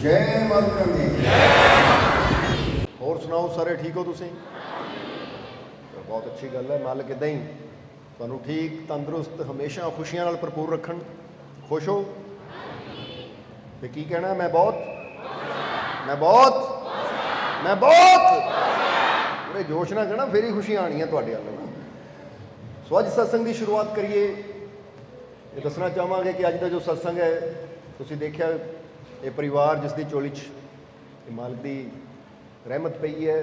जय माता दी। और सुनाओ सारे ठीक हो तुसीं? बहुत अच्छी गल है। मालिक इदां ही तुहानूं ठीक तंदुरुस्त हमेशा खुशियां नाल भरपूर रखण। खुश हो ते की कहना? मैं बहुत पूरे जोश नाल कहना, फिर ही खुशियां आनियां तुहाडे अल। सो अज सत्संग की शुरुआत करिए। ये दसना चाहांगे कि अज का जो सत्संग है, तुसीं देखिया ये परिवार जिसकी झोली च मालिक की रहमत पई है।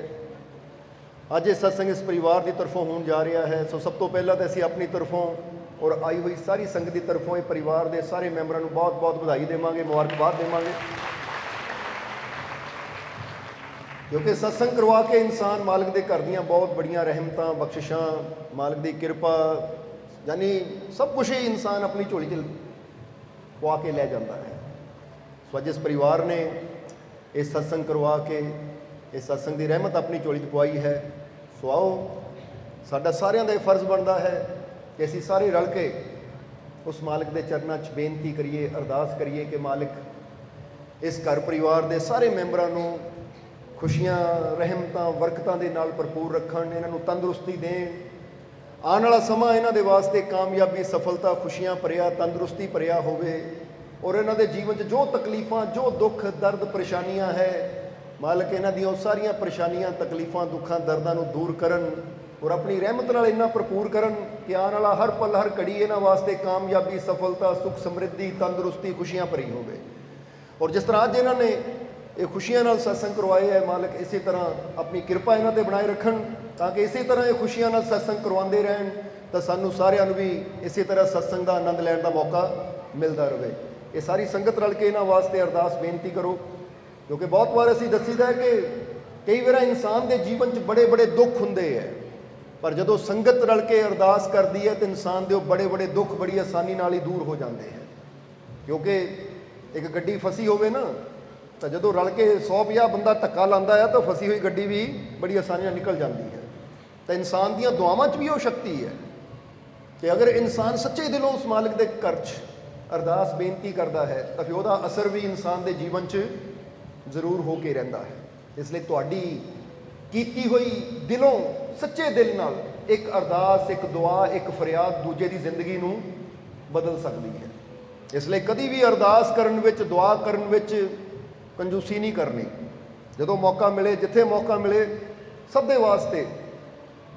अज ये सत्संग इस परिवार की तरफों होने जा रहा है। सो सब तो पहला तो असीं अपनी तरफों और आई हुई सारी संगत की तरफों ये परिवार के सारे मैंबरों को बहुत बहुत बधाई देवांगे, मुबारकबाद देवांगे। क्योंकि सत्संग करवा के इंसान मालिक के घर दियाँ बहुत बड़ियां रहमतां बख्शिशां, मालिक की कृपा, यानी सब कुछ ही इंसान अपनी झोली च पवा के लै जाता है। सो अज इस परिवार ने इस सत्संग करवा के इस सत्संग की रहमत अपनी झोली च पवाई है। सो आओ, साडा सारिਆਂ ਦਾ फर्ज बनता है कि असीं सारे रल के उस मालिक के चरणों च बेनती करिए, अरदास करिए कि मालिक इस घर परिवार के सारे मैंबरों को खुशियां, रहमतां, बरकतां दे नाल भरपूर रखण, इन्हां नूं तंदुरुस्ती देण। आने वाला समा इन्हां दे वास्ते कामयाबी, सफलता, खुशियां भरिया, तंदुरुस्ती भरिया होवे। और इन्हां दे जीवन च जो तकलीफां, जो दुख दर्द परेशानियां है, मालिक इन्हां दी सारियां परेशानियां, तकलीफां, दुखां, दर्दां नूं दूर करन और अपनी रहमत नाल इन्ना भरपूर करन कि आने वाला हर पल हर घड़ी इन्हां वास्ते कामयाबी, सफलता, सुख समृद्धि, तंदुरुस्ती, खुशियां भरी होवे। और जिस तरह अज इन्हां ने ये खुशियां नाल सत्संग करवाए है, मालिक इसी तरह अपनी कृपा इन्हां ते बनाए रखन, ताकि इसी तरह ये खुशियां नाल सत्संग करवाते रहन, तो सानू सारिਆਂ ਨੂੰ भी इसी तरह सत्संग का आनंद लैण का मौका मिलता रहे। ये सारी संगत रल के इन्हां वास्ते अरदास बेनती करो। क्योंकि बहुत बार असीं दसीदा है कि कई बार इंसान के जीवन च बड़े बड़े दुख हुंदे है, पर जदों संगत रल के अरदास करती है तो इंसान के बड़े बड़े दुख बड़ी आसानी नाल ही दूर हो जाते हैं। क्योंकि एक गड्डी फसी होवे ना, तो जो रल के 100-50 बंदा धक्का लाता है तो फसी हुई गड्डी भी बड़ी आसानी निकल जाती है। तो इंसान दी दुआवां च भी वो शक्ति है कि अगर इंसान सच्चे दिलों उस मालिक के घर अरदास बेनती करता है तो फिर वह असर भी इंसान के जीवन च जरूर हो के रहिंदा है। इसलिए तुहाडी कीती हुई दिलों सच्चे दिल नाल एक अरदास, एक दुआ, एक फरियाद दूजे की जिंदगी नूं बदल सकती है। इसलिए कभी भी अरदास करन विच, दुआ करन विच कंजूसी नहीं करनी। जो मौका मिले, जिथे मौका मिले, सब दे वास्ते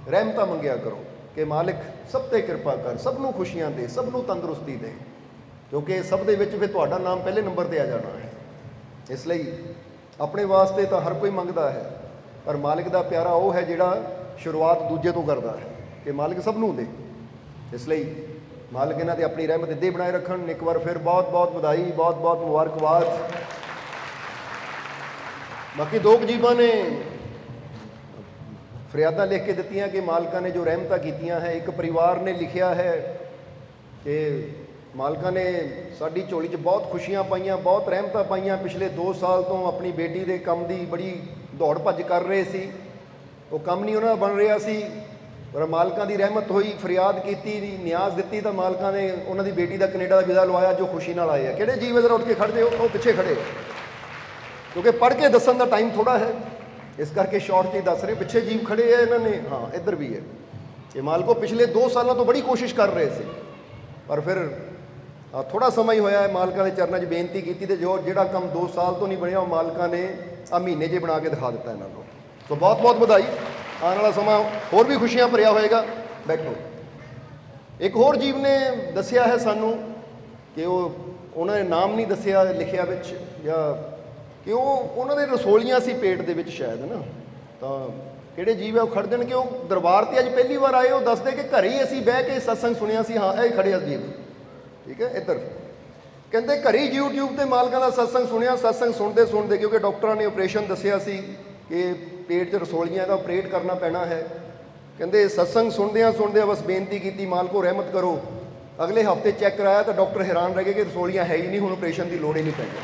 रहमत मंगिया करो कि मालिक सब ते कृपा कर, सबनों खुशियां दे, सबनों तंदुरुस्ती दे। क्योंकि सब दे विच फिर तुहाडा नाम पहले नंबर पर आ जाना है। इसलिए अपने वास्ते तो हर कोई मंगता है, पर मालिक का प्यारा वो है जिहड़ा शुरुआत दूजे तो करता है कि मालिक सबनों दे। इसलिए मालिक इन्हां दे अपनी रहमत इद्दां ही बनाए रखन। एक बार फिर बहुत बहुत बधाई, बहुत बहुत मुबारकबाद। बाकी दो गजीबा ने फरियादा लिख के दित्तियां कि मालिका ने जो रहमतां कीतियां है। एक परिवार ने लिखिया है कि मालिका ने साडी झोली च बहुत खुशियां पाइयां, बहुत रहमतां पाइयां। पिछले 2 साल तो अपनी बेटी के काम की बड़ी दौड़ भज कर रहे सी, वो काम नहीं उन्होंने बन रहा सी, पर मालिका की रहमत हुई, फरियाद की, न्याज दी तो मालिका ने उन्होंने बेटी का कनेडा का वीज़ा लवाया, जो खुशी नाल आए हैं। किहड़े जीव जरा उठ के खड़े हो, वो पिछे खड़े, क्योंकि पढ़ के दसन का टाइम थोड़ा है, इस करके शॉर्ट ही दस रहे। पिछे जीव खड़े है इन्होंने, हाँ इधर भी है। ये मालिको पिछले 2 सालों तो बड़ी कोशिश कर रहे थे, पर फिर थोड़ा समय होया है, मालिका ने चरणों में बेनती की तो जो जोड़ा काम 2 साल तो नहीं बनया, मालिका ने आ महीने जे बना के दिखा दिता इन्होंने। तो बहुत बहुत बधाई। आने वाला समा होर भी खुशियां भरिया होएगा। बैठो। एक होर जीव ने दसिया है सानू कि वो उन्होंने नाम नहीं दसिया लिखिया विच, या कि उन्होंने रसोलियां सी पेट दे विच शायद ना, तो किहड़े जीव है वो खड़ देणगे। वो दरबार ते अज पहली बार आए, वो दसदे कि घर ही असीं बह के सत्संग सुनिया सी। हाँ ये खड़े जीव, ठीक है। इधर कहते घर ही यूट्यूब पर मालिका का सत्संग सुनिया। सत्संग सुनते सुनते, क्योंकि डॉक्टर ने ऑपरेशन दसिया सी कि पेट च रसोलियां का ऑपरेट करना पैना है, कहते सत्संग सुनदियां सुनदियां बस बेनती की, मालिको रहमत करो। अगले हफ्ते चैक कराया तो डॉक्टर हैरान रह गए कि रसोलियां है ही नहीं, हुण ऑपरेशन की लोड़ ही नहीं पैंदी।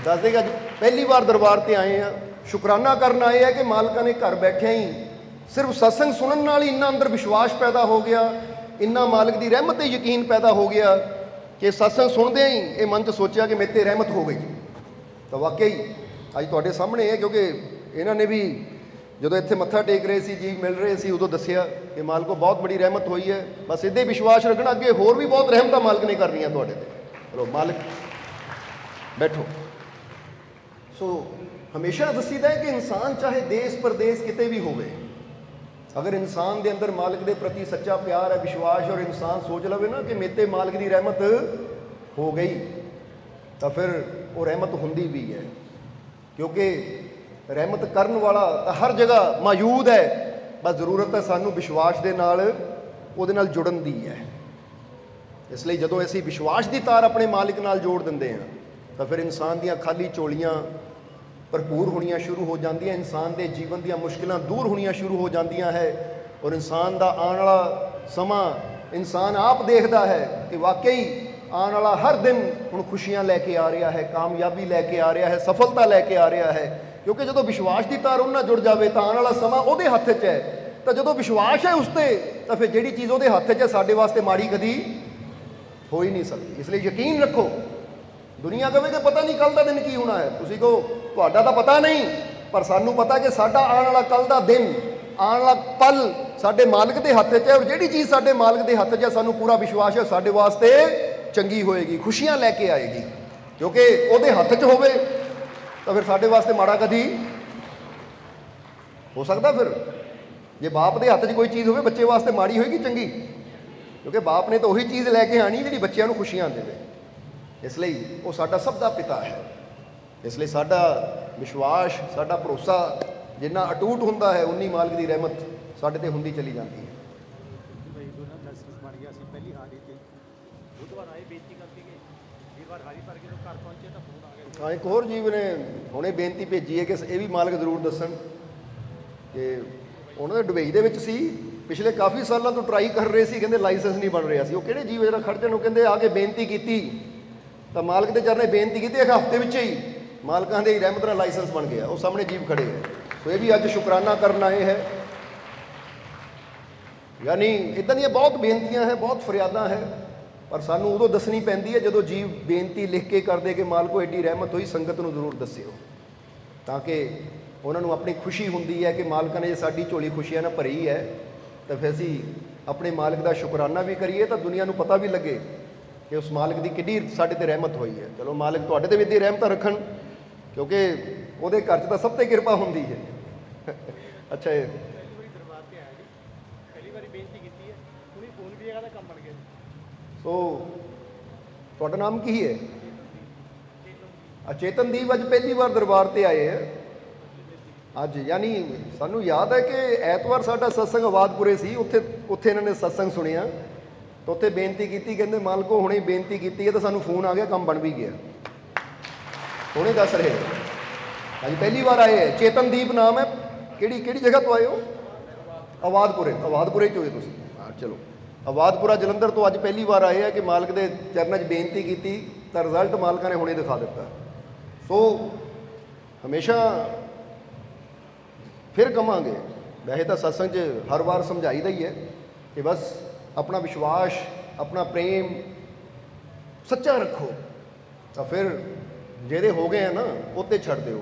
दसदे कि अज पहली बार दरबार से आए हैं, शुकराना करना आए हैं कि मालिका ने घर बैठे ही सिर्फ सत्संग सुनने नाल ही इन्ना अंदर विश्वास पैदा हो गया, इन्ना मालिक की रहमत ते यकीन पैदा हो गया ਕਿ ਸਤਸੰਗ ਸੁਣਦਿਆਂ ਹੀ ਇਹ ਮਨ 'ਚ ਸੋਚਿਆ ਕਿ ਮੇਰੇ 'ਤੇ ਰਹਿਮਤ ਹੋ ਗਈ। ਤਾਂ ਵਾਕਈ ਅੱਜ ਤੁਹਾਡੇ ਸਾਹਮਣੇ ਹੈ, ਕਿਉਂਕਿ ਇਹਨਾਂ ਨੇ ਵੀ ਜਦੋਂ ਇੱਥੇ ਮੱਥਾ ਟੇਕ ਰਹੇ ਸੀ, ਜੀ ਮਿਲ ਰਹੇ ਸੀ, ਉਦੋਂ ਦੱਸਿਆ ਕਿ ਮਾਲਕੋ ਬਹੁਤ ਬੜੀ ਰਹਿਮਤ ਹੋਈ ਹੈ। ਬਸ ਇੱਦਾਂ ਹੀ ਵਿਸ਼ਵਾਸ ਰੱਖਣਾ, ਅੱਗੇ ਹੋਰ ਵੀ ਬਹੁਤ ਰਹਿਮਤਾਂ ਮਾਲਕ ਨੇ ਕਰਨੀਆਂ ਤੁਹਾਡੇ 'ਤੇ। ਚਲੋ ਮਾਲਕ ਬੈਠੋ। ਸੋ ਹਮੇਸ਼ਾ ਦੱਸੀਦਾ ਹੈ ਕਿ ਇਨਸਾਨ ਚਾਹੇ ਦੇਸ਼ ਪ੍ਰਦੇਸ਼ ਕਿਤੇ ਵੀ ਹੋਵੇ, ਅਗਰ ਇਨਸਾਨ ਦੇ ਅੰਦਰ ਮਾਲਕ ਦੇ ਪ੍ਰਤੀ ਸੱਚਾ ਪਿਆਰ ਹੈ, ਵਿਸ਼ਵਾਸ, ਔਰ ਇਨਸਾਨ ਸੋਚ ਲਵੇ ਨਾ ਕਿ ਮੇਰੇ 'ਤੇ ਮਾਲਕ ਦੀ ਰਹਿਮਤ ਹੋ ਗਈ, ਤਾਂ ਫਿਰ ਉਹ ਰਹਿਮਤ ਹੁੰਦੀ ਵੀ ਹੈ। ਕਿਉਂਕਿ ਰਹਿਮਤ ਕਰਨ ਵਾਲਾ ਤਾਂ ਹਰ ਜਗ੍ਹਾ ਮੌਜੂਦ ਹੈ, ਬਸ ਜ਼ਰੂਰਤ ਹੈ ਸਾਨੂੰ ਵਿਸ਼ਵਾਸ ਦੇ ਨਾਲ ਉਹਦੇ ਨਾਲ ਜੁੜਨ ਦੀ ਹੈ। ਇਸ ਲਈ ਜਦੋਂ ਅਸੀਂ ਵਿਸ਼ਵਾਸ ਦੀ ਤਾਰ ਆਪਣੇ ਮਾਲਿਕ ਨਾਲ ਜੋੜ ਦਿੰਦੇ ਹਾਂ ਤਾਂ ਫਿਰ ਇਨਸਾਨ ਦੀਆਂ ਖਾਲੀ ਝੋਲੀਆਂ ਭਰਪੂਰ ਹੋਣੀਆਂ ਸ਼ੁਰੂ ਹੋ ਜਾਂਦੀਆਂ, ਇਨਸਾਨ ਦੇ ਜੀਵਨ ਦੀਆਂ ਮੁਸ਼ਕਿਲਾਂ ਦੂਰ ਹੋਣੀਆਂ ਸ਼ੁਰੂ ਹੋ ਜਾਂਦੀਆਂ ਹੈ, ਔਰ ਇਨਸਾਨ ਦਾ ਆਉਣ ਵਾਲਾ ਸਮਾਂ ਇਨਸਾਨ ਆਪ ਦੇਖਦਾ ਹੈ ਕਿ ਵਾਕਈ ਆਉਣ ਵਾਲਾ ਹਰ ਦਿਨ ਹੁਣ ਖੁਸ਼ੀਆਂ ਲੈ ਕੇ ਆ ਰਿਹਾ ਹੈ, ਕਾਮਯਾਬੀ ਲੈ ਕੇ ਆ ਰਿਹਾ ਹੈ, ਸਫਲਤਾ ਲੈ ਕੇ ਆ ਰਿਹਾ ਹੈ। ਕਿਉਂਕਿ ਜਦੋਂ ਵਿਸ਼ਵਾਸ ਦੀ ਤਾਰ ਉਹਨਾਂ ਨਾਲ ਜੁੜ ਜਾਵੇ ਤਾਂ ਆਉਣ ਵਾਲਾ ਸਮਾਂ ਉਹਦੇ ਹੱਥ 'ਚ ਹੈ। ਤਾਂ ਜਦੋਂ ਵਿਸ਼ਵਾਸ ਹੈ ਉਸ 'ਤੇ, ਤਾਂ ਫਿਰ ਜਿਹੜੀ ਚੀਜ਼ ਉਹਦੇ ਹੱਥ 'ਚ ਹੈ ਸਾਡੇ ਵਾਸਤੇ ਮਾੜੀ ਕਦੀ ਹੋ ਹੀ ਨਹੀਂ ਸਕਦੀ। ਇਸ ਲਈ ਯਕੀਨ ਰੱਖੋ। ਦੁਨੀਆ ਕਹੇ ਕਿ ਪਤਾ ਨਹੀਂ ਕੱਲ੍ਹ ਦਾ ਦਿਨ ਕੀ ਹੋਣਾ ਹੈ, ਤੁਸੀਂ ਕਹੋ ਤੁਹਾਡਾ ਤਾਂ ਪਤਾ ਨਹੀਂ, ਪਰ ਸਾਨੂੰ ਪਤਾ ਕਿ ਸਾਡਾ ਆਉਣ ਵਾਲਾ ਕੱਲ੍ਹ ਦਾ ਦਿਨ, ਆਉਣ ਵਾਲਾ ਪਲ ਸਾਡੇ ਮਾਲਕ ਦੇ ਹੱਥ 'ਚ ਹੈ। ਔਰ ਜਿਹੜੀ ਚੀਜ਼ ਸਾਡੇ ਮਾਲਕ ਦੇ ਹੱਥ 'ਚ ਹੈ ਸਾਨੂੰ ਪੂਰਾ ਵਿਸ਼ਵਾਸ ਹੈ ਸਾਡੇ ਵਾਸਤੇ ਚੰਗੀ ਹੋਏਗੀ, ਖੁਸ਼ੀਆਂ ਲੈ ਕੇ ਆਏਗੀ। ਕਿਉਂਕਿ ਉਹਦੇ ਹੱਥ 'ਚ ਹੋਵੇ ਤਾਂ ਫਿਰ ਸਾਡੇ ਵਾਸਤੇ ਮਾੜਾ ਕਦੀ ਹੋ ਸਕਦਾ। ਫਿਰ ਜੇ ਬਾਪ ਦੇ ਹੱਥ 'ਚ ਕੋਈ ਚੀਜ਼ ਹੋਵੇ ਬੱਚੇ ਵਾਸਤੇ ਮਾੜੀ ਹੋਏਗੀ ਚੰਗੀ? ਕਿਉਂਕਿ ਬਾਪ ਨੇ ਤਾਂ ਉਹੀ ਚੀਜ਼ ਲੈ ਕੇ ਆਣੀ ਜਿਹੜੀ ਬੱਚਿਆਂ ਨੂੰ ਖੁਸ਼ੀਆਂ ਦੇਵੇ। ਇਸ ਲਈ ਉਹ ਸਾਡਾ ਸਭ ਦਾ ਪਿਤਾ ਹੈ। ਇਸ ਲਈ ਸਾਡਾ ਵਿਸ਼ਵਾਸ, ਸਾਡਾ ਭਰੋਸਾ ਜਿੰਨਾ ਅਟੂਟ ਹੁੰਦਾ ਹੈ, ਉਨੀ ਮਾਲਕ ਦੀ ਰਹਿਮਤ ਸਾਡੇ ਤੇ ਹੁੰਦੀ ਚਲੀ ਜਾਂਦੀ ਹੈ। ਹਾਂ, ਇੱਕ ਹੋਰ ਜੀਵ ਨੇ ਹੁਣੇ ਬੇਨਤੀ ਭੇਜੀ ਹੈ ਕਿ ਇਹ ਵੀ ਮਾਲਕ ਜ਼ਰੂਰ ਦੱਸਣ ਕਿ ਉਹਨਾਂ ਦੇ ਦੁਬਈ ਦੇ ਵਿੱਚ ਸੀ, ਪਿਛਲੇ ਕਾਫੀ ਸਾਲਾਂ ਤੋਂ ਟਰਾਈ ਕਰ ਰਹੇ ਸੀ, ਕਹਿੰਦੇ ਲਾਇਸੈਂਸ ਨਹੀਂ ਬਣ ਰਿਹਾ ਸੀ। ਉਹ ਕਿਹੜੇ ਜੀਵ ਜਿਹੜਾ ਖੜ ਜਾਣ, ਉਹ ਕਹਿੰਦੇ ਆ ਕੇ ਬੇਨਤੀ ਕੀਤੀ ਤਾਂ ਮਾਲਕ ਦੇ ਚਰਨੇ ਬੇਨਤੀ ਕੀਤੀ, ਇੱਕ ਹਫ਼ਤੇ ਵਿੱਚ ਹੀ ਮਾਲਕਾਂ ਦੇ ਰਹਿਮਤ ਨਾਲ ਲਾਇਸੈਂਸ ਬਣ ਗਿਆ। ਉਹ ਸਾਹਮਣੇ ਜੀਵ ਖੜੇ ਹੈ। ਸੋ ਇਹ ਵੀ ਅੱਜ ਸ਼ੁਕਰਾਨਾ ਕਰਨ ਆਏ ਹੈ। ਯਾਨੀ ਇੱਦਾਂ ਦੀਆਂ ਬਹੁਤ ਬੇਨਤੀਆਂ ਹੈ, ਬਹੁਤ ਫਰਿਆਦਾਂ ਹੈ, ਪਰ ਸਾਨੂੰ ਉਦੋਂ ਦੱਸਣੀ ਪੈਂਦੀ ਹੈ ਜਦੋਂ ਜੀਵ ਬੇਨਤੀ ਲਿਖ ਕੇ ਕਰਦੇ ਕਿ ਮਾਲਕੋ ਐਡੀ ਰਹਿਮਤ ਹੋਈ, ਸੰਗਤ ਨੂੰ ਜ਼ਰੂਰ ਦੱਸਿਓ, ਤਾਂ ਕਿ ਉਹਨਾਂ ਨੂੰ ਆਪਣੀ ਖੁਸ਼ੀ ਹੁੰਦੀ ਹੈ ਕਿ ਮਾਲਕਾਂ ਨੇ ਜੇ ਸਾਡੀ ਝੋਲੀ ਖੁਸ਼ੀਆਂ ਨਾਲ ਭਰੀ ਹੈ ਤਾਂ ਫਿਰ ਅਸੀਂ ਆਪਣੇ ਮਾਲਕ ਦਾ ਸ਼ੁਕਰਾਨਾ ਵੀ ਕਰੀਏ, ਤਾਂ ਦੁਨੀਆ ਨੂੰ ਪਤਾ ਵੀ ਲੱਗੇ ਕਿ ਉਸ ਮਾਲਕ ਦੀ ਕਿੰਨੀ ਸਾਡੇ 'ਤੇ ਰਹਿਮਤ ਹੋਈ ਹੈ। ਚਲੋ ਮਾਲਕ ਤੁਹਾਡੇ 'ਤੇ ਵੀ ਇੱਦੀ ਰਹਿਮਤਾਂ ਰੱਖਣ, ਕਿਉਂਕਿ ਉਹਦੇ ਘਰ 'ਚ ਤਾਂ ਸਭ 'ਤੇ ਕਿਰਪਾ ਹੁੰਦੀ ਹੈ। ਅੱਛਾ, ਸੋ ਤੁਹਾਡਾ ਨਾਮ ਕੀ ਹੈ? ਚੇਤਨਦੀਪ ਅੱਜ ਪਹਿਲੀ ਵਾਰ ਦਰਬਾਰ 'ਤੇ ਆਏ ਹੈ ਅੱਜ। ਯਾਨੀ ਸਾਨੂੰ ਯਾਦ ਹੈ ਕਿ ਐਤਵਾਰ ਸਾਡਾ ਸਤਸੰਗ ਆਵਾਦਪੁਰੇ ਸੀ, ਉੱਥੇ ਇਹਨਾਂ ਨੇ ਸਤਸੰਗ ਸੁਣਿਆ ਤਾਂ ਉੱਥੇ ਬੇਨਤੀ ਕੀਤੀ, ਕਹਿੰਦੇ ਮਾਲਕੋ ਹੁਣੇ ਬੇਨਤੀ ਕੀਤੀ ਹੈ ਤਾਂ ਸਾਨੂੰ ਫੋਨ ਆ ਗਿਆ, ਕੰਮ ਬਣ ਵੀ ਗਿਆ। ਹੁਣੇ ਦੱਸ ਰਹੇ ਅੱਜ ਪਹਿਲੀ ਵਾਰ ਆਏ ਹੈ। ਚੇਤਨਦੀਪ ਨਾਮ ਹੈ। ਕਿਹੜੀ ਜਗ੍ਹਾ ਤੋਂ ਆਏ ਹੋ? ਆਵਾਦਪੁਰੇ 'ਚ ਹੋਏ ਤੁਸੀਂ? ਹਾਂ, ਚਲੋ ਆਵਾਦਪੁਰਾ ਜਲੰਧਰ ਤੋਂ ਅੱਜ ਪਹਿਲੀ ਵਾਰ ਆਏ ਹੈ ਕਿ ਮਾਲਕ ਦੇ ਚਰਨਾਂ 'ਚ ਬੇਨਤੀ ਕੀਤੀ ਤਾਂ ਰਿਜ਼ਲਟ ਮਾਲਕਾਂ ਨੇ ਹੁਣੇ ਦਿਖਾ ਦਿੱਤਾ। ਸੋ ਹਮੇਸ਼ਾ ਫਿਰ ਕਵਾਂਗੇ, ਵੈਸੇ ਤਾਂ ਸਤਸੰਗ 'ਚ ਹਰ ਵਾਰ ਸਮਝਾਈਦਾ ਹੀ ਹੈ ਕਿ ਬਸ ਆਪਣਾ ਵਿਸ਼ਵਾਸ, ਆਪਣਾ ਪ੍ਰੇਮ ਸੱਚਾ ਰੱਖੋ, ਤਾਂ ਫਿਰ ਜਿਹਦੇ ਹੋ ਗਏ ਆ ਨਾ ਉੱਤੇ ਛੱਡ ਦਿਓ।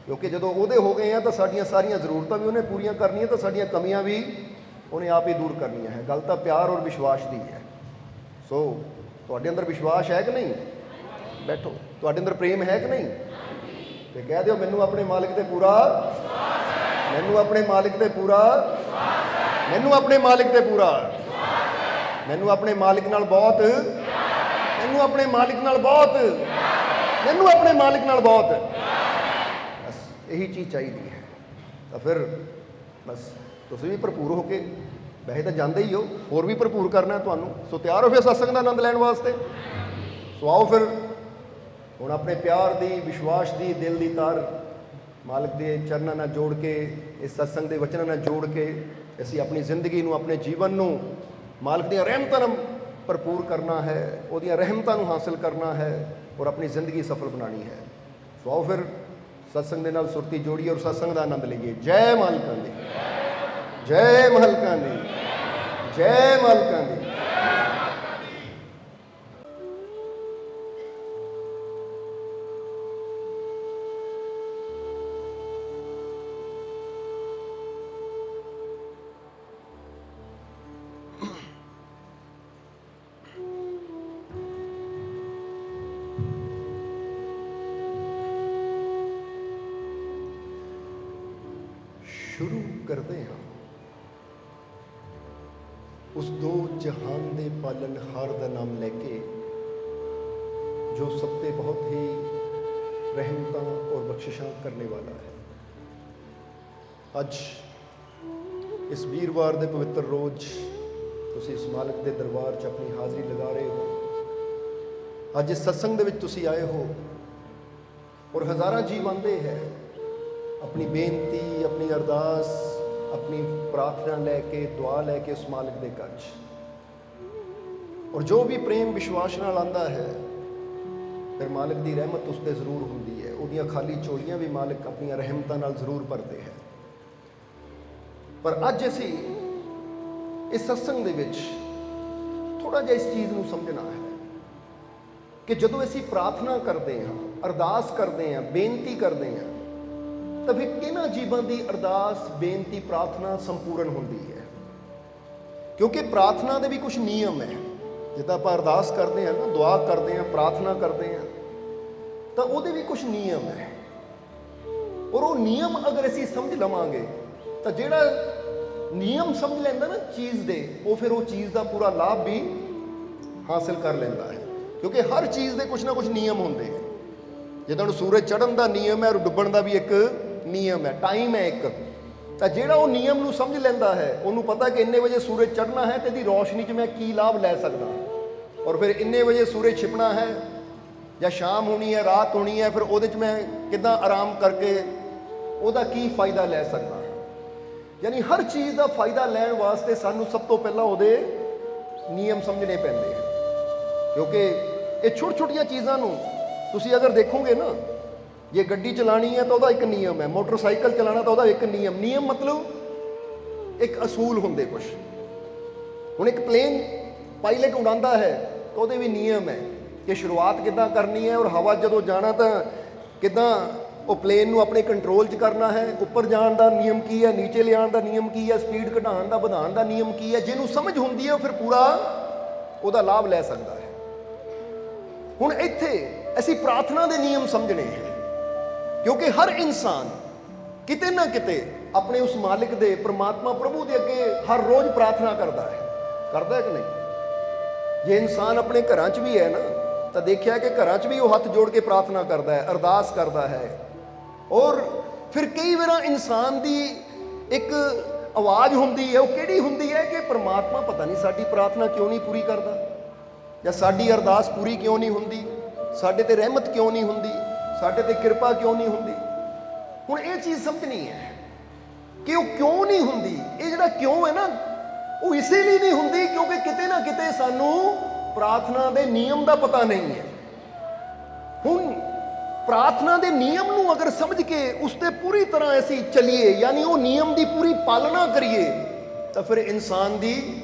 ਕਿਉਂਕਿ ਜਦੋਂ ਉਹਦੇ ਹੋ ਗਏ ਆ ਤਾਂ ਸਾਡੀਆਂ ਸਾਰੀਆਂ ਜ਼ਰੂਰਤਾਂ ਵੀ ਉਹਨੇ ਪੂਰੀਆਂ ਕਰਨੀਆਂ, ਤਾਂ ਸਾਡੀਆਂ ਕਮੀਆਂ ਵੀ ਉਹਨੇ ਆਪ ਹੀ ਦੂਰ ਕਰਨੀਆਂ ਹੈ। ਗੱਲ ਤਾਂ ਪਿਆਰ ਔਰ ਵਿਸ਼ਵਾਸ ਦੀ ਹੈ। ਸੋ ਤੁਹਾਡੇ ਅੰਦਰ ਵਿਸ਼ਵਾਸ ਹੈ ਕਿ ਨਹੀਂ? ਬੈਠੋ। ਤੁਹਾਡੇ ਅੰਦਰ ਪ੍ਰੇਮ ਹੈ ਕਿ ਨਹੀਂ? ਤੇ ਕਹਿ ਦਿਓ ਮੈਨੂੰ ਆਪਣੇ ਮਾਲਿਕ ਤੇ ਪੂਰਾ, ਮੈਨੂੰ ਆਪਣੇ ਮਾਲਿਕ ਤੇ ਪੂਰਾ, ਮੈਨੂੰ ਆਪਣੇ ਮਾਲਿਕ ਤੇ ਪੂਰਾ, ਮੈਨੂੰ ਆਪਣੇ ਮਾਲਿਕ ਨਾਲ ਬਹੁਤ, ਮੈਨੂੰ ਆਪਣੇ ਮਾਲਿਕ ਨਾਲ ਬਹੁਤ, ਮੈਨੂੰ ਆਪਣੇ ਮਾਲਿਕ ਨਾਲ ਬਹੁਤ, ਬਸ ਇਹੀ ਚੀਜ਼ ਚਾਹੀਦੀ ਹੈ। ਤਾਂ ਫਿਰ ਬਸ ਤੁਸੀਂ ਵੀ ਭਰਪੂਰ ਹੋ ਕੇ, ਵੈਸੇ ਤਾਂ ਜਾਂਦੇ ਹੀ ਹੋ, ਹੋਰ ਵੀ ਭਰਪੂਰ ਕਰਨਾ ਤੁਹਾਨੂੰ। ਸੋ ਤਿਆਰ ਹੋ ਫਿਰ ਸਤਸੰਗ ਦਾ ਆਨੰਦ ਲੈਣ ਵਾਸਤੇ। ਸੋ ਆਓ ਫਿਰ ਹੁਣ ਆਪਣੇ ਪਿਆਰ ਦੀ, ਵਿਸ਼ਵਾਸ ਦੀ, ਦਿਲ ਦੀ ਤਾਰ ਮਾਲਕ ਦੇ ਚਰਨਾਂ ਨਾਲ ਜੋੜ ਕੇ, ਇਸ ਸਤਸੰਗ ਦੇ ਵਚਨਾਂ ਨਾਲ ਜੋੜ ਕੇ ਅਸੀਂ ਆਪਣੀ ਜ਼ਿੰਦਗੀ ਨੂੰ, ਆਪਣੇ ਜੀਵਨ ਨੂੰ ਮਾਲਕ ਦੀਆਂ ਰਹਿਮਤਾਂ ਨਾਲ ਭਰਪੂਰ ਕਰਨਾ ਹੈ, ਉਹਦੀਆਂ ਰਹਿਮਤਾਂ ਨੂੰ ਹਾਸਲ ਕਰਨਾ ਹੈ ਔਰ ਆਪਣੀ ਜ਼ਿੰਦਗੀ ਸਫਲ ਬਣਾਉਣੀ ਹੈ। ਸੋ ਆਓ ਫਿਰ ਸਤਸੰਗ ਦੇ ਨਾਲ ਸੁਰਤੀ ਜੋੜੀਏ ਔਰ ਸਤਸੰਗ ਦਾ ਆਨੰਦ ਲਈਏ। ਜੈ ਮਾਲਕਾਂ ਦੀ, ਜੈ ਮਾਲਕਾਂ ਦੀ, ਜੈ ਮਾਲਕਾਂ ਦੀ। ਕਰਦੇ ਹਾਂ ਉਸ ਦੋ ਜਹਾਨ ਦੇ ਪਾਲਣਹਾਰ ਦਾ ਨਾਮ ਲੈ ਕੇ, ਜੋ ਸਭ ਤੇ ਬਹੁਤ ਹੀ ਰਹਿਮਤਾਂ ਔਰ ਬਖਸ਼ਿਸ਼ਾਂ ਕਰਨੇ ਵਾਲਾ ਹੈ। ਅੱਜ ਇਸ ਵੀਰਵਾਰ ਦੇ ਪਵਿੱਤਰ ਰੋਜ਼ ਤੁਸੀਂ ਇਸ ਮਾਲਕ ਦੇ ਦਰਬਾਰ 'ਚ ਆਪਣੀ ਹਾਜ਼ਰੀ ਲਗਾ ਰਹੇ ਹੋ। ਅੱਜ ਇਸ ਸਤਸੰਗ ਦੇ ਵਿੱਚ ਤੁਸੀਂ ਆਏ ਹੋ ਔਰ ਹਜ਼ਾਰਾਂ ਜੀਵ ਆਉਂਦੇ ਹੈ ਆਪਣੀ ਬੇਨਤੀ, ਆਪਣੀ ਅਰਦਾਸ, ਆਪਣੀ ਪ੍ਰਾਰਥਨਾ ਲੈ ਕੇ, ਦੁਆ ਲੈ ਕੇ ਉਸ ਮਾਲਕ ਦੇ ਘਰ 'ਚ। ਔਰ ਜੋ ਵੀ ਪ੍ਰੇਮ ਵਿਸ਼ਵਾਸ ਨਾਲ ਆਉਂਦਾ ਹੈ, ਫਿਰ ਮਾਲਕ ਦੀ ਰਹਿਮਤ ਉਸ 'ਤੇ ਜ਼ਰੂਰ ਹੁੰਦੀ ਹੈ। ਉਹਦੀਆਂ ਖਾਲੀ ਝੋਲੀਆਂ ਵੀ ਮਾਲਕ ਆਪਣੀਆਂ ਰਹਿਮਤਾਂ ਨਾਲ ਜ਼ਰੂਰ ਭਰਦੇ ਹੈ। ਪਰ ਅੱਜ ਅਸੀਂ ਇਸ ਸਤਸੰਗ ਦੇ ਵਿੱਚ ਥੋੜ੍ਹਾ ਜਿਹਾ ਇਸ ਚੀਜ਼ ਨੂੰ ਸਮਝਣਾ ਹੈ ਕਿ ਜਦੋਂ ਅਸੀਂ ਪ੍ਰਾਰਥਨਾ ਕਰਦੇ ਹਾਂ, ਅਰਦਾਸ ਕਰਦੇ ਹਾਂ, ਬੇਨਤੀ ਕਰਦੇ ਹਾਂ, ਤਾਂ ਫਿਰ ਕਿਹਨਾਂ ਜੀਵਾਂ ਦੀ ਅਰਦਾਸ, ਬੇਨਤੀ, ਪ੍ਰਾਰਥਨਾ ਸੰਪੂਰਨ ਹੁੰਦੀ ਹੈ? ਕਿਉਂਕਿ ਪ੍ਰਾਰਥਨਾ ਦੇ ਵੀ ਕੁਝ ਨਿਯਮ ਹੈ। ਜਿੱਦਾਂ ਆਪਾਂ ਅਰਦਾਸ ਕਰਦੇ ਹਾਂ ਨਾ, ਦੁਆ ਕਰਦੇ ਹਾਂ, ਪ੍ਰਾਰਥਨਾ ਕਰਦੇ ਹਾਂ, ਤਾਂ ਉਹਦੇ ਵੀ ਕੁਝ ਨਿਯਮ ਹੈ। ਔਰ ਉਹ ਨਿਯਮ ਅਗਰ ਅਸੀਂ ਸਮਝ ਲਵਾਂਗੇ ਤਾਂ ਜਿਹੜਾ ਨਿਯਮ ਸਮਝ ਲੈਂਦਾ ਨਾ ਚੀਜ਼ ਦੇ, ਉਹ ਫਿਰ ਉਹ ਚੀਜ਼ ਦਾ ਪੂਰਾ ਲਾਭ ਵੀ ਹਾਸਿਲ ਕਰ ਲੈਂਦਾ ਹੈ। ਕਿਉਂਕਿ ਹਰ ਚੀਜ਼ ਦੇ ਕੁਝ ਨਾ ਕੁਝ ਨਿਯਮ ਹੁੰਦੇ ਹੈ। ਜਿੱਦਾਂ ਹੁਣ ਸੂਰਜ ਚੜ੍ਹਨ ਦਾ ਨਿਯਮ ਹੈ ਔਰ ਡੁੱਬਣ ਦਾ ਵੀ ਇੱਕ ਨਿਯਮ ਹੈ, ਟਾਈਮ ਹੈ ਇੱਕ। ਤਾਂ ਜਿਹੜਾ ਉਹ ਨਿਯਮ ਨੂੰ ਸਮਝ ਲੈਂਦਾ ਹੈ, ਉਹਨੂੰ ਪਤਾ ਕਿ ਇੰਨੇ ਵਜੇ ਸੂਰਜ ਚੜ੍ਹਨਾ ਹੈ ਤੇ ਇਹਦੀ ਰੌਸ਼ਨੀ 'ਚ ਮੈਂ ਕੀ ਲਾਭ ਲੈ ਸਕਦਾ, ਔਰ ਫਿਰ ਇੰਨੇ ਵਜੇ ਸੂਰਜ ਛਿਪਣਾ ਹੈ ਜਾਂ ਸ਼ਾਮ ਹੋਣੀ ਹੈ, ਰਾਤ ਹੋਣੀ ਹੈ, ਫਿਰ ਉਹਦੇ 'ਚ ਮੈਂ ਕਿੱਦਾਂ ਆਰਾਮ ਕਰਕੇ ਉਹਦਾ ਕੀ ਫਾਇਦਾ ਲੈ ਸਕਦਾ। ਯਾਨੀ ਹਰ ਚੀਜ਼ ਦਾ ਫਾਇਦਾ ਲੈਣ ਵਾਸਤੇ ਸਾਨੂੰ ਸਭ ਤੋਂ ਪਹਿਲਾਂ ਉਹਦੇ ਨਿਯਮ ਸਮਝਣੇ ਪੈਂਦੇ ਹਨ। ਕਿਉਂਕਿ ਇਹ ਛੋਟੀ ਛੋਟੀਆਂ ਚੀਜ਼ਾਂ ਨੂੰ ਤੁਸੀਂ ਅਗਰ ਦੇਖੋਗੇ ਨਾ, ਜੇ ਗੱਡੀ ਚਲਾਣੀ ਹੈ ਤਾਂ ਉਹਦਾ ਇੱਕ ਨਿਯਮ ਹੈ, ਮੋਟਰਸਾਈਕਲ ਚਲਾਉਣਾ ਤਾਂ ਉਹਦਾ ਇੱਕ ਨਿਯਮ ਮਤਲਬ ਇੱਕ ਅਸੂਲ ਹੁੰਦੇ ਕੁਛ। ਹੁਣ ਇੱਕ ਪਲੇਨ ਪਾਇਲਟ ਉਡਾਉਂਦਾ ਹੈ ਤਾਂ ਉਹਦੇ ਵੀ ਨਿਯਮ ਹੈ ਕਿ ਸ਼ੁਰੂਆਤ ਕਿੱਦਾਂ ਕਰਨੀ ਹੈ, ਔਰ ਹਵਾ ਜਦੋਂ ਜਾਣਾ ਤਾਂ ਕਿੱਦਾਂ ਉਹ ਪਲੇਨ ਨੂੰ ਆਪਣੇ ਕੰਟਰੋਲ 'ਚ ਕਰਨਾ ਹੈ। ਉੱਪਰ ਜਾਣ ਦਾ ਨਿਯਮ ਕੀ ਹੈ, ਨੀਚੇ ਲਿਆਉਣ ਦਾ ਨਿਯਮ ਕੀ ਹੈ, ਸਪੀਡ ਘਟਾਉਣ ਦਾ, ਵਧਾਉਣ ਦਾ ਨਿਯਮ ਕੀ ਹੈ। ਜਿਹਨੂੰ ਸਮਝ ਹੁੰਦੀ ਹੈ ਉਹ ਫਿਰ ਪੂਰਾ ਉਹਦਾ ਲਾਭ ਲੈ ਸਕਦਾ ਹੈ। ਹੁਣ ਇੱਥੇ ਅਸੀਂ ਪ੍ਰਾਰਥਨਾ ਦੇ ਨਿਯਮ ਸਮਝਣੇ ਹੈ, ਕਿਉਂਕਿ ਹਰ ਇਨਸਾਨ ਕਿਤੇ ਨਾ ਕਿਤੇ ਆਪਣੇ ਉਸ ਮਾਲਿਕ ਦੇ, ਪ੍ਰਮਾਤਮਾ ਪ੍ਰਭੂ ਦੇ ਅੱਗੇ ਹਰ ਰੋਜ਼ ਪ੍ਰਾਰਥਨਾ ਕਰਦਾ ਹੈ ਕਿ ਨਹੀਂ? ਜੇ ਇਨਸਾਨ ਆਪਣੇ ਘਰਾਂ 'ਚ ਵੀ ਹੈ ਨਾ, ਤਾਂ ਦੇਖਿਆ ਕਿ ਘਰਾਂ 'ਚ ਵੀ ਉਹ ਹੱਥ ਜੋੜ ਕੇ ਪ੍ਰਾਰਥਨਾ ਕਰਦਾ ਹੈ, ਅਰਦਾਸ ਕਰਦਾ ਹੈ। ਔਰ ਫਿਰ ਕਈ ਵਾਰ ਇਨਸਾਨ ਦੀ ਇੱਕ ਆਵਾਜ਼ ਹੁੰਦੀ ਹੈ, ਉਹ ਕਿਹੜੀ ਹੁੰਦੀ ਹੈ ਕਿ ਪ੍ਰਮਾਤਮਾ ਪਤਾ ਨਹੀਂ ਸਾਡੀ ਪ੍ਰਾਰਥਨਾ ਕਿਉਂ ਨਹੀਂ ਪੂਰੀ ਕਰਦਾ, ਜਾਂ ਸਾਡੀ ਅਰਦਾਸ ਪੂਰੀ ਕਿਉਂ ਨਹੀਂ ਹੁੰਦੀ, ਸਾਡੇ ਤੇ ਰਹਿਮਤ ਕਿਉਂ ਨਹੀਂ ਹੁੰਦੀ, ਸਾਡੇ ਤੇ ਕਿਰਪਾ ਕਿਉਂ ਨਹੀਂ ਹੁੰਦੀ। ਹੁਣ ਇਹ ਚੀਜ਼ ਸਮਝਣੀ ਹੈ ਕਿ ਉਹ ਕਿਉਂ ਨਹੀਂ ਹੁੰਦੀ। ਇਹ ਜਿਹੜਾ ਕਿਉਂ ਹੈ ਨਾ, ਉਹ ਇਸੇ ਲਈ ਨਹੀਂ ਹੁੰਦੀ ਕਿਉਂਕਿ ਕਿਤੇ ਨਾ ਕਿਤੇ ਸਾਨੂੰ ਪ੍ਰਾਰਥਨਾ ਦੇ ਨਿਯਮ ਦਾ ਪਤਾ ਨਹੀਂ ਹੈ। ਹੁਣ ਪ੍ਰਾਰਥਨਾ ਦੇ ਨਿਯਮ ਨੂੰ ਅਗਰ ਸਮਝ ਕੇ ਉਸ ਤੇ ਪੂਰੀ ਤਰ੍ਹਾਂ ਅਸੀਂ ਚੱਲੀਏ, ਯਾਨੀ ਉਹ ਨਿਯਮ ਦੀ ਪੂਰੀ ਪਾਲਣਾ ਕਰੀਏ, ਤਾਂ ਫਿਰ ਇਨਸਾਨ ਦੀ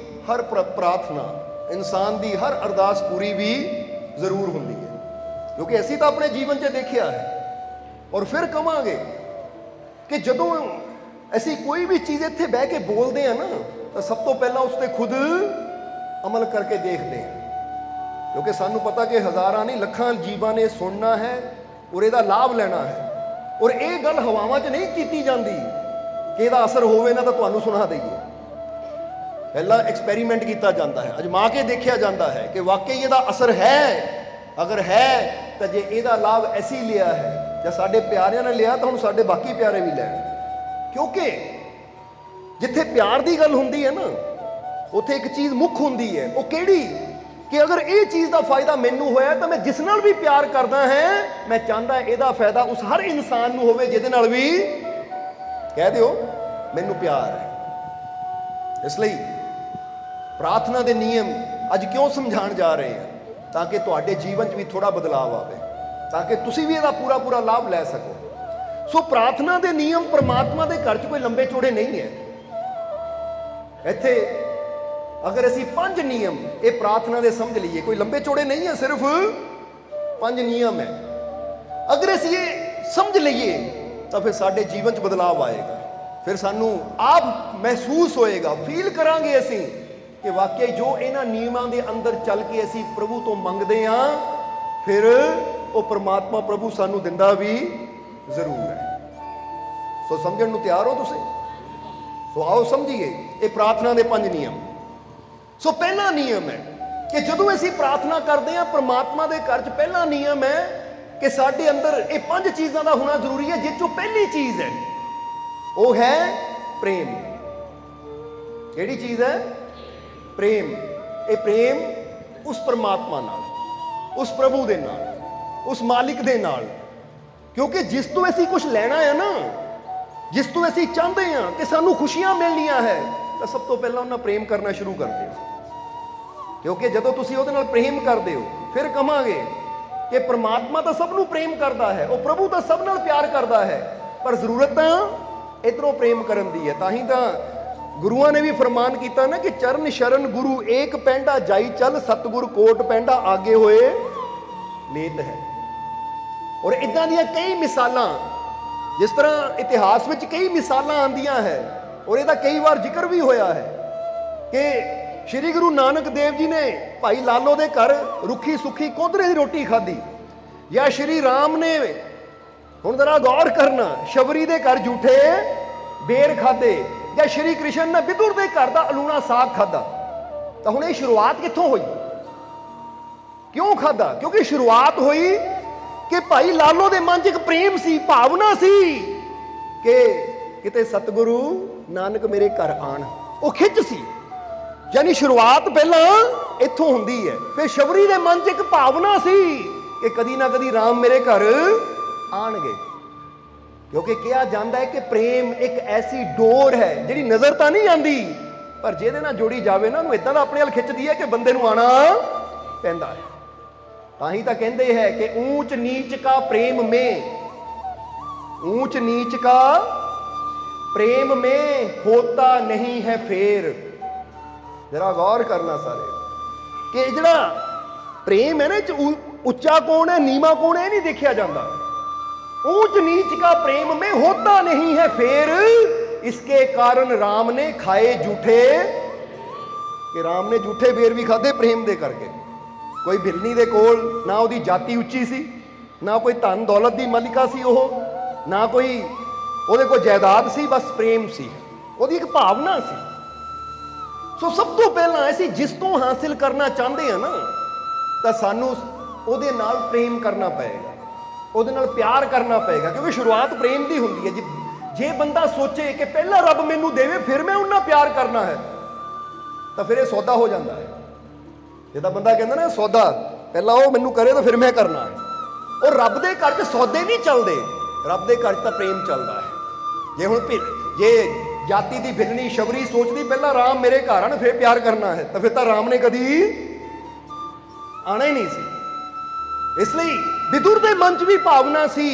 ਹਰ ਪ੍ਰਾਰਥਨਾ, ਇਨਸਾਨ ਦੀ ਹਰ ਅਰਦਾਸ ਪੂਰੀ ਵੀ ਜ਼ਰੂਰ ਹੁੰਦੀ ਹੈ। ਕਿਉਂਕਿ ਅਸੀਂ ਤਾਂ ਆਪਣੇ ਜੀਵਨ 'ਚ ਦੇਖਿਆ ਹੈ। ਔਰ ਫਿਰ ਕਵਾਂਗੇ ਕਿ ਜਦੋਂ ਅਸੀਂ ਕੋਈ ਵੀ ਚੀਜ਼ ਇੱਥੇ ਬਹਿ ਕੇ ਬੋਲਦੇ ਹਾਂ ਨਾ, ਤਾਂ ਸਭ ਤੋਂ ਪਹਿਲਾਂ ਉਸ ਤੇ ਖੁਦ ਅਮਲ ਕਰਕੇ ਦੇਖਦੇ ਹਾਂ। ਕਿਉਂਕਿ ਸਾਨੂੰ ਪਤਾ ਕਿ ਹਜ਼ਾਰਾਂ ਨਹੀਂ ਲੱਖਾਂ ਜੀਵਾਂ ਨੇ ਸੁਣਨਾ ਹੈ ਔਰ ਇਹਦਾ ਲਾਭ ਲੈਣਾ ਹੈ। ਔਰ ਇਹ ਗੱਲ ਹਵਾਵਾਂ 'ਚ ਨਹੀਂ ਕੀਤੀ ਜਾਂਦੀ ਕਿ ਇਹਦਾ ਅਸਰ ਹੋਵੇ ਨਾ ਤਾਂ ਤੁਹਾਨੂੰ ਸੁਣਾ ਦਈਏ। ਪਹਿਲਾਂ ਐਕਸਪੈਰੀਮੈਂਟ ਕੀਤਾ ਜਾਂਦਾ ਹੈ, ਅਜਮਾ ਕੇ ਦੇਖਿਆ ਜਾਂਦਾ ਹੈ ਕਿ ਵਾਕਈ ਇਹਦਾ ਅਸਰ ਹੈ। ਅਗਰ ਹੈ ਤਾਂ ਜੇ ਇਹਦਾ ਲਾਭ ਐਸੀ ਲਿਆ ਹੈ ਜਾਂ ਸਾਡੇ ਪਿਆਰਿਆਂ ਨੇ ਲਿਆ, ਤਾਂ ਹੁਣ ਸਾਡੇ ਬਾਕੀ ਪਿਆਰੇ ਵੀ ਲੈਣ। ਕਿਉਂਕਿ ਜਿੱਥੇ ਪਿਆਰ ਦੀ ਗੱਲ ਹੁੰਦੀ ਹੈ ਨਾ, ਉੱਥੇ ਇੱਕ ਚੀਜ਼ ਮੁੱਖ ਹੁੰਦੀ ਹੈ। ਉਹ ਕਿਹੜੀ? ਕਿ ਅਗਰ ਇਹ ਚੀਜ਼ ਦਾ ਫਾਇਦਾ ਮੈਨੂੰ ਹੋਇਆ ਤਾਂ ਮੈਂ ਜਿਸ ਨਾਲ ਵੀ ਪਿਆਰ ਕਰਦਾ ਹਾਂ, ਮੈਂ ਚਾਹੁੰਦਾ ਇਹਦਾ ਫਾਇਦਾ ਉਸ ਹਰ ਇਨਸਾਨ ਨੂੰ ਹੋਵੇ ਜਿਹਦੇ ਨਾਲ ਵੀ ਕਹਿ ਦਿਓ ਮੈਨੂੰ ਪਿਆਰ ਹੈ। ਇਸ ਲਈ ਪ੍ਰਾਰਥਨਾ ਦੇ ਨਿਯਮ ਅੱਜ ਕਿਉਂ ਸਮਝਾਉਣ ਜਾ ਰਹੇ ਹਾਂ? ਤਾਂ ਕਿ ਤੁਹਾਡੇ ਜੀਵਨ 'ਚ ਵੀ ਥੋੜਾ ਬਦਲਾਅ ਆਵੇ, ਤਾਂ ਕਿ ਤੁਸੀਂ ਵੀ ਇਹਦਾ ਪੂਰਾ ਲਾਭ ਲੈ ਸਕੋ। ਸੋ ਪ੍ਰਾਰਥਨਾ ਦੇ ਨਿਯਮ ਪ੍ਰਮਾਤਮਾ ਦੇ ਘਰ 'ਚ ਕੋਈ ਲੰਬੇ ਚੌੜੇ ਨਹੀਂ ਹੈ। ਇੱਥੇ ਅਗਰ ਅਸੀਂ 5 ਨਿਯਮ ਇਹ ਪ੍ਰਾਰਥਨਾ ਦੇ ਸਮਝ ਲਈਏ, ਕੋਈ ਲੰਬੇ ਚੌੜੇ ਨਹੀਂ ਹੈ, ਸਿਰਫ 5 ਨਿਯਮ ਹੈ। ਅਗਰ ਅਸੀਂ ਇਹ ਸਮਝ ਲਈਏ ਤਾਂ ਫਿਰ ਸਾਡੇ ਜੀਵਨ 'ਚ ਬਦਲਾਅ ਆਏਗਾ। ਫਿਰ ਸਾਨੂੰ ਆਪ ਮਹਿਸੂਸ ਹੋਏਗਾ, ਫੀਲ ਕਰਾਂਗੇ ਅਸੀਂ ਕਿ ਵਾਕਿਆ ਜੋ ਇਹਨਾਂ ਨਿਯਮਾਂ ਦੇ ਅੰਦਰ ਚੱਲ ਕੇ ਅਸੀਂ ਪ੍ਰਭੂ ਤੋਂ ਮੰਗਦੇ ਹਾਂ, ਫਿਰ ਉਹ ਪ੍ਰਮਾਤਮਾ ਪ੍ਰਭੂ ਸਾਨੂੰ ਦਿੰਦਾ ਵੀ ਜ਼ਰੂਰ ਹੈ। ਸੋ ਸਮਝਣ ਨੂੰ ਤਿਆਰ ਹੋ ਤੁਸੀਂ? ਸੋ ਆਓ ਸਮਝੀਏ ਇਹ ਪ੍ਰਾਰਥਨਾ ਦੇ 5 ਨਿਯਮ। ਸੋ ਪਹਿਲਾ ਨਿਯਮ ਹੈ ਕਿ ਜਦੋਂ ਅਸੀਂ ਪ੍ਰਾਰਥਨਾ ਕਰਦੇ ਹਾਂ ਪ੍ਰਮਾਤਮਾ ਦੇ ਘਰ 'ਚ, ਪਹਿਲਾ ਨਿਯਮ ਹੈ ਕਿ ਸਾਡੇ ਅੰਦਰ ਇਹ 5 ਚੀਜ਼ਾਂ ਦਾ ਹੋਣਾ ਜ਼ਰੂਰੀ ਹੈ, ਜਿਸ 'ਚੋਂ ਪਹਿਲੀ ਚੀਜ਼ ਹੈ ਉਹ ਹੈ ਪ੍ਰੇਮ। ਕਿਹੜੀ ਚੀਜ਼ ਹੈ? ਪ੍ਰੇਮ। ਇਹ ਪ੍ਰੇਮ ਉਸ ਪਰਮਾਤਮਾ ਨਾਲ, ਉਸ ਪ੍ਰਭੂ ਦੇ ਨਾਲ, ਉਸ ਮਾਲਿਕ ਦੇ ਨਾਲ। ਕਿਉਂਕਿ ਜਿਸ ਤੋਂ ਅਸੀਂ ਕੁਝ ਲੈਣਾ ਹੈ ਨਾ, ਜਿਸ ਤੋਂ ਅਸੀਂ ਚਾਹੁੰਦੇ ਹਾਂ ਕਿ ਸਾਨੂੰ ਖੁਸ਼ੀਆਂ ਮਿਲਣੀਆਂ ਹੈ, ਤਾਂ ਸਭ ਤੋਂ ਪਹਿਲਾਂ ਉਹਨਾਂ ਪ੍ਰੇਮ ਕਰਨਾ ਸ਼ੁਰੂ ਕਰਦੇ ਹੋ। ਕਿਉਂਕਿ ਜਦੋਂ ਤੁਸੀਂ ਉਹਦੇ ਨਾਲ ਪ੍ਰੇਮ ਕਰਦੇ ਹੋ, ਫਿਰ ਕਹਾਂਗੇ ਕਿ ਪ੍ਰਮਾਤਮਾ ਤਾਂ ਸਭ ਨੂੰ ਪ੍ਰੇਮ ਕਰਦਾ ਹੈ, ਉਹ ਪ੍ਰਭੂ ਤਾਂ ਸਭ ਨਾਲ ਪਿਆਰ ਕਰਦਾ ਹੈ, ਪਰ ਜ਼ਰੂਰਤ ਤਾਂ ਇੱਧਰੋਂ ਪ੍ਰੇਮ ਕਰਨ ਦੀ ਹੈ। ਤਾਂ ਹੀ ਤਾਂ ਗੁਰੂਆਂ ਨੇ ਵੀ ਫਰਮਾਨ ਕੀਤਾ ਨਾ ਕਿ ਚਰਨ ਸ਼ਰਨ ਗੁਰੂ ਏਕ ਪੈਂਡਾ ਜਾਈ ਚੱਲ, ਸਤਿਗੁਰ ਕੋਟ ਪੈਂਡਾ ਆਗੇ ਹੋਏ ਲੇਤ ਹੈ। ਔਰ ਇਦਾਂ ਦੀਆਂ ਕਈ ਮਿਸਾਲਾਂ, ਜਿਸ ਤਰ੍ਹਾਂ ਇਤਿਹਾਸ ਵਿੱਚ ਕਈ ਮਿਸਾਲਾਂ ਆਉਂਦੀਆਂ ਹੈ, ਔਰ ਇਹਦਾ ਕਈ ਵਾਰ ਜ਼ਿਕਰ ਵੀ ਹੋਇਆ ਹੈ ਕਿ ਸ਼੍ਰੀ ਗੁਰੂ ਨਾਨਕ ਦੇਵ ਜੀ ਨੇ ਭਾਈ ਲਾਲੋ ਦੇ ਘਰ ਰੁੱਖੀ ਸੁੱਖੀ ਕੋਧਰੇ ਦੀ ਰੋਟੀ ਖਾਧੀ, ਜਾਂ ਸ਼੍ਰੀ ਰਾਮ ਨੇ, ਹੁਣ ਜ਼ਰਾ ਗੌਰ ਕਰਨਾ, ਸ਼ਬਰੀ ਦੇ ਘਰ ਝੂਠੇ ਬੇਰ ਖਾਧੇ, ਜਾਂ ਸ਼੍ਰੀ ਕ੍ਰਿਸ਼ਨ ਨੇ ਵਿਦੁਰ ਦੇ ਘਰ ਦਾ ਅਲੂਣਾ ਸਾਗ ਖਾਧਾ। ਤਾਂ ਹੁਣ ਇਹ ਸ਼ੁਰੂਆਤ ਕਿੱਥੋਂ ਹੋਈ? ਕਿਉਂ ਖਾਧਾ? ਕਿਉਂਕਿ ਸ਼ੁਰੂਆਤ ਹੋਈ ਕਿ ਭਾਈ ਲਾਲੋ ਦੇ ਮਨ 'ਚ ਇੱਕ ਪ੍ਰੇਮ ਸੀ, ਭਾਵਨਾ ਸੀ ਕਿ ਕਿਤੇ ਸਤਿਗੁਰੂ ਨਾਨਕ ਮੇਰੇ ਘਰ ਆਣ। ਉਹ ਖਿੱਚ ਸੀ, ਯਾਨੀ ਸ਼ੁਰੂਆਤ ਪਹਿਲਾਂ ਇੱਥੋਂ ਹੁੰਦੀ ਹੈ। ਫਿਰ ਸ਼ਬਰੀ ਦੇ ਮਨ 'ਚ ਇੱਕ ਭਾਵਨਾ ਸੀ ਕਿ ਕਦੀ ਨਾ ਕਦੀ ਰਾਮ ਮੇਰੇ ਘਰ ਆਣਗੇ। ਕਿਉਂਕਿ ਕਿਹਾ ਜਾਂਦਾ ਹੈ ਕਿ ਪ੍ਰੇਮ ਇੱਕ ਐਸੀ ਡੋਰ ਹੈ ਜਿਹੜੀ ਨਜ਼ਰ ਤਾਂ ਨਹੀਂ ਆਉਂਦੀ, ਪਰ ਜਿਹਦੇ ਨਾਲ ਜੋੜੀ ਜਾਵੇ ਨਾ, ਉਹਨੂੰ ਇਦਾਂ ਦਾ ਆਪਣੇ ਵੱਲ ਖਿੱਚਦੀ ਹੈ ਕਿ ਬੰਦੇ ਨੂੰ ਆਣਾ ਪੈਂਦਾ ਹੈ। ਤਾਂ ਹੀ ਤਾਂ ਕਹਿੰਦੇ ਹੈ ਕਿ ਊਂਚ ਨੀਚ ਕਾ ਪ੍ਰੇਮ ਮੇਂ, ਊਂਚ ਨੀਚ ਕਾ प्रेम में होता नहीं है फेर। जरा गौर करना सारे कि जरा प्रेम है ना, उच्चा कौन है नीवा कौन है नहीं देखा जाता। ऊंच नीच का प्रेम में होता नहीं है फेर, इसके कारण राम ने खाए झूठे, कि राम ने झूठे बेर भी खाधे प्रेम दे करके। कोई भिलनी दे कोल ना उहदी जाति उच्ची सी, ना कोई धन दौलत दी मलिका सी, ना कोई ਉਹਦੇ ਕੋਲ ਜਾਇਦਾਦ ਸੀ, ਬਸ ਪ੍ਰੇਮ ਸੀ, ਉਹਦੀ ਇੱਕ ਭਾਵਨਾ ਸੀ। ਸੋ ਸਭ ਤੋਂ ਪਹਿਲਾਂ ਅਸੀਂ ਜਿਸ ਤੋਂ ਹਾਸਿਲ ਕਰਨਾ ਚਾਹੁੰਦੇ ਹਾਂ ਨਾ, ਤਾਂ ਸਾਨੂੰ ਉਹਦੇ ਨਾਲ ਪ੍ਰੇਮ ਕਰਨਾ ਪਏਗਾ, ਉਹਦੇ ਨਾਲ ਪਿਆਰ ਕਰਨਾ ਪਏਗਾ, ਕਿਉਂਕਿ ਸ਼ੁਰੂਆਤ ਪ੍ਰੇਮ ਦੀ ਹੁੰਦੀ ਹੈ। ਜੇ ਬੰਦਾ ਸੋਚੇ ਕਿ ਪਹਿਲਾਂ ਰੱਬ ਮੈਨੂੰ ਦੇਵੇ ਫਿਰ ਮੈਂ ਉਹਨਾਂ ਪਿਆਰ ਕਰਨਾ ਹੈ, ਤਾਂ ਫਿਰ ਇਹ ਸੌਦਾ ਹੋ ਜਾਂਦਾ ਹੈ। ਜਿੱਦਾਂ ਬੰਦਾ ਕਹਿੰਦਾ ਨਾ ਸੌਦਾ, ਪਹਿਲਾਂ ਉਹ ਮੈਨੂੰ ਕਰੇ ਤਾਂ ਫਿਰ ਮੈਂ ਕਰਨਾ ਹੈ। ਉਹ ਰੱਬ ਦੇ ਘਰ 'ਚ ਸੌਦੇ ਨਹੀਂ ਚੱਲਦੇ, ਰੱਬ ਦੇ ਘਰ 'ਚ ਤਾਂ ਪ੍ਰੇਮ ਚੱਲਦਾ ਹੈ। ਜੇ ਹੁਣ ਜੇ ਜਾਤੀ ਦੀ भिलनी शबरी सोचती पहला राम मेरे घर आने फिर प्यार करना है, तो फिर तो राम ने कभी आना ही नहीं सी। इसलिए विदुर के मन च भी भावना सी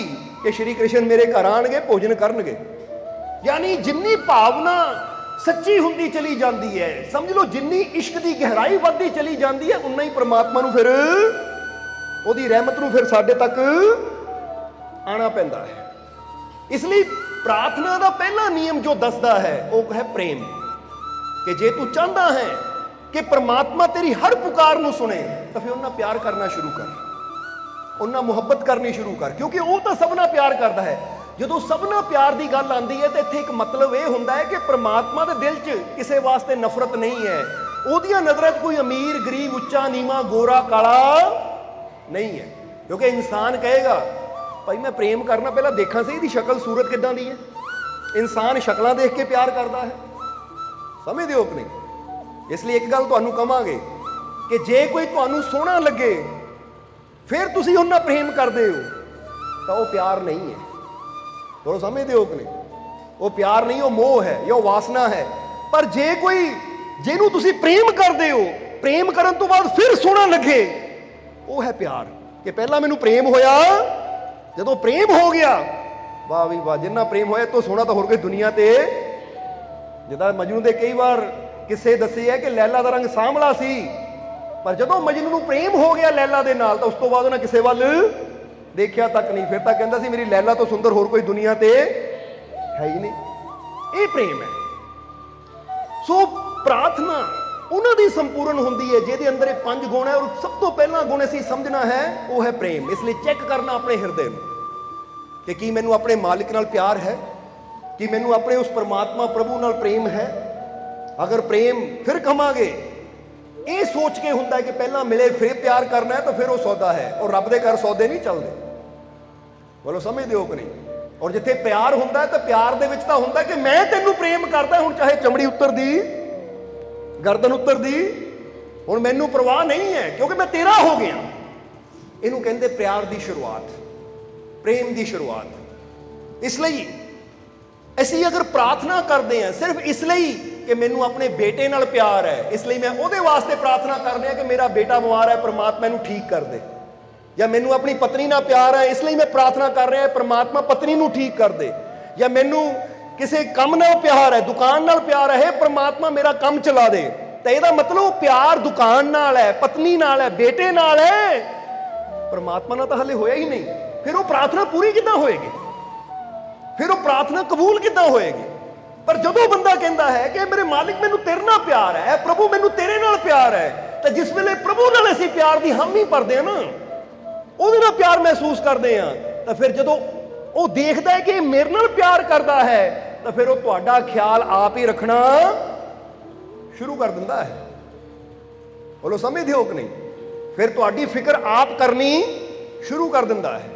कि श्री कृष्ण मेरे घर आएंगे, भोजन करनगे। यानी जिन्नी भावना सच्ची हुंदी चली जाती है, समझ लो जिन्नी इश्क की गहराई बढ़ती चली जाती है, उन्ना ही परमात्मा नूं फिर उहदी रहमत नूं फिर साडे तक आना पैंदा है। इसलिए प्रार्थना का पहला नियम जो दसदा है वह है प्रेम, कि जे तू चाहता है कि परमात्मा तेरी हर पुकार नूं सुने, तो फिर उन्हें प्यार करना शुरू कर, उन्हें मुहब्बत करनी शुरू कर, क्योंकि वह तो सबना प्यार करता है। जो सबना प्यार की गल आती है तो इत्थे एक मतलब यह होंदा है कि परमात्मा के दिल च किसी वास्ते नफरत नहीं है, उहदियां नज़रां च कोई अमीर गरीब उच्चा नीवा गोरा काला नहीं है। क्योंकि इंसान कहेगा भाई मैं प्रेम करना पहला देखा सही दी शक्ल सूरत किदां दी है। इंसान शक्लां देख के प्यार करता है, समझदे हो कि नहीं? इसलिए एक गल तुहानूं कहांगे कि जे कोई तुहानूं सोहना लगे फिर तुसीं उन्हां प्रेम करदे हो, तो वह प्यार नहीं है। थोड़ा समझदे हो कि नहीं? वो प्यार नहीं, वो मोह है या वासना है। पर जे कोई जिहनूं तुसीं प्रेम करदे हो, प्रेम करन तो बाद फिर सोहना लगे, वो है प्यार। कि पहला मैनूं प्रेम होया, जदों प्रेम हो गया, वाह भी वाह, जिन्ना प्रेम होया तो सोना तो होर कोई दुनिया ते। जिदा मजनू दे कई बार किस्से दसे है कि लैला दा रंग सांवला सी, पर जदों मजनू नूं प्रेम हो गया लैला दे नाल, तो उस तो बाद उन्हें किसे वल देखिया तक नहीं। फिर तो कहता सी मेरी लैला तो सुंदर होर कोई दुनिया ते है ही नहीं। ये प्रेम है। सो प्रार्थना उन्होंने संपूर्ण होंदी है जिहदे अंदर 5 गुण है, और सब तो पहला गुण असीं समझना है वो है प्रेम। इसलिए चेक करना अपने हिरदे में कि मैनूं अपने मालिक नाल प्यार है, कि मैनू अपने उस परमात्मा प्रभु नाल प्रेम है? अगर प्रेम फिर कहांगे, ये सोच के हुंदा है कि पहला मिले फिर प्यार करना है, तो फिर वो सौदा है। और रब दे घर सौदे नहीं चलते, बोलो समझते हो कि नहीं? और जिथे प्यार हुंदा है, तो प्यार दे विच तां हुंदा कि मैं तेनू प्रेम करदा, हुण चाहे चमड़ी उत्तर दी, गर्दन उत्तर दी, हुण मैनू परवाह नहीं है, क्योंकि मैं तेरा हो गया। इनू कहंदे प्यार दी शुरुआत, प्रेम दी शुरुआत। इसलिए असीं अगर प्रार्थना करते हैं सिर्फ इसलिए कि मैनू अपने बेटे नाल प्यार है, इसलिए मैं उहदे वास्ते प्रार्थना करने कि मेरा बेटा बीमार है, परमात्मा इहनू ठीक कर दे, या मैनू अपनी पत्नी नाल प्यार है, इसलिए मैं प्रार्थना कर रहा परमात्मा पत्नी नू ठीक कर दे, या मैनू किसी काम नाल प्यार है, दुकान नाल प्यार है, परमात्मा मेरा काम चला दे। तो यह मतलब प्यार दुकान नाल है, पत्नी नाल है, बेटे नाल है, परमात्मा नाल तो हले होया ही नहीं। फिर वो प्रार्थना पूरी किद्दां होएगी? फिर वो प्रार्थना कबूल किद्दां होएगी? पर जदों बंदा कहता है कि मेरे मालिक मैनू तेरे नाल प्यार है, प्रभु मैनू तेरे नाल प्यार है, तो जिस वेले प्रभु नाल असीं प्यार की हामी भरदे ना, ਉਹਦੇ ਨਾਲ प्यार महसूस करते हैं, तो फिर जो वो देखता है कि मेरे नाल प्यार करता है, तो फिर वो तुहाडा ख्याल आप ही रखना शुरू कर दिंदा है। बोलो समझदे हो कि नहीं? फिर तुहाडी फिक्र आप करनी शुरू कर दिंदा है।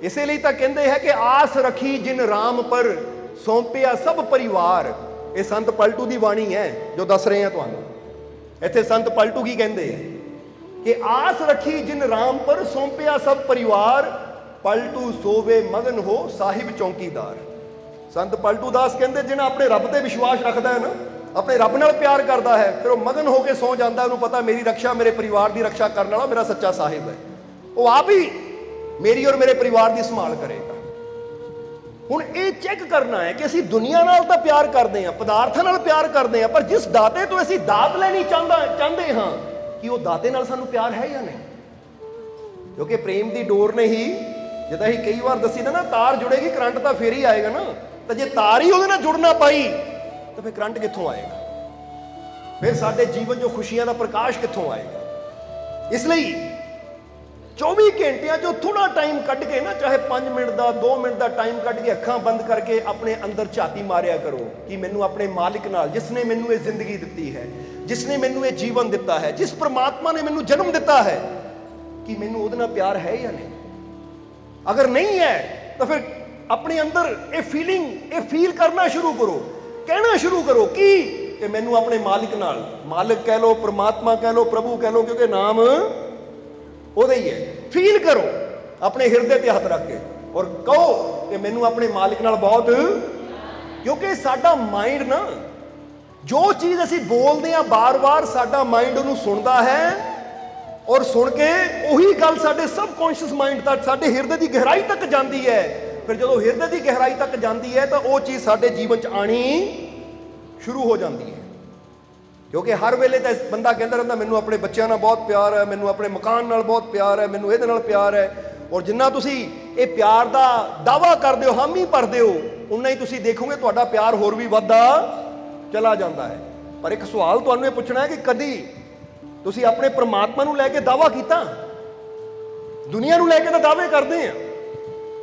इसीलिए तो कहते हैं कि आस रखी जिन राम पर सौंपिया सब परिवार। ये संत पलटू की बाणी है जो दस रहे हैं तुहानू। इत्थे संत पलटू की कहते हैं कि आस रखी जिन राम पर सौंपिया सब परिवार, पलटू सोवे मगन हो साहिब चौकीदार। संत पलटू दास कहते जिन्हें अपने रब से विश्वास रखता है ना, अपने रब नाल प्यार करता है, फिर वो मगन होकर सौ जाता है, उन्होंने पता मेरी रक्षा, मेरे परिवार की रक्षा करने वाला मेरा सच्चा साहिब है, वो आप ही मेरी और मेरे परिवार की संभाल करेगा। हुण ये चेक करना है कि असीं दुनिया नाल तां प्यार करते हैं, पदार्थां नाल प्यार करते हैं, पर जिस दाते तो असीं दात लेनी चाहते हाँ, कि वो दाते नाल सानू प्यार है या नहीं? क्योंकि प्रेम की डोर ने ही, जिद्दां असीं कई बार दसी ना, तार जुड़ेगी करंट तो फिर ही आएगा ना। तो जे तार ही उहदे नाल जुड़ ना पाई तो फिर करंट कित्थों आएगा? फिर साडे जीवन जो खुशियां दा प्रकाश कित्थों आएगा? इसलिए 24 घंटिया जो थोड़ा टाइम कट के ना, चाहे 5 मिनट का 2 मिनट का टाइम कट के अखां बंद करके अपने अंदर झाती मारिया करो कि मैनू अपने मालिक नाल, जिसने मैनू ये जिंदगी दी है, जिसने मैनू ये जीवन दिता है, जिस परमात्मा ने मैनू जन्म दिता है, कि मैनू उहदे नाल प्यार है या नहीं? अगर नहीं है तो फिर अपने अंदर ये फीलिंग, ये फील करना शुरू करो, कहना शुरू करो कि मैनू अपने मालिक नाल, मालिक कह लो, परमात्मा कह लो, प्रभु कह लो, क्योंकि नाम ਉਹਦਾ ही है। फील करो अपने हिरदे ते हथ रख के और कहो कि मैनू अपने मालिक नाल बहुत, क्योंकि साडा माइंड ना, जो चीज़ असीं बोलते हैं बार बार साडा माइंड उहनूं सुनदा है, और सुन के उही गल साडे सबकॉन्शियस माइंड तक, साडे हिरदे की गहराई तक जाती है। फिर जो हिरदे की गहराई तक जाती है तो वो चीज़ साडे जीवन च आनी शुरू हो जाती है। क्योंकि हर वेले तो बंदा कहता रहता मैनू अपने बच्चों नाल बहुत प्यार है, मैनू अपने मकान नाल बहुत प्यार है, मैनू इहदे नाल प्यार है, और जिन्ना तुसी ये प्यार का दावा करदे हो, हामी भरदे हो, उन्ना ही तुसी देखोगे तुहाडा प्यार होर भी वधदा चला जाता है। पर एक सवाल तुहानूं ये पुछना है कि कदी तुसी अपने परमात्मा नूं लैके दावा कीता? दुनिया नूं लैके तो दावे करते हैं।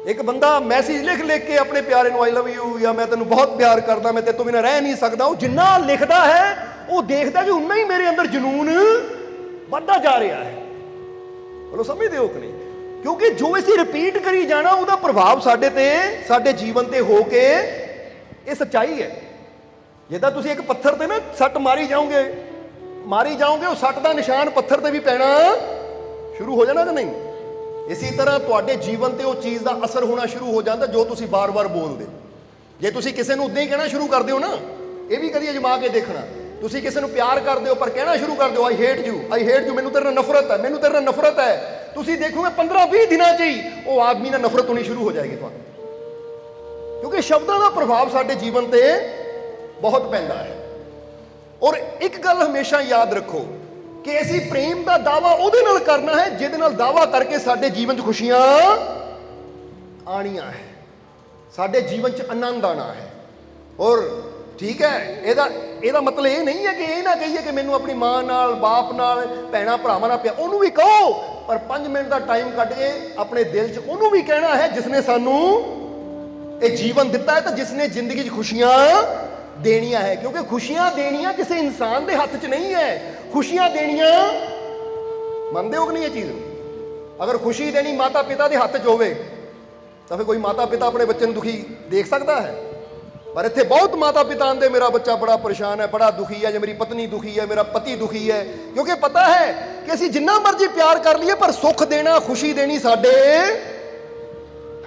एक बंदा मैसेज लिख लिख के अपने प्यारे नूं आई लव यू, या मैं तेनों बहुत प्यार करदा, मैं तेरे तो बिना रह नहीं सकदा, वो जिन्ना लिखता है वो देखता कि उन्ना ही मेरे अंदर जुनून बढ़ता जा रहा है। बोलो समझते हो कि नहीं? क्योंकि जो असीं रिपीट करी जाना उसका प्रभाव साडे ते, साडे जीवन ते हो के, ये सच्चाई है। जिद्दां तुसीं एक पत्थर ते ना सट मारी जाओगे, वो सट का निशान पत्थर ते भी पैना शुरू हो जाना कि नहीं? इसी तरह तुहाडे जीवन ते वो चीज़ का असर होना शुरू हो जाता जो तुसीं बार बार बोलदे। जे तुसीं किसी नूं उदां ही कहना शुरू कर दिओ ना, ये भी कदी अजमा के देखना, तुसीं किसी नूं प्यार करदे हो पर कहना शुरू कर दो आई हेट यू, मैनू तेरे नाल नफरत है, मैनू तेरे नाल नफरत है, तुसीं देखोगे 15-20 दिनों च ही वो आदमी नाल नफरत होनी शुरू हो जाएगी तुहानूं। क्योंकि शब्दों का प्रभाव साडे जीवन ते बहुत पैंदा है। और एक गल हमेशा याद रखो कि असीं प्रेम का दावा उहदे नाल करना है जिहदे नाल दावा करके साडे जीवन च खुशियां आनियां है, साडे जीवन च आनंद आना है। और ठीक है, ਇਹਦਾ मतलब ये नहीं है कि ये ना कहिए कि मैनू अपनी माँ नाल, बाप नाल, भैणां भरावां नाल प्यार, उन्होंने भी कहो, पर 5 मिनट का टाइम कट के अपने दिल च उन्होंने भी कहना है जिसने सानू ਇਹ ਜੀਵਨ ਦਿੱਤਾ ਹੈ ਤਾਂ ਜਿਸਨੇ ਜ਼ਿੰਦਗੀ 'ਚ ਖੁਸ਼ੀਆਂ ਦੇਣੀਆਂ ਹੈ, ਕਿਉਂਕਿ ਖੁਸ਼ੀਆਂ ਦੇਣੀਆਂ ਕਿਸੇ ਇਨਸਾਨ ਦੇ ਹੱਥ 'ਚ ਨਹੀਂ ਹੈ। ਖੁਸ਼ੀਆਂ ਦੇਣੀਆਂ, ਮੰਨਦੇ ਹੋ ਕਿ ਨਹੀਂ ਇਹ ਚੀਜ਼ ਨੂੰ? ਅਗਰ ਖੁਸ਼ੀ ਦੇਣੀ ਮਾਤਾ ਪਿਤਾ ਦੇ ਹੱਥ 'ਚ ਹੋਵੇ ਤਾਂ ਫਿਰ ਕੋਈ ਮਾਤਾ ਪਿਤਾ ਆਪਣੇ ਬੱਚੇ ਨੂੰ ਦੁਖੀ ਦੇਖ ਸਕਦਾ ਹੈ? ਪਰ ਇੱਥੇ ਬਹੁਤ ਮਾਤਾ ਪਿਤਾ ਆਂਦੇ ਮੇਰਾ ਬੱਚਾ ਬੜਾ ਪਰੇਸ਼ਾਨ ਹੈ, ਬੜਾ ਦੁਖੀ ਹੈ, ਜਾਂ ਮੇਰੀ ਪਤਨੀ ਦੁਖੀ ਹੈ, ਮੇਰਾ ਪਤੀ ਦੁਖੀ ਹੈ, ਕਿਉਂਕਿ ਪਤਾ ਹੈ ਕਿ ਅਸੀਂ ਜਿੰਨਾ ਮਰਜ਼ੀ ਪਿਆਰ ਕਰ ਲਈਏ ਪਰ ਸੁੱਖ ਦੇਣਾ, ਖੁਸ਼ੀ ਦੇਣੀ ਸਾਡੇ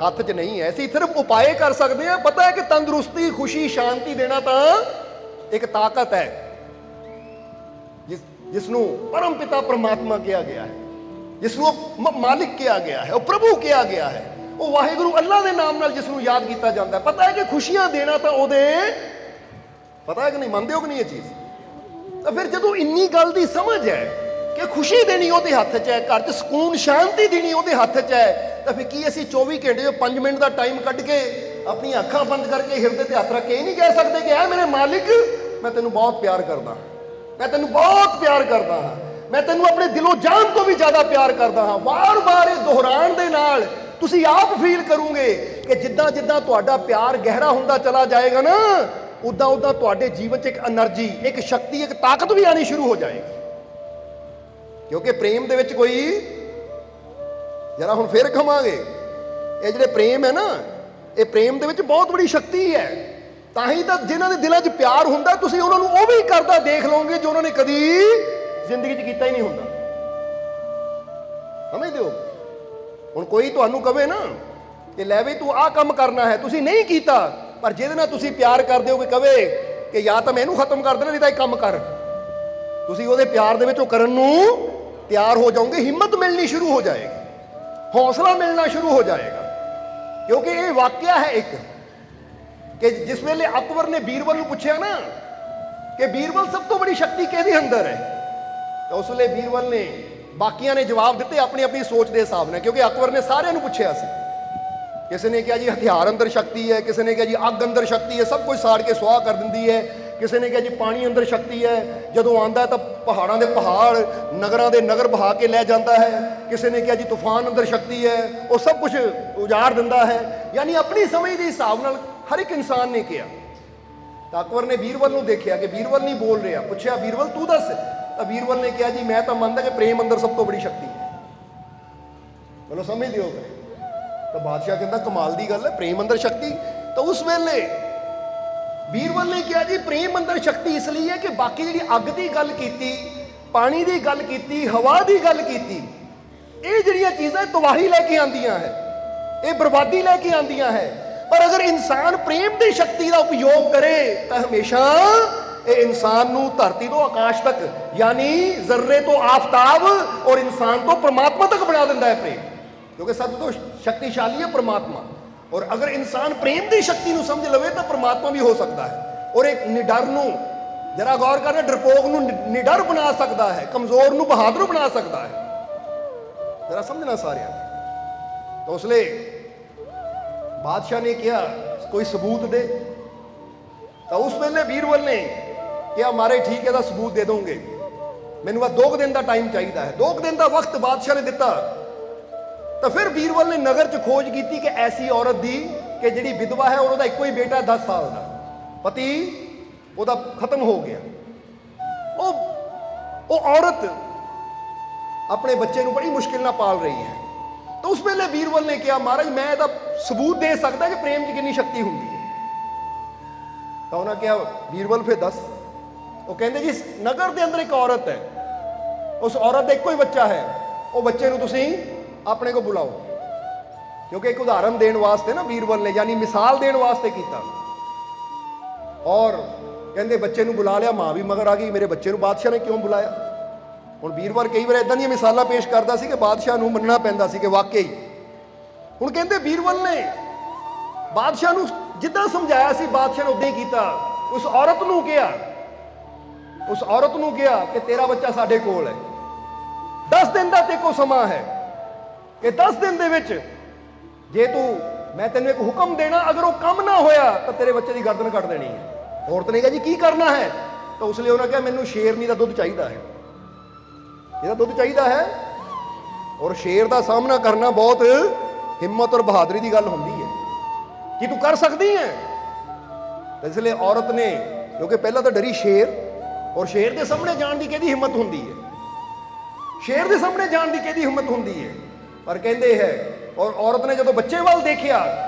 ਹੱਥ 'ਚ ਨਹੀਂ ਹੈ। ਅਸੀਂ ਸਿਰਫ ਉਪਾਏ ਕਰ ਸਕਦੇ ਹਾਂ। ਪਤਾ ਹੈ ਕਿ ਤੰਦਰੁਸਤੀ, ਖੁਸ਼ੀ, ਸ਼ਾਂਤੀ ਦੇਣਾ ਤਾਂ ਇੱਕ ਤਾਕਤ ਹੈ ਜਿਸ ਨੂੰ ਪਰਮ ਪਿਤਾ ਪਰਮਾਤਮਾ ਕਿਹਾ ਗਿਆ ਹੈ, ਜਿਸ ਨੂੰ ਮਾਲਿਕ ਕਿਹਾ ਗਿਆ ਹੈ, ਉਹ ਪ੍ਰਭੂ ਕਿਹਾ ਗਿਆ ਹੈ, ਉਹ ਵਾਹਿਗੁਰੂ ਅੱਲਾ ਦੇ ਨਾਮ ਨਾਲ ਜਿਸ ਨੂੰ ਯਾਦ ਕੀਤਾ ਜਾਂਦਾ ਹੈ। ਪਤਾ ਹੈ ਕਿ ਖੁਸ਼ੀਆਂ ਦੇਣਾ ਤਾਂ ਉਹਦੇ, ਪਤਾ ਹੈ ਕਿ ਨਹੀਂ? ਮੰਨਦੇ ਹੋ ਕਿ ਨਹੀਂ ਇਹ ਚੀਜ਼? ਤਾਂ ਫਿਰ ਜਦੋਂ ਇੰਨੀ ਗੱਲ ਦੀ ਸਮਝ ਹੈ ਕਿ ਖੁਸ਼ੀ ਦੇਣੀ ਉਹਦੇ ਹੱਥ 'ਚ ਹੈ, ਘਰ 'ਚ ਸਕੂਨ ਸ਼ਾਂਤੀ ਦੇਣੀ ਉਹਦੇ ਹੱਥ 'ਚ ਹੈ, ਤਾਂ ਫਿਰ ਕੀ ਅਸੀਂ 24 ਘੰਟੇ 'ਚ 5 ਮਿੰਟ ਦਾ ਟਾਈਮ ਕੱਢ ਕੇ ਆਪਣੀਆਂ ਅੱਖਾਂ ਬੰਦ ਕਰਕੇ ਹਿਰਦੇ ਤੇ ਹੱਥ ਰੱਖ ਕੇ ਇਹ ਨਹੀਂ ਕਹਿ ਸਕਦੇ ਕਿ ਐ ਮੇਰੇ ਮਾਲਿਕ ਮੈਂ ਤੈਨੂੰ ਬਹੁਤ ਪਿਆਰ ਕਰਦਾ, ਮੈਂ ਤੈਨੂੰ ਬਹੁਤ ਪਿਆਰ ਕਰਦਾ ਹਾਂ, ਮੈਂ ਤੈਨੂੰ ਆਪਣੇ ਦਿਲੋਂ ਜਾਨ ਤੋਂ ਵੀ ਜ਼ਿਆਦਾ ਪਿਆਰ ਕਰਦਾ ਹਾਂ। ਵਾਰ-ਵਾਰ ਇਹ ਦੁਹਰਾਉਣ ਦੇ ਨਾਲ ਤੁਸੀਂ ਆਪ ਫੀਲ ਕਰੋਗੇ ਕਿ ਜਿੱਦਾਂ ਜਿੱਦਾਂ ਤੁਹਾਡਾ ਪਿਆਰ ਗਹਿਰਾ ਹੁੰਦਾ ਚਲਾ ਜਾਏਗਾ ਨਾ, ਉਦਾਂ ਉਦਾਂ ਤੁਹਾਡੇ ਜੀਵਨ 'ਚ ਇੱਕ એનર્ਜੀ, ਇੱਕ ਸ਼ਕਤੀ, ਇੱਕ ਤਾਕਤ ਵੀ ਆਣੀ ਸ਼ੁਰੂ ਹੋ ਜਾਏਗੀ। ਕਿਉਂਕਿ ਪ੍ਰੇਮ ਦੇ ਵਿੱਚ ਕੋਈ, ਜਰਾ ਹੁਣ ਫੇਰ ਕਹਾਂਗੇ, ਇਹ ਜਿਹੜੇ ਪ੍ਰੇਮ ਹੈ ਨਾ, ਇਹ ਪ੍ਰੇਮ ਦੇ ਵਿੱਚ ਬਹੁਤ ਬੜੀ ਸ਼ਕਤੀ ਹੈ। ਤਾਂ ਹੀ ਤਾਂ ਜਿਨ੍ਹਾਂ ਦੇ ਦਿਲਾਂ 'ਚ ਪਿਆਰ ਹੁੰਦਾ ਤੁਸੀਂ ਉਹਨਾਂ ਨੂੰ ਉਹ ਵੀ ਕਰਦਾ ਦੇਖ ਲਓਗੇ ਜੋ ਉਹਨਾਂ ਨੇ ਕਦੀ ਜ਼ਿੰਦਗੀ 'ਚ ਕੀਤਾ ਹੀ ਨਹੀਂ ਹੁੰਦਾ। ਸਮਝਦੇ ਹੋ? ਹੁਣ ਕੋਈ ਤੁਹਾਨੂੰ ਕਵੇ ਨਾ ਕਿ ਲੈ ਵੀ ਤੂੰ ਆਹ ਕੰਮ ਕਰਨਾ ਹੈ, ਤੁਸੀਂ ਨਹੀਂ ਕੀਤਾ, ਪਰ ਜਿਹਦੇ ਨਾਲ ਤੁਸੀਂ ਪਿਆਰ ਕਰਦੇ ਹੋ, ਕਿ ਕਵੇ ਕਿ ਜਾਂ ਤਾਂ ਮੈਂ ਇਹਨੂੰ ਖਤਮ ਕਰ ਦੇਣਾ ਨਹੀਂ ਤਾਂ ਇਹ ਕੰਮ ਕਰ, ਤੁਸੀਂ ਉਹਦੇ ਪਿਆਰ ਦੇ ਵਿੱਚ ਉਹ ਕਰਨ ਨੂੰ ਤਿਆਰ ਹੋ ਜਾਓਗੇ। ਹਿੰਮਤ ਮਿਲਣੀ ਸ਼ੁਰੂ ਹੋ ਜਾਏਗੀ, ਹੌਸਲਾ ਮਿਲਣਾ ਸ਼ੁਰੂ ਹੋ ਜਾਏਗਾ। ਕਿਉਂਕਿ ਇਹ ਵਾਕਿਆ ਹੈ ਇੱਕ ਕਿ ਜਿਸ ਵੇਲੇ ਅਕਬਰ ਨੇ ਬੀਰਬਲ ਨੂੰ ਪੁੱਛਿਆ ਨਾ ਕਿ ਬੀਰਬਲ ਸਭ ਤੋਂ ਬੜੀ ਸ਼ਕਤੀ ਕਿਹਦੇ ਅੰਦਰ ਹੈ, ਤਾਂ ਉਸ ਵੇਲੇ ਬੀਰਬਲ ਨੇ, ਬਾਕੀਆਂ ਨੇ ਜਵਾਬ ਦਿੱਤੇ ਆਪਣੀ ਆਪਣੀ ਸੋਚ ਦੇ ਹਿਸਾਬ ਨਾਲ, ਕਿਉਂਕਿ ਅਕਬਰ ਨੇ ਸਾਰਿਆਂ ਨੂੰ ਪੁੱਛਿਆ ਸੀ। ਕਿਸੇ ਨੇ ਕਿਹਾ ਜੀ ਹਥਿਆਰ ਅੰਦਰ ਸ਼ਕਤੀ ਹੈ, ਕਿਸੇ ਨੇ ਕਿਹਾ ਜੀ ਅੱਗ ਅੰਦਰ ਸ਼ਕਤੀ ਹੈ, ਸਭ ਕੁਝ ਸਾੜ ਕੇ ਸੁਆਹ ਕਰ ਦਿੰਦੀ ਹੈ, ਕਿਸੇ ਨੇ ਕਿਹਾ ਜੀ ਪਾਣੀ ਅੰਦਰ ਸ਼ਕਤੀ ਹੈ, ਜਦੋਂ ਆਉਂਦਾ ਤਾਂ ਪਹਾੜਾਂ ਦੇ ਪਹਾੜ, ਨਗਰਾਂ ਦੇ ਨਗਰ ਬਹਾ ਕੇ ਲੈ ਜਾਂਦਾ ਹੈ, ਕਿਸੇ ਨੇ ਕਿਹਾ ਜੀ ਤੂਫਾਨ ਅੰਦਰ ਸ਼ਕਤੀ ਹੈ, ਉਹ ਸਭ ਕੁਝ ਉਜਾੜ ਦਿੰਦਾ ਹੈ। ਯਾਨੀ ਆਪਣੀ ਸਮਝ ਦੇ ਹਿਸਾਬ ਨਾਲ ਹਰ ਇੱਕ ਇਨਸਾਨ ਨੇ ਕਿਹਾ। ਤਾਂ ਅਕਬਰ ਨੇ ਬੀਰਬਲ ਨੂੰ ਦੇਖਿਆ ਕਿ ਬੀਰਬਲ ਨਹੀਂ ਬੋਲ ਰਿਹਾ, ਪੁੱਛਿਆ ਬੀਰਬਲ ਤੂੰ ਦੱਸ, ਤਾਂ ਬੀਰਬਲ ਨੇ ਕਿਹਾ ਜੀ ਮੈਂ ਤਾਂ ਮੰਨਦਾ ਕਿ ਪ੍ਰੇਮ ਅੰਦਰ ਸਭ ਤੋਂ ਬੜੀ ਸ਼ਕਤੀ ਹੈ। ਚਲੋ ਸਮਝਦੇ ਹੋ? ਤਾਂ ਬਾਦਸ਼ਾਹ ਕਹਿੰਦਾ ਕਮਾਲ ਦੀ ਗੱਲ ਹੈ, ਪ੍ਰੇਮ ਅੰਦਰ ਸ਼ਕਤੀ। ਤਾਂ ਉਸ ਵੇਲੇ ਬੀਰਬਲ ਨੇ ਕਿਹਾ ਜੀ ਪ੍ਰੇਮ ਅੰਦਰ ਸ਼ਕਤੀ ਇਸ ਲਈ ਹੈ ਕਿ ਬਾਕੀ ਜਿਹੜੀ ਅੱਗ ਦੀ ਗੱਲ ਕੀਤੀ, ਪਾਣੀ ਦੀ ਗੱਲ ਕੀਤੀ, ਹਵਾ ਦੀ ਗੱਲ ਕੀਤੀ, ਇਹ ਜਿਹੜੀਆਂ ਚੀਜ਼ਾਂ ਤਬਾਹੀ ਲੈ ਕੇ ਆਉਂਦੀਆਂ ਹੈ, ਇਹ ਬਰਬਾਦੀ ਲੈ ਕੇ ਆਉਂਦੀਆਂ ਹੈ। ਪਰ ਅਗਰ ਇਨਸਾਨ ਪ੍ਰੇਮ ਦੀ ਸ਼ਕਤੀ ਦਾ ਉਪਯੋਗ ਕਰੇ ਤਾਂ ਹਮੇਸ਼ਾ ਇਹ ਇਨਸਾਨ ਨੂੰ ਧਰਤੀ ਤੋਂ ਆਕਾਸ਼ ਤੱਕ, ਯਾਨੀ ਜ਼ਰਰੇ ਤੋਂ ਆਫਤਾਬ ਔਰ ਇਨਸਾਨ ਤੋਂ ਪਰਮਾਤਮਾ ਤੱਕ ਬਣਾ ਦਿੰਦਾ ਹੈ ਪ੍ਰੇਮ। ਕਿਉਂਕਿ ਸਭ ਤੋਂ ਸ਼ਕਤੀਸ਼ਾਲੀ ਹੈ ਪਰਮਾਤਮਾ, ਔਰ ਅਗਰ ਇਨਸਾਨ ਪ੍ਰੇਮ ਦੀ ਸ਼ਕਤੀ ਨੂੰ ਸਮਝ ਲਵੇ ਤਾਂ ਪਰਮਾਤਮਾ ਵੀ ਹੋ ਸਕਦਾ ਹੈ। ਔਰ ਇੱਕ ਨਿਡਰ ਨੂੰ, ਜਰਾ ਗੌਰ ਕਰਨਾ, ਡਰਪੋਕ ਨੂੰ ਨਿਡਰ ਬਣਾ ਸਕਦਾ ਹੈ, ਕਮਜ਼ੋਰ ਨੂੰ ਬਹਾਦਰ ਬਣਾ ਸਕਦਾ ਹੈ। ਜਰਾ ਸਮਝਣਾ ਸਾਰਿਆਂ ਨੇ। ਤਾਂ ਉਸ ਲਈ ਬਾਦਸ਼ਾਹ ਨੇ ਕਿਹਾ ਕੋਈ ਸਬੂਤ ਦੇ। ਤਾਂ ਉਸ ਵੇਲੇ ਬੀਰਬਲ ਨੇ ਕਿਹਾ ਮਾਰੇ ਠੀਕ ਹੈ ਦਾ ਸਬੂਤ ਦੇ ਦੋਗੇ, ਮੈਨੂੰ ਆ 2 ਦਿਨ ਦਾ ਟਾਈਮ ਚਾਹੀਦਾ ਹੈ। 2 ਦਿਨ ਦਾ ਵਕਤ ਬਾਦਸ਼ਾਹ ਨੇ ਦਿੱਤਾ। ਤਾਂ ਫਿਰ ਬੀਰਬਲ ਨੇ ਨਗਰ 'ਚ ਖੋਜ ਕੀਤੀ ਕਿ ਐਸੀ ਔਰਤ ਦੀ ਕਿ ਜਿਹੜੀ ਵਿਧਵਾ ਹੈ ਔਰ ਉਹਦਾ ਇੱਕੋ ਹੀ ਬੇਟਾ 10 ਸਾਲ ਦਾ, ਪਤੀ ਉਹਦਾ ਖਤਮ ਹੋ ਗਿਆ, ਉਹ ਔਰਤ ਆਪਣੇ ਬੱਚੇ ਨੂੰ ਬੜੀ ਮੁਸ਼ਕਿਲ ਨਾਲ ਪਾਲ ਰਹੀ ਹੈ। ਤਾਂ ਉਸ ਵੇਲੇ ਬੀਰਬਲ ਨੇ ਕਿਹਾ ਮਹਾਰਾਜ ਮੈਂ ਇਹਦਾ ਸਬੂਤ ਦੇ ਸਕਦਾ ਕਿ ਪ੍ਰੇਮ 'ਚ ਕਿੰਨੀ ਸ਼ਕਤੀ ਹੁੰਦੀ ਹੈ। ਤਾਂ ਉਹਨਾਂ ਕਿਹਾ ਬੀਰਬਲ ਫਿਰ ਦੱਸ। ਉਹ ਕਹਿੰਦੇ ਜੀ ਨਗਰ ਦੇ ਅੰਦਰ ਇੱਕ ਔਰਤ ਹੈ, ਉਸ ਔਰਤ ਦਾ ਇੱਕੋ ਹੀ ਬੱਚਾ ਹੈ, ਉਹ ਬੱਚੇ ਨੂੰ ਤੁਸੀਂ ਆਪਣੇ ਕੋਲ ਬੁਲਾਓ। ਕਿਉਂਕਿ ਇੱਕ ਉਦਾਹਰਨ ਦੇਣ ਵਾਸਤੇ ਨਾ ਬੀਰਬਲ ਨੇ, ਯਾਨੀ ਮਿਸਾਲ ਦੇਣ ਵਾਸਤੇ ਕੀਤਾ। ਔਰ ਕਹਿੰਦੇ ਬੱਚੇ ਨੂੰ ਬੁਲਾ ਲਿਆ, ਮਾਂ ਵੀ ਮਗਰ ਆ ਗਈ, ਮੇਰੇ ਬੱਚੇ ਨੂੰ ਬਾਦਸ਼ਾਹ ਨੇ ਕਿਉਂ ਬੁਲਾਇਆ। ਹੁਣ ਬੀਰਬਲ ਕਈ ਵਾਰ ਇਦਾਂ ਦੀਆਂ ਮਿਸਾਲਾਂ ਪੇਸ਼ ਕਰਦਾ ਸੀ ਕਿ ਬਾਦਸ਼ਾਹ ਨੂੰ ਮੰਨਣਾ ਪੈਂਦਾ ਸੀ ਕਿ ਵਾਕਈ। ਹੁਣ ਕਹਿੰਦੇ ਬੀਰਬਲ ਨੇ ਬਾਦਸ਼ਾਹ ਨੂੰ ਜਿੱਦਾਂ ਸਮਝਾਇਆ ਸੀ ਬਾਦਸ਼ਾਹ ਨੇ ਉਦਾਂ ਹੀ ਕੀਤਾ। ਉਸ ਔਰਤ ਨੂੰ ਕਿਹਾ ਕਿ ਤੇਰਾ ਬੱਚਾ ਸਾਡੇ ਕੋਲ ਹੈ, 10 ਦਿਨ ਦਾ ਤੇਰੇ ਕੋਲ ਸਮਾਂ ਹੈ ਕਿ 10 ਦਿਨ ਦੇ ਵਿੱਚ ਜੇ ਮੈਂ ਤੈਨੂੰ ਇੱਕ ਹੁਕਮ ਦੇਣਾ, ਅਗਰ ਉਹ ਕੰਮ ਨਾ ਹੋਇਆ ਤਾਂ ਤੇਰੇ ਬੱਚੇ ਦੀ ਗਰਦਨ ਕੱਟ ਦੇਣੀ ਹੈ। ਔਰਤ ਨੇ ਕਿਹਾ ਜੀ ਕੀ ਕਰਨਾ ਹੈ। ਤਾਂ ਉਸ ਲਈ ਉਹਨਾਂ ਕਿਹਾ ਮੈਨੂੰ ਸ਼ੇਰਨੀ ਦਾ ਦੁੱਧ ਚਾਹੀਦਾ ਹੈ, ਇਹਦਾ ਦੁੱਧ ਚਾਹੀਦਾ ਹੈ। ਔਰ ਸ਼ੇਰ ਦਾ ਸਾਹਮਣਾ ਕਰਨਾ ਬਹੁਤ ਹਿੰਮਤ ਔਰ ਬਹਾਦਰੀ ਦੀ ਗੱਲ ਹੁੰਦੀ ਹੈ। कि तू कर सकती है। इसलिए औरत ने, क्योंकि पहला तो डरी शेर, और शेर के सामने जाने की कहती हिम्मत होंगी है, शेर के सामने जाने की कहती हिम्मत होंगी है। पर कहते है, और औरत ने जो बच्चे वाल देखा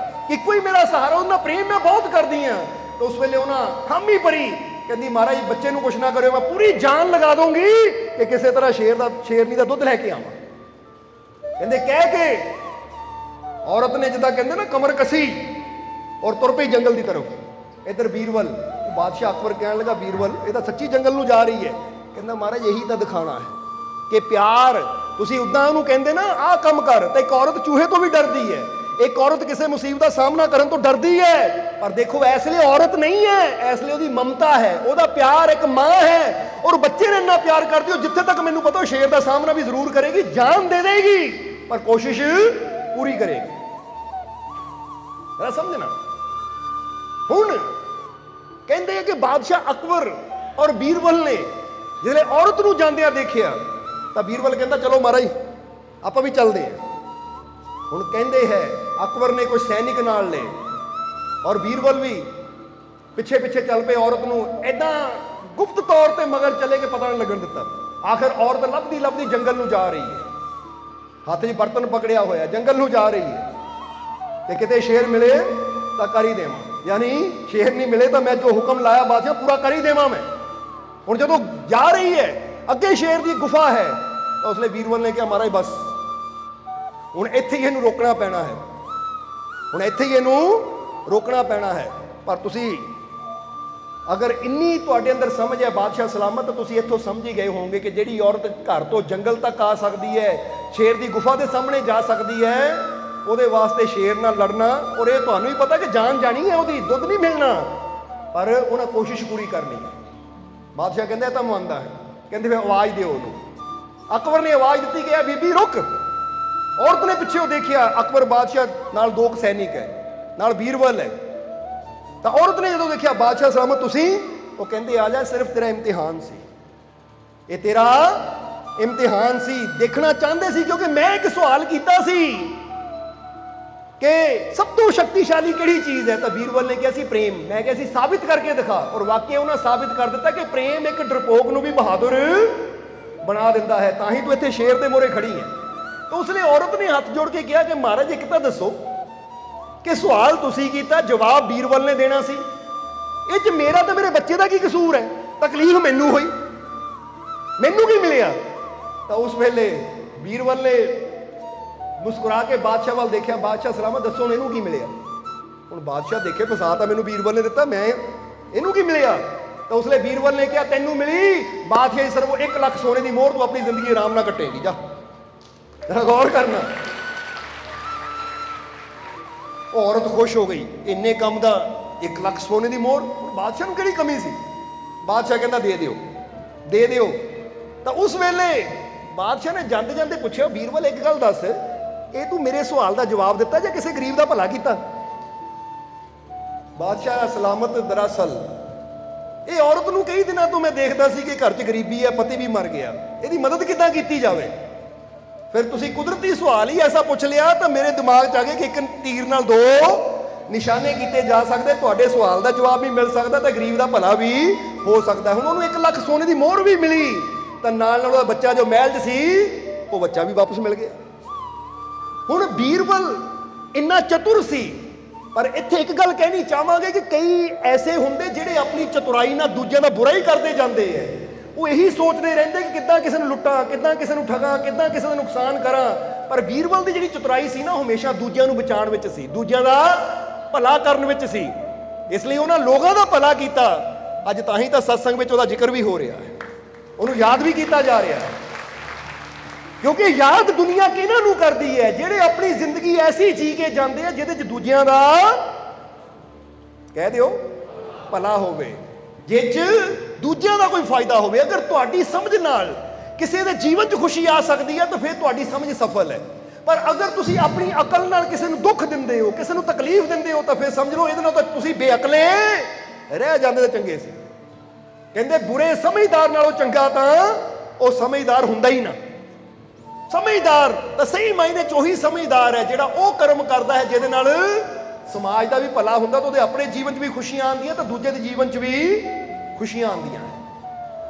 कि कोई मेरा सहारा, उन्हें प्रेम मैं बहुत कर दी हाँ, तो उस वेले उन्हें हामी भरी, कहती महाराज बच्चे को कुछ ना करो, मैं पूरी जान लगा दूंगी कि किसी तरह शेरनी का दुध लैके आवा। कहते कह के औरत ने जिदा कहते ना कमर कसी और तुर पई जंगल की तरफ। इधर बीरबल बादशाह अकबर कह लगा, बीरबल ये तो सच्ची जंगल में जा रही है। कहना महाराज यही तो दिखाना है कि प्यार तुसी उदा उन्होंने कहते ना आ कम कर, तो एक औरत चूहे तो भी डरती है, एक औरत किसी मुसीबत का सामना करने तो डरती है। पर देखो इसलिए औरत नहीं है, इसलिए उसकी ममता है, वह प्यार एक मां है, और बच्चे ने इन्ना प्यार करती हो जिथे तक मैनू पता शेर का सामना भी जरूर करेगी, जान दे देगी पर कोशिश पूरी करेगी। समझना। हुण कहते हैं कि बादशाह अकबर और बीरबल ने जिसले औरत को जांदिया देखिया तो बीरबल कहता चलो महाराज आप भी चलते हैं। हुण कहते हैं अकबर ने कोई सैनिक नाल ले और बीरबल भी पिछे पिछे चल पे, औरत को ऐदा गुप्त तौर पर मगर चले के पता नहीं लगन दिता। आखिर औरत लभदी लभदी जंगल में जा रही है, हाथ में बर्तन पकड़िया होया, जंगल में जा रही है कि किते शेर मिले तो कर ही देवा, यानी शेर नहीं मिले तो मैं जो हुक्म लाया बादशाह पूरा कर ही देवा मैं। हुण जदों जा रही है अगे शेर की गुफा है, तो उसने बीरबल ने कहा महाराज बस हुण इत्थे ही इहनूं रोकना पैना है, हुण इत्थे ही इहनूं रोकना पैना है। पर तुसी अगर इन्नी तुहाडे अंदर समझ है बादशाह सलामत, तो तुसी इत्थों समझ ही गए होंगे कि जिहड़ी औरत घर तो जंगल तक आ सकती है, शेर की गुफा के सामने जा सकती है, ਉਹਦੇ वास्ते शेर नाल लड़ना, और ये ਤੁਹਾਨੂੰ ही पता कि जान जानी है, ਉਹਦੀ दुध नहीं मिलना, पर उन्हें कोशिश पूरी करनी है। बादशाह कहते तो आंदा है, कहते फिर आवाज़ दो ਉਹਨੂੰ। अकबर ने आवाज़ दी कि बीबी रुक। औरत ने पिछे देखिया अकबर बादशाह नाल दो सैनिक है, नाल बीरबल है। तो औरत ने जो देखिया बादशाह सलामत तुसी, वो कहते आ जा सिर्फ तेरा इम्तिहान सी, ये तेरा इम्तिहान सी, देखना चाहते सी क्योंकि मैं एक सवाल किया सी कि सब तो शक्तिशाली किहड़ी चीज़ है। तो बीरबल ने कहा सी प्रेम। मैं कहा सी साबित करके दिखा, और वाकई उन्हें साबित कर दिता कि प्रेम एक डरपोक नूं भी बहादुर बना दिंदा है, तां ही तू इत्थे शेर दे मोरे खड़ी है। तो उसने औरत ने हाथ जोड़ के कहा कि महाराज एक तो दसो कि सवाल तुसी कीता, जवाब बीरबल ने देना सी, इह च मेरा तो मेरे बच्चे का की कसूर है, तकलीफ मैनू हुई, मैनू की मिलिया। तो उस वेले बीरबल ने मुस्कुरा के बादशाह वाल देखा, बादशाह सलामत दसो इनू की मिले। हुण बादशाह देखे फसा तो मैनू बीरबल ने दिता, मैं इनू की मिले। तो उसने बीरबल ने कहा तेनू मिली बादशाह सिर्फ 1 लाख सोने की मोहर, तू अपनी जिंदगी आराम ना कटेगी, जा गौर करना। औरत खुश हो गई, इन्ने कम का 1 लाख सोने की मोहर, बादशाह की कमी सी। बादशाह कहता दे दियो दे दियो। तो उस वेले बादशाह ने जाते जाते पूछा बीरबल एक गल दस, ये तू मेरे सवाल का जवाब दिता या किसी गरीब का भला किया? बादशाह सलामत दरअसल ये औरत को कई दिनों तो मैं देखता सी कि घर च गरीबी है, पति भी मर गया, यदि मदद किद्दां की जाए। फिर तुसी कुदरती सवाल ही ऐसा पूछ लिया तो मेरे दिमाग च आ गया कि एक तीर नाल 2 निशाने किए जा सकते, तुहाडे सवाल का जवाब भी मिल सकता तो गरीब का भला भी हो सकता। हुण उन्होंने 1 लाख सोने की मोहर भी मिली, तो नाल नाल बच्चा जो महल च सी वो बच्चा भी वापस मिल गया। हुण बीरबल इन्ना चतुर सी, पर इत्थे एक गल कहनी चाहांगे कि कई ऐसे हुंदे जिहड़े अपनी चतुराई नाल दूजिआं दा बुरा ही करते जांदे है। वो यही सोचते रहंदे कि किद्दां किसी नूं लुट्टां, किद्दां किसी नूं ठगां, किद्दां किसी दा नुकसान करां। पर बीरबल दी जिहड़ी चतुराई सी ना, हमेशा दूजिआं नूं बचाउण विच सी, दूजिआं दा भला करन विच सी। इसलिए उन्हां लोकां दा भला कीता। अज तां ही तां सत्संग विच उहदा जिक्र भी हो रहा है, उन्हों याद भी किया जा रहा है, क्योंकि याद दुनिया किन्हां नूं करदी है? जिहड़े अपनी जिंदगी ऐसी जी के जाते हैं जिहदे च दूजिआं दा कह दिओ भला होवे, जिस च दूजिआं दा कोई फायदा होवे। अगर तुहाडी समझ नाल किसी दे जीवन च खुशी आ सकती है तो फिर तुहाडी समझ सफल है। पर अगर तुसी अपनी अकल नाल किसी नूं दुख दिंदे हो, किसी नूं तकलीफ दिंदे हो, तो फिर समझ लो इहदे नाल तां तुसी बेअकले रह जांदे ते चंगे सी। कहते बुरे समझदार नालों चंगा तो वह समझदार हुंदा ही ना। समझदार तो सही मायने च उही समझदार है जिहड़ा वह कर्म करता है जिहदे नाल ਸਮਾਜ ਦਾ ਵੀ ਭਲਾ ਹੁੰਦਾ ਤਾਂ ਉਹਦੇ ਆਪਣੇ ਜੀਵਨ 'ਚ ਵੀ ਖੁਸ਼ੀਆਂ ਆਉਂਦੀਆਂ ਤਾਂ ਦੂਜੇ ਦੇ ਜੀਵਨ 'ਚ ਵੀ ਖੁਸ਼ੀਆਂ ਆਉਂਦੀਆਂ।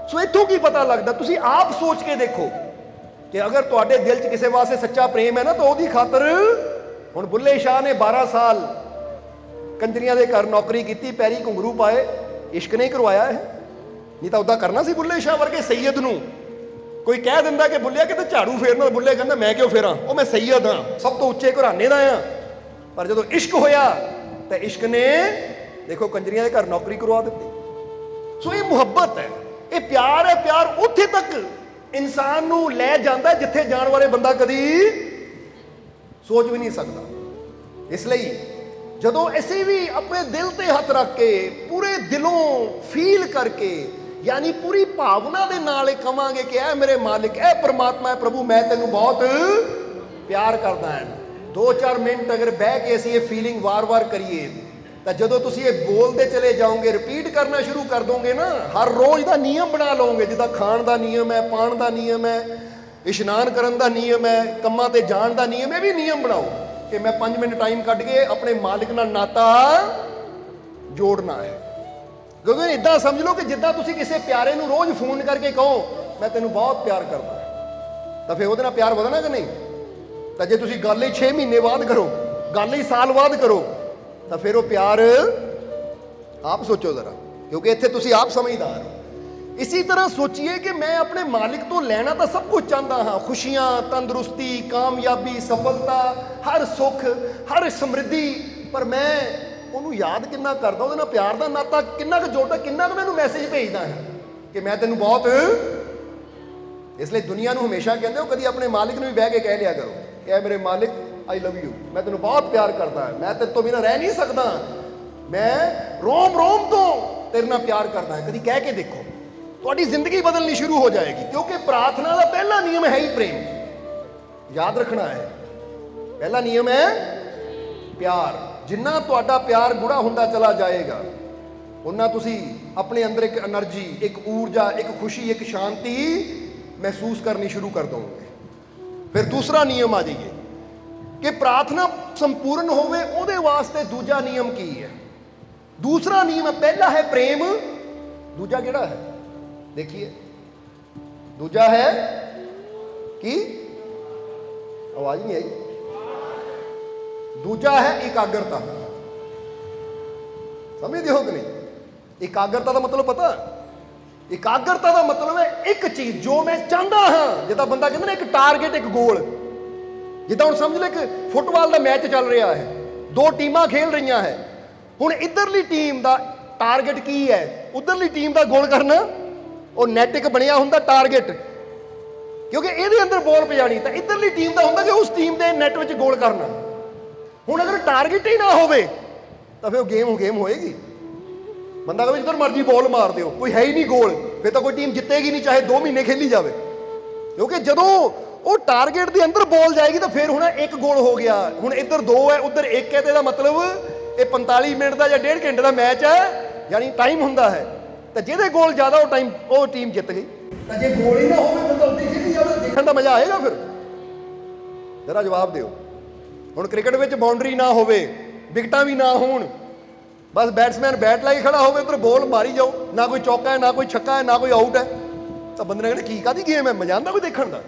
ਸੋ ਇੱਥੋਂ ਕੀ ਪਤਾ ਲੱਗਦਾ, ਤੁਸੀਂ ਆਪ ਸੋਚ ਕੇ ਦੇਖੋ ਕਿ ਅਗਰ ਤੁਹਾਡੇ ਦਿਲ 'ਚ ਕਿਸੇ ਵਾਸਤੇ ਸੱਚਾ ਪ੍ਰੇਮ ਹੈ ਨਾ ਤਾਂ ਉਹਦੀ ਖਾਤਰ, ਹੁਣ ਬੁੱਲੇ ਸ਼ਾਹ ਨੇ 12 ਸਾਲ ਕੰਜਰੀਆਂ ਦੇ ਘਰ ਨੌਕਰੀ ਕੀਤੀ, ਪੈਰੀ ਘੁੰਗਰੂ ਪਾਏ, ਇਸ਼ਕ ਨਹੀਂ ਕਰਵਾਇਆ ਹੈ, ਨਹੀਂ ਤਾਂ ਉੱਦਾਂ ਕਰਨਾ ਸੀ ਬੁੱਲੇ ਸ਼ਾਹ ਵਰਗੇ ਸੈਯਦ ਨੂੰ। ਕੋਈ ਕਹਿ ਦਿੰਦਾ ਕਿ ਬੁੱਲਿਆ ਕਿਤੇ ਝਾੜੂ ਫੇਰਨਾ, ਬੁੱਲੇ ਕਹਿੰਦਾ ਮੈਂ ਕਿਉਂ ਫੇਰਾਂ, ਉਹ ਮੈਂ ਸੈਯਦ ਹਾਂ, ਸਭ ਤੋਂ ਉੱਚੇ ਘਰਾਣੇ ਦਾ ਆ। ਪਰ ਜਦੋਂ ਇਸ਼ਕ ਹੋਇਆ ਤਾਂ ਇਸ਼ਕ ਨੇ ਦੇਖੋ ਕੰਜਰੀਆਂ ਦੇ ਘਰ ਨੌਕਰੀ ਕਰਵਾ ਦਿੱਤੀ। ਸੋ ਇਹ ਮੁਹੱਬਤ ਹੈ, ਇਹ ਪਿਆਰ ਹੈ। ਪਿਆਰ ਉੱਥੇ ਤੱਕ ਇਨਸਾਨ ਨੂੰ ਲੈ ਜਾਂਦਾ ਜਿੱਥੇ ਜਾਣ ਵਾਲੇ ਬੰਦਾ ਕਦੀ ਸੋਚ ਵੀ ਨਹੀਂ ਸਕਦਾ। ਇਸ ਲਈ ਜਦੋਂ ਅਸੀਂ ਵੀ ਆਪਣੇ ਦਿਲ ਤੇ ਹੱਥ ਰੱਖ ਕੇ ਪੂਰੇ ਦਿਲੋਂ ਫੀਲ ਕਰਕੇ, ਯਾਨੀ ਪੂਰੀ ਭਾਵਨਾ ਦੇ ਨਾਲ ਇਹ ਕਵਾਂਗੇ ਕਿ ਇਹ ਮੇਰੇ ਮਾਲਿਕ, ਇਹ ਪਰਮਾਤਮਾ ਹੈ, ਪ੍ਰਭੂ ਮੈਂ ਤੈਨੂੰ ਬਹੁਤ ਪਿਆਰ ਕਰਦਾ ਹਾਂ, 2-4 ਮਿੰਟ ਅਗਰ ਬਹਿ ਕੇ ਅਸੀਂ ਇਹ ਫੀਲਿੰਗ ਵਾਰ-ਵਾਰ ਕਰੀਏ ਤਾਂ ਜਦੋਂ ਤੁਸੀਂ ਇਹ ਬੋਲਦੇ ਚਲੇ ਜਾਓਗੇ, ਰਿਪੀਟ ਕਰਨਾ ਸ਼ੁਰੂ ਕਰ ਦੋਗੇ ਨਾ, ਹਰ ਰੋਜ਼ ਦਾ ਨਿਯਮ ਬਣਾ ਲਓਗੇ। ਜਿੱਦਾਂ ਖਾਣ ਦਾ ਨਿਯਮ ਹੈ, ਪਾਣ ਦਾ ਨਿਯਮ ਹੈ, ਇਸ਼ਨਾਨ ਕਰਨ ਦਾ ਨਿਯਮ ਹੈ, ਕੰਮਾਂ ਤੇ ਜਾਣ ਦਾ ਨਿਯਮ ਹੈ, ਵੀ ਨਿਯਮ ਬਣਾਓ ਕਿ ਮੈਂ 5 ਮਿੰਟ ਟਾਈਮ ਕੱਢ ਕੇ ਆਪਣੇ ਮਾਲਿਕ ਨਾਲ ਨਾਤਾ ਜੋੜਨਾ ਹੈ। ਕਿਉਂਕਿ ਇਦਾਂ ਸਮਝ ਲਓ ਕਿ ਜਿੱਦਾਂ ਤੁਸੀਂ ਕਿਸੇ ਪਿਆਰੇ ਨੂੰ ਰੋਜ਼ ਫੋਨ ਕਰਕੇ ਕਹੋ ਮੈਂ ਤੈਨੂੰ ਬਹੁਤ ਪਿਆਰ ਕਰਦਾ, ਤਾਂ ਫਿਰ ਉਹਦੇ ਨਾਲ ਪਿਆਰ ਵਧਣਾ ਕਿ ਨਹੀਂ? ਤਾਂ ਜੇ ਤੁਸੀਂ ਗੱਲ ਹੀ 6 ਮਹੀਨੇ ਬਾਅਦ ਕਰੋ, ਗੱਲ ਹੀ ਸਾਲ ਬਾਅਦ ਕਰੋ, ਤਾਂ ਫਿਰ ਉਹ ਪਿਆਰ ਆਪ ਸੋਚੋ ਜ਼ਰਾ, ਕਿਉਂਕਿ ਇੱਥੇ ਤੁਸੀਂ ਆਪ ਸਮਝਦਾਰ ਹੋ। ਇसी तरह सोचिए कि मैं अपने मालिक तो लेना तो सब कुछ चाहता हाँ, खुशियाँ, तंदुरुस्ती, कामयाबी, सफलता, हर सुख, हर समृद्धि, पर मैं ਉਹਨੂੰ ਯਾਦ ਕਿੰਨਾ ਕਰਦਾ, ਉਹਦੇ ਨਾਲ ਪਿਆਰ ਦਾ ਨਾਤਾ ਕਿੰਨਾ ਕੁ ਜੋੜਦਾ, ਕਿੰਨਾ ਕੁ ਮੈਨੂੰ ਮੈਸੇਜ ਭੇਜਦਾ ਹੈ ਕਿ ਮੈਂ ਤੈਨੂੰ ਬਹੁਤ। ਇਸ ਲਈ ਦੁਨੀਆ ਨੂੰ ਹਮੇਸ਼ਾ ਕਹਿੰਦੇ ਹੋ, ਕਦੀ ਆਪਣੇ ਮਾਲਿਕ ਨੂੰ ਵੀ ਬਹਿ ਕੇ ਕਹਿ ਲਿਆ ਕਰੋ ਕਿ ਐ ਮੇਰੇ ਮਾਲਿਕ ਆਈ ਲਵ ਯੂ, ਮੈਂ ਤੈਨੂੰ ਬਹੁਤ ਪਿਆਰ ਕਰਦਾ ਹਾਂ, ਮੈਂ ਤੇਰੇ ਤੋਂ ਬਿਨਾਂ ਰਹਿ ਨਹੀਂ ਸਕਦਾ, ਮੈਂ ਰੋਮ ਰੋਮ ਤੋਂ ਤੇਰੇ ਨਾਲ ਪਿਆਰ ਕਰਦਾ ਹਾਂ। ਕਦੀ ਕਹਿ ਕੇ ਦੇਖੋ, ਤੁਹਾਡੀ ਜ਼ਿੰਦਗੀ ਬਦਲਣੀ ਸ਼ੁਰੂ ਹੋ ਜਾਏਗੀ। ਕਿਉਂਕਿ ਪ੍ਰਾਰਥਨਾ ਦਾ ਪਹਿਲਾ ਨਿਯਮ ਹੈ ਹੀ ਪ੍ਰੇਮ, ਯਾਦ ਰੱਖਣਾ ਹੈ। ਪਹਿਲਾ ਨਿਯਮ ਹੈ ਪਿਆਰ। ਜਿੰਨਾ ਤੁਹਾਡਾ ਪਿਆਰ ਗੂੜਾ ਹੁੰਦਾ ਚਲਾ ਜਾਏਗਾ, ਉਹਨਾਂ ਤੁਸੀਂ ਆਪਣੇ ਅੰਦਰ ਇੱਕ એનર્ਜੀ, ਇੱਕ ਊਰਜਾ, ਇੱਕ ਖੁਸ਼ੀ, ਇੱਕ ਸ਼ਾਂਤੀ ਮਹਿਸੂਸ ਕਰਨੀ ਸ਼ੁਰੂ ਕਰ ਦੋਗੇ। ਫਿਰ ਦੂਸਰਾ ਨਿਯਮ ਆ ਜਾਈਏ ਕਿ ਪ੍ਰਾਰਥਨਾ ਸੰਪੂਰਨ ਹੋਵੇ, ਉਹਦੇ ਵਾਸਤੇ ਦੂਜਾ ਨਿਯਮ ਕੀ ਹੈ? ਦੂਸਰਾ ਨਿਯਮ ਪਹਿਲਾ ਹੈ ਪ੍ਰੇਮ, ਦੂਜਾ ਕਿਹੜਾ ਹੈ देखिए? दूजा है कि आवाज नहीं आई, दूजा है एकाग्रता। समझते हो कि नहीं? एकाग्रता का मतलब पता? एकाग्रता का मतलब है एक चीज जो मैं चाहता हाँ, जिदा बंदा कहते ना एक टारगेट, एक गोल। जिदा हम समझ ले कि फुटबॉल का मैच चल रहा है, 2 टीमां खेल रही है, हुण इधरली टीम का टारगेट की है, उधरली टीम का गोल करना। ਉਹ ਨੈਟ ਇੱਕ ਬਣਿਆ ਹੁੰਦਾ ਟਾਰਗੇਟ, ਕਿਉਂਕਿ ਇਹਦੇ ਅੰਦਰ ਬੋਲ ਪਜਾਣੀ, ਤਾਂ ਇਧਰਲੀ ਟੀਮ ਦਾ ਹੁੰਦਾ ਕਿ ਉਸ ਟੀਮ ਦੇ ਨੈਟ ਵਿੱਚ ਗੋਲ ਕਰਨਾ। ਹੁਣ ਅਗਰ ਟਾਰਗੇਟ ਹੀ ਨਾ ਹੋਵੇ ਤਾਂ ਫਿਰ ਉਹ ਗੇਮ ਹੋਏਗੀ। ਬੰਦਾ ਕਹੇ ਜਿੱਧਰ ਮਰਜ਼ੀ ਬੋਲ ਮਾਰ ਦਿਓ, ਕੋਈ ਹੈ ਹੀ ਨਹੀਂ ਗੋਲ, ਫਿਰ ਤਾਂ ਕੋਈ ਟੀਮ ਜਿੱਤੇਗੀ ਨਹੀਂ, ਚਾਹੇ 2 ਮਹੀਨੇ ਖੇਲੀ ਜਾਵੇ। ਕਿਉਂਕਿ ਜਦੋਂ ਉਹ ਟਾਰਗੇਟ ਦੇ ਅੰਦਰ ਬੋਲ ਜਾਏਗੀ ਤਾਂ ਫਿਰ ਹੁਣ 1 ਗੋਲ ਹੋ ਗਿਆ, ਹੁਣ ਇੱਧਰ 2 ਹੈ, ਉੱਧਰ 1 ਹੈ, ਤੇ ਇਹਦਾ ਮਤਲਬ ਇਹ 45 ਮਿੰਟ ਦਾ ਜਾਂ 1.5 ਘੰਟੇ ਦਾ ਮੈਚ ਹੈ, ਯਾਨੀ ਟਾਈਮ ਹੁੰਦਾ ਹੈ। ਤਾਂ ਜਿਹਦੇ ਗੋਲ ਜ਼ਿਆਦਾ ਉਹ ਟੀਮ ਜਿੱਤ ਗਈ। ਤਾਂ ਜੇ ਗੋਲ ਹੀ ਨਾ ਹੋਵੇ, ਬੰਦਾ ਉੱਤੇ ਖੇਡੀ ਜਾਵੇ, ਦੇਖਣ ਦਾ ਮਜ਼ਾ ਆਏਗਾ? ਫਿਰ ਜਰਾ ਜਵਾਬ ਦਿਓ। ਹੁਣ ਕ੍ਰਿਕਟ ਵਿੱਚ ਬਾਉਂਡਰੀ ਨਾ ਹੋਵੇ, ਵਿਕਟਾਂ ਵੀ ਨਾ ਹੋਣ, ਬਸ ਬੈਟਸਮੈਨ ਬੈਟ ਲਾਈ ਖੜਾ ਹੋਵੇ, ਉੱਧਰ ਬੋਲ ਮਾਰੀ ਜਾਓ, ਨਾ ਕੋਈ ਚੌਕਾ ਹੈ, ਨਾ ਕੋਈ ਛੱਕਾ ਹੈ, ਨਾ ਕੋਈ ਆਊਟ ਹੈ, ਤਾਂ ਬੰਦੇ ਨੇ ਕਹਿਣਾ ਕੀ ਕਾਹਦੀ ਗੇਮ ਹੈ, ਮਜ਼ਾ ਆਉਂਦਾ ਕੋਈ ਦੇਖਣ ਦਾ।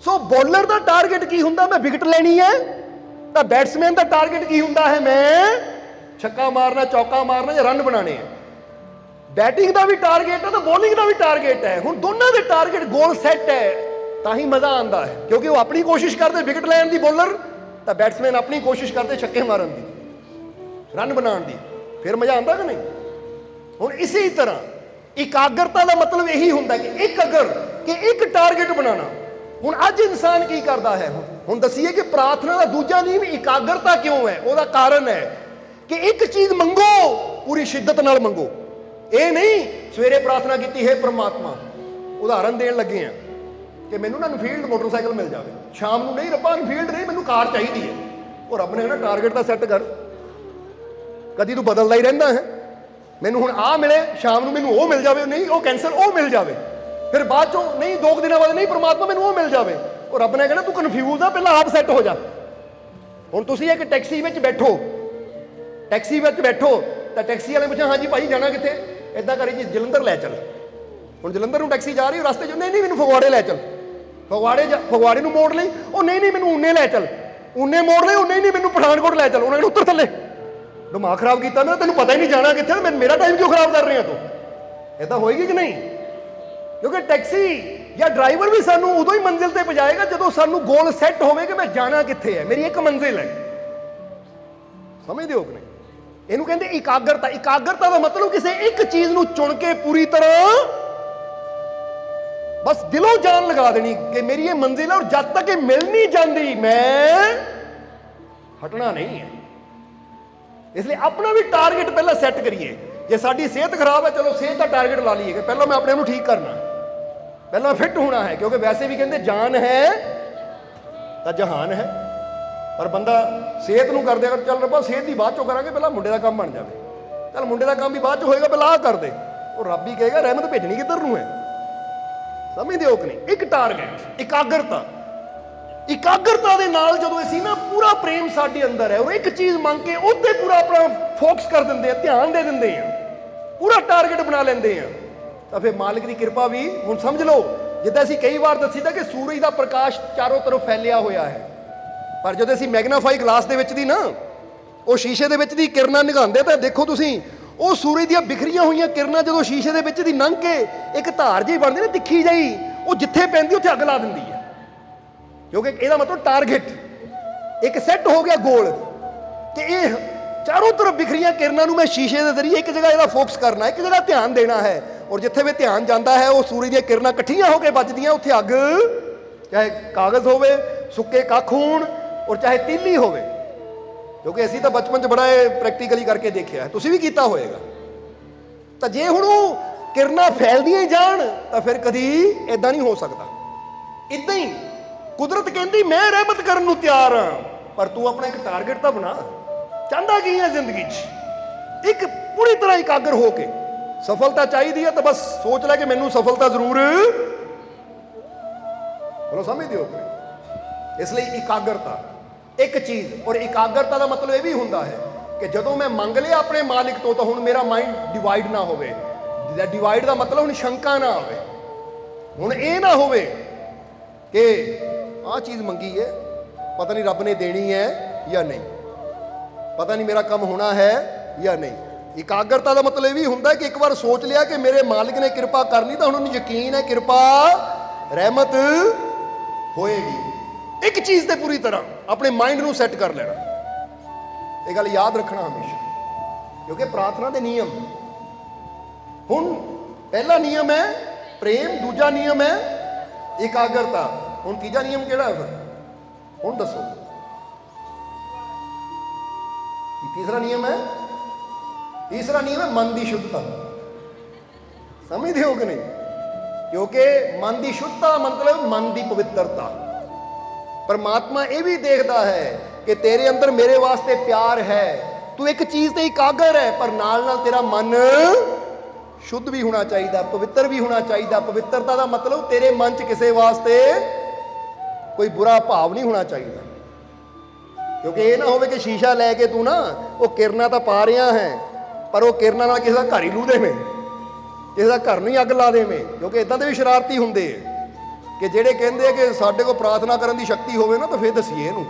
ਸੋ ਬੋਲਰ ਦਾ ਟਾਰਗੇਟ ਕੀ ਹੁੰਦਾ? ਮੈਂ ਵਿਕਟ ਲੈਣੀ ਹੈ। ਤਾਂ ਬੈਟਸਮੈਨ ਦਾ ਟਾਰਗੇਟ ਕੀ ਹੁੰਦਾ ਹੈ? ਮੈਂ ਛੱਕਾ ਮਾਰਨਾ, ਚੌਕਾ ਮਾਰਨਾ ਜਾਂ ਰਨ ਬਣਾਉਣੇ ਆ। बैटिंग का भी टारगेट है तो बॉलिंग का भी टारगेट है। हुण दोनों के टारगेट गोल सैट है, तां ही मज़ा आता है, क्योंकि वो अपनी कोशिश करते विकेट लैन की बॉलर, तो बैट्समैन अपनी कोशिश करते छक्के मारन की, रन बनाने की, फिर मज़ा आता कि नहीं? हुण इसी तरह एकाग्रता का मतलब यही होंदा कि एक टारगेट बनाना। हुण अज इंसान की करता है? हुण दसीए कि प्रार्थना का दूजा नियम एकाग्रता क्यों है? उसका कारण है कि एक चीज़ मंगो, पूरी शिद्दत नाल मंगो। ਇਹ ਨਹੀਂ ਸਵੇਰੇ ਪ੍ਰਾਰਥਨਾ ਕੀਤੀ ਹੈ ਪ੍ਰਮਾਤਮਾ, ਉਦਾਹਰਨ ਦੇਣ ਲੱਗੇ ਆ ਕਿ ਮੈਨੂੰ ਨਾ ਅਨਫੀਲਡ ਮੋਟਰਸਾਈਕਲ ਮਿਲ ਜਾਵੇ, ਸ਼ਾਮ ਨੂੰ ਨਹੀਂ ਰੱਬਾ ਅਨਫੀਲਡ ਨਹੀਂ, ਮੈਨੂੰ ਕਾਰ ਚਾਹੀਦੀ ਹੈ। ਉਹ ਰੱਬ ਨੇ ਕਹਿਣਾ ਟਾਰਗੇਟ ਤਾਂ ਸੈੱਟ ਕਰ, ਕਦੀ ਤੂੰ ਬਦਲਦਾ ਹੀ ਰਹਿੰਦਾ ਹੈ। ਮੈਨੂੰ ਹੁਣ ਆਹ ਮਿਲੇ, ਸ਼ਾਮ ਨੂੰ ਮੈਨੂੰ ਉਹ ਮਿਲ ਜਾਵੇ, ਨਹੀਂ ਉਹ ਕੈਂਸਲ, ਉਹ ਮਿਲ ਜਾਵੇ, ਫਿਰ ਬਾਅਦ ਚੋਂ ਨਹੀਂ 2 ਦਿਨਾਂ ਬਾਅਦ ਨਹੀਂ ਪ੍ਰਮਾਤਮਾ ਮੈਨੂੰ ਉਹ ਮਿਲ ਜਾਵੇ। ਉਹ ਰੱਬ ਨੇ ਕਹਿਣਾ ਤੂੰ ਕਨਫਿਊਜ਼ ਆ, ਪਹਿਲਾਂ ਆਪ ਸੈੱਟ ਹੋ ਜਾ। ਹੁਣ ਤੁਸੀਂ ਇੱਕ ਟੈਕਸੀ ਵਿੱਚ ਬੈਠੋ, ਟੈਕਸੀ ਵਿੱਚ ਬੈਠੋ ਤਾਂ ਟੈਕਸੀ ਵਾਲੇ ਪੁੱਛਿਆ ਹਾਂਜੀ ਭਾਈ ਜਾਣਾ ਕਿੱਥੇ, ਇੱਦਾਂ ਕਰੀ ਜੀ ਜਲੰਧਰ ਲੈ ਚੱਲ। ਹੁਣ ਜਲੰਧਰ ਨੂੰ ਟੈਕਸੀ ਜਾ ਰਹੀ, ਰਸਤੇ 'ਚ ਨਹੀਂ ਮੈਨੂੰ ਫਗਵਾੜੇ ਲੈ ਚੱਲ, ਫਗਵਾੜੇ ਨੂੰ ਮੋੜ ਲਈ, ਉਹ ਨਹੀਂ ਮੈਨੂੰ ਊਨੇ ਲੈ ਚੱਲ, ਊਨੇ ਮੋੜ ਲਈ, ਉਹ ਨਹੀਂ ਮੈਨੂੰ ਪਠਾਨਕੋਟ ਲੈ ਚੱਲ। ਉਹਨਾਂ ਨੇ ਉੱਤਰ ਥੱਲੇ ਦਿਮਾਗ ਖਰਾਬ ਕੀਤਾ ਮੇਰਾ, ਤੈਨੂੰ ਪਤਾ ਹੀ ਨਹੀਂ ਜਾਣਾ ਕਿੱਥੇ, ਮੇਰਾ ਟਾਈਮ ਕਿਉਂ ਖਰਾਬ ਕਰ ਰਿਹਾ ਤੂੰ। ਇੱਦਾਂ ਹੋਏਗੀ ਕਿ ਨਹੀਂ? ਕਿਉਂਕਿ ਟੈਕਸੀ ਜਾਂ ਡਰਾਈਵਰ ਵੀ ਸਾਨੂੰ ਉਦੋਂ ਹੀ ਮੰਜ਼ਿਲ ਤੇ ਪਹੁੰਚਾਏਗਾ ਜਦੋਂ ਸਾਨੂੰ ਗੋਲ ਸੈੱਟ ਹੋਵੇ ਕਿ ਮੈਂ ਜਾਣਾ ਕਿੱਥੇ ਹੈ, ਮੇਰੀ ਇੱਕ ਮੰਜ਼ਿਲ ਹੈ। ਸਮਝਦੇ ਹੋ ਕਿ ਨਹੀਂ? ਇਹਨੂੰ ਕਹਿੰਦੇ ਇਕਾਗਰਤਾ। ਇਕਾਗਰਤਾ ਦਾ ਮਤਲਬ ਕਿਸੇ ਇੱਕ ਚੀਜ਼ ਨੂੰ ਚੁਣ ਕੇ ਪੂਰੀ ਤਰ੍ਹਾਂ ਬਸ ਦਿਲੋਂ ਜਾਨ ਲਗਾ ਦੇਣੀ ਕਿ ਮੇਰੀ ਇਹ ਮੰਜ਼ਿਲ ਹੈ, ਔਰ ਜਦ ਤੱਕ ਇਹ ਮਿਲ ਨਹੀਂ ਜਾਂਦੀ ਮੈਂ ਹਟਣਾ ਨਹੀਂ ਹੈ। ਇਸ ਲਈ ਆਪਣਾ ਵੀ ਟਾਰਗੇਟ ਪਹਿਲਾਂ ਸੈੱਟ ਕਰੀਏ। ਜੇ ਸਾਡੀ ਸਿਹਤ ਖਰਾਬ ਹੈ, ਚਲੋ ਸਿਹਤ ਦਾ ਟਾਰਗੇਟ ਲਾ ਲਈਏ ਕਿ ਪਹਿਲਾਂ ਮੈਂ ਆਪਣੇ ਆਪ ਨੂੰ ਠੀਕ ਕਰਨਾ, ਪਹਿਲਾਂ ਫਿੱਟ ਹੋਣਾ ਹੈ, ਕਿਉਂਕਿ ਵੈਸੇ ਵੀ ਕਹਿੰਦੇ ਜਾਨ ਹੈ ਤਾਂ ਜਹਾਨ ਹੈ। ਪਰ ਬੰਦਾ ਸਿਹਤ ਨੂੰ ਕਰਦੇ ਅਗਰ ਚੱਲ ਰੱਬਾ ਸਿਹਤ ਦੀ ਬਾਅਦ ਚੋਂ ਕਰਾਂਗੇ, ਪਹਿਲਾਂ ਮੁੰਡੇ ਦਾ ਕੰਮ ਬਣ ਜਾਵੇ, ਚੱਲ ਮੁੰਡੇ ਦਾ ਕੰਮ ਵੀ ਬਾਅਦ ਚ ਹੋਏਗਾ, ਪਹਿਲਾਂ ਆਹ ਕਰਦੇ, ਉਹ ਰੱਬ ਹੀ ਕਹੇਗਾ ਰਹਿਮਤ ਭੇਜਣੀ ਕਿੱਧਰ ਨੂੰ ਹੈ। ਸਮਝਦੇ ਹੋ ਕਿ ਨਹੀਂ? ਇੱਕ ਟਾਰਗੇਟ, ਇਕਾਗਰਤਾ। ਇਕਾਗਰਤਾ ਦੇ ਨਾਲ ਜਦੋਂ ਅਸੀਂ ਨਾ ਪੂਰਾ ਪ੍ਰੇਮ ਸਾਡੇ ਅੰਦਰ ਹੈ, ਔਰ ਇੱਕ ਚੀਜ਼ ਮੰਗ ਕੇ ਉੱਤੇ ਪੂਰਾ ਆਪਣਾ ਫੋਕਸ ਕਰ ਦਿੰਦੇ ਆ, ਧਿਆਨ ਦੇ ਦਿੰਦੇ ਆ, ਪੂਰਾ ਟਾਰਗੇਟ ਬਣਾ ਲੈਂਦੇ ਆ, ਤਾਂ ਫਿਰ ਮਾਲਕ ਦੀ ਕਿਰਪਾ ਵੀ। ਹੁਣ ਸਮਝ ਲਓ ਜਿੱਦਾਂ ਅਸੀਂ ਕਈ ਵਾਰ ਦੱਸੀਦਾ ਕਿ ਸੂਰਜ ਦਾ ਪ੍ਰਕਾਸ਼ ਚਾਰੋਂ ਤਰਫ ਫੈਲਿਆ ਹੋਇਆ ਹੈ, ਪਰ ਜਦੋਂ ਅਸੀਂ ਮੈਗਨਾਫਾਈ ਗਲਾਸ ਦੇ ਵਿੱਚ ਦੀ ਨਾ ਉਹ ਸ਼ੀਸ਼ੇ ਦੇ ਵਿੱਚ ਦੀ ਕਿਰਨਾਂ ਨਿਗਾਉਂਦੇ ਤਾਂ ਦੇਖੋ ਤੁਸੀਂ, ਉਹ ਸੂਰਜ ਦੀਆਂ ਬਿਖਰੀਆਂ ਹੋਈਆਂ ਕਿਰਨਾਂ ਜਦੋਂ ਸ਼ੀਸ਼ੇ ਦੇ ਵਿੱਚ ਦੀ ਲੰਘ ਕੇ ਇੱਕ ਧਾਰ ਜਿਹੀ ਬਣਦੀ ਨਾ ਤਿੱਖੀ ਜਿਹੀ, ਉਹ ਜਿੱਥੇ ਪੈਂਦੀ ਉੱਥੇ ਅੱਗ ਲਾ ਦਿੰਦੀ ਹੈ। ਕਿਉਂਕਿ ਇਹਦਾ ਮਤਲਬ ਟਾਰਗੇਟ ਇੱਕ ਸੈੱਟ ਹੋ ਗਿਆ ਗੋਲ ਕਿ ਇਹ ਚਾਰੋਂ ਤਰਫ ਬਿਖਰੀਆਂ ਕਿਰਨਾਂ ਨੂੰ ਮੈਂ ਸ਼ੀਸ਼ੇ ਦੇ ਜ਼ਰੀਏ ਇੱਕ ਜਗ੍ਹਾ ਇਹਦਾ ਫੋਕਸ ਕਰਨਾ, ਇੱਕ ਜਗ੍ਹਾ ਧਿਆਨ ਦੇਣਾ ਹੈ, ਔਰ ਜਿੱਥੇ ਵੀ ਧਿਆਨ ਜਾਂਦਾ ਹੈ ਉਹ ਸੂਰਜ ਦੀਆਂ ਕਿਰਨਾਂ ਇਕੱਠੀਆਂ ਹੋ ਕੇ ਵੱਜਦੀਆਂ, ਉੱਥੇ ਅੱਗ, ਚਾਹੇ ਕਾਗਜ਼ ਹੋਵੇ, ਸੁੱਕੇ ਕੱਖ ਹੋਣ, ਔਰ ਚਾਹੇ ਤੀਲੀ ਹੋਵੇ। ਕਿਉਂਕਿ ਅਸੀਂ ਤਾਂ ਬਚਪਨ 'ਚ ਬੜਾ ਪ੍ਰੈਕਟੀਕਲੀ ਕਰਕੇ ਦੇਖਿਆ ਹੈ, ਤੁਸੀਂ ਵੀ ਕੀਤਾ ਹੋਏਗਾ। ਤਾਂ ਜੇ ਹੁਣ ਉਹ ਕਿਰਨਾਂ ਫੈਲਦੀਆਂ ਹੀ ਜਾਣ ਤਾਂ ਫਿਰ ਕਦੀ ਇਦਾਂ ਨਹੀਂ ਹੋ ਸਕਦਾ। ਇਦਾਂ ਹੀ ਕੁਦਰਤ ਕਹਿੰਦੀ ਮੈਂ ਰਹਿਮਤ ਕਰਨ ਨੂੰ ਤਿਆਰ ਹਾਂ, ਪਰ ਤੂੰ ਆਪਣਾ ਇੱਕ ਟਾਰਗੇਟ ਤਾਂ ਬਣਾ, ਚਾਹੁੰਦਾ ਕੀ ਹੈ ਜ਼ਿੰਦਗੀ 'ਚ। ਇੱਕ ਪੂਰੀ ਤਰ੍ਹਾਂ ਇਕਾਗਰ ਹੋ ਕੇ ਸਫਲਤਾ ਚਾਹੀਦੀ ਹੈ ਤਾਂ ਬਸ ਸੋਚ ਲੈ ਕਿ ਮੈਨੂੰ ਸਫਲਤਾ ਜ਼ਰੂਰ, ਬੋਲੋ ਸਮਝਦੇ ਹੋ? ਇਸ ਲਈ ਇਕਾਗਰਤਾ ਇੱਕ ਚੀਜ਼। ਔਰ ਇਕਾਗਰਤਾ ਦਾ ਮਤਲਬ ਇਹ ਵੀ ਹੁੰਦਾ ਹੈ ਕਿ ਜਦੋਂ ਮੈਂ ਮੰਗ ਲਿਆ ਆਪਣੇ ਮਾਲਿਕ ਤੋਂ ਤਾਂ ਹੁਣ ਮੇਰਾ ਮਾਈਂਡ ਡਿਵਾਈਡ ਨਾ ਹੋਵੇ। ਡਿਵਾਈਡ ਦਾ ਮਤਲਬ ਹੁਣ ਸ਼ੰਕਾ ਨਾ ਆਵੇ, ਹੁਣ ਇਹ ਨਾ ਹੋਵੇ ਕਿ ਆਹ ਚੀਜ਼ ਮੰਗੀ ਹੈ, ਪਤਾ ਨਹੀਂ ਰੱਬ ਨੇ ਦੇਣੀ ਹੈ ਜਾਂ ਨਹੀਂ, ਪਤਾ ਨਹੀਂ ਮੇਰਾ ਕੰਮ ਹੋਣਾ ਹੈ ਜਾਂ ਨਹੀਂ। ਇਕਾਗਰਤਾ ਦਾ ਮਤਲਬ ਇਹ ਵੀ ਹੁੰਦਾ ਕਿ ਇੱਕ ਵਾਰ ਸੋਚ ਲਿਆ ਕਿ ਮੇਰੇ ਮਾਲਿਕ ਨੇ ਕਿਰਪਾ ਕਰਨੀ ਤਾਂ ਹੁਣ ਉਹਨੂੰ ਯਕੀਨ ਹੈ ਕਿਰਪਾ ਰਹਿਮਤ ਹੋਏਗੀ। ਇੱਕ ਚੀਜ਼ ਤੇ ਪੂਰੀ ਤਰ੍ਹਾਂ ਆਪਣੇ ਮਾਈਂਡ ਨੂੰ ਸੈੱਟ ਕਰ ਲੈਣਾ, ਇਹ ਗੱਲ ਯਾਦ ਰੱਖਣਾ ਹਮੇਸ਼ਾ, ਕਿਉਂਕਿ ਪ੍ਰਾਰਥਨਾ ਦੇ ਨਿਯਮ। ਹੁਣ ਪਹਿਲਾ ਨਿਯਮ ਹੈ ਪ੍ਰੇਮ, ਦੂਜਾ ਨਿਯਮ ਹੈ ਇਕਾਗਰਤਾ। ਹੁਣ ਤੀਜਾ ਨਿਯਮ ਕਿਹੜਾ ਹੈ ਫਿਰ? ਹੁਣ ਦੱਸੋ। ਤੀਸਰਾ ਨਿਯਮ ਹੈ, ਤੀਸਰਾ ਨਿਯਮ ਹੈ ਮਨ ਦੀ ਸ਼ੁੱਧਤਾ। ਸਮਝਦੇ ਹੋ ਕਿ ਨਹੀਂ? ਕਿਉਂਕਿ ਮਨ ਦੀ ਸ਼ੁੱਧਤਾ ਮਤਲਬ ਮਨ ਦੀ ਪਵਿੱਤਰਤਾ। ਪਰਮਾਤਮਾ ਇਹ ਵੀ ਦੇਖਦਾ ਹੈ ਕਿ ਤੇਰੇ ਅੰਦਰ ਮੇਰੇ ਵਾਸਤੇ ਪਿਆਰ ਹੈ, ਤੂੰ ਇੱਕ ਚੀਜ਼ ਤੇ ਇਕਾਗਰ ਹੈ, ਪਰ ਨਾਲ ਨਾਲ ਤੇਰਾ ਮਨ ਸ਼ੁੱਧ ਵੀ ਹੋਣਾ ਚਾਹੀਦਾ, ਪਵਿੱਤਰ ਵੀ ਹੋਣਾ ਚਾਹੀਦਾ। ਪਵਿੱਤਰਤਾ ਦਾ ਮਤਲਬ ਤੇਰੇ ਮਨ 'ਚ ਕਿਸੇ ਵਾਸਤੇ ਕੋਈ ਬੁਰਾ ਭਾਵ ਨਹੀਂ ਹੋਣਾ ਚਾਹੀਦਾ। ਕਿਉਂਕਿ ਇਹ ਨਾ ਹੋਵੇ ਕਿ ਸ਼ੀਸ਼ਾ ਲੈ ਕੇ ਤੂੰ ਨਾ ਉਹ ਕਿਰਨਾਂ ਤਾਂ ਪਾ ਰਿਹਾ ਹੈ, ਪਰ ਉਹ ਕਿਰਨਾਂ ਨਾਲ ਕਿਸੇ ਦਾ ਘਰ ਹੀ ਲੂ ਦੇਵੇਂ, ਕਿਸੇ ਦਾ ਘਰ ਨੂੰ ਹੀ ਅੱਗ ਲਾ ਦੇਵੇਂ। ਕਿਉਂਕਿ ਇਦਾਂ ਦੇ ਵੀ ਸ਼ਰਾਰਤੀ ਹੁੰਦੇ ਆ ਕਿ ਜਿਹੜੇ ਕਹਿੰਦੇ ਆ ਕਿ ਸਾਡੇ ਕੋਲ ਪ੍ਰਾਰਥਨਾ ਕਰਨ ਦੀ ਸ਼ਕਤੀ ਹੋਵੇ ਨਾ ਤਾਂ ਫਿਰ ਦੱਸੀਏ ਇਹਨੂੰ।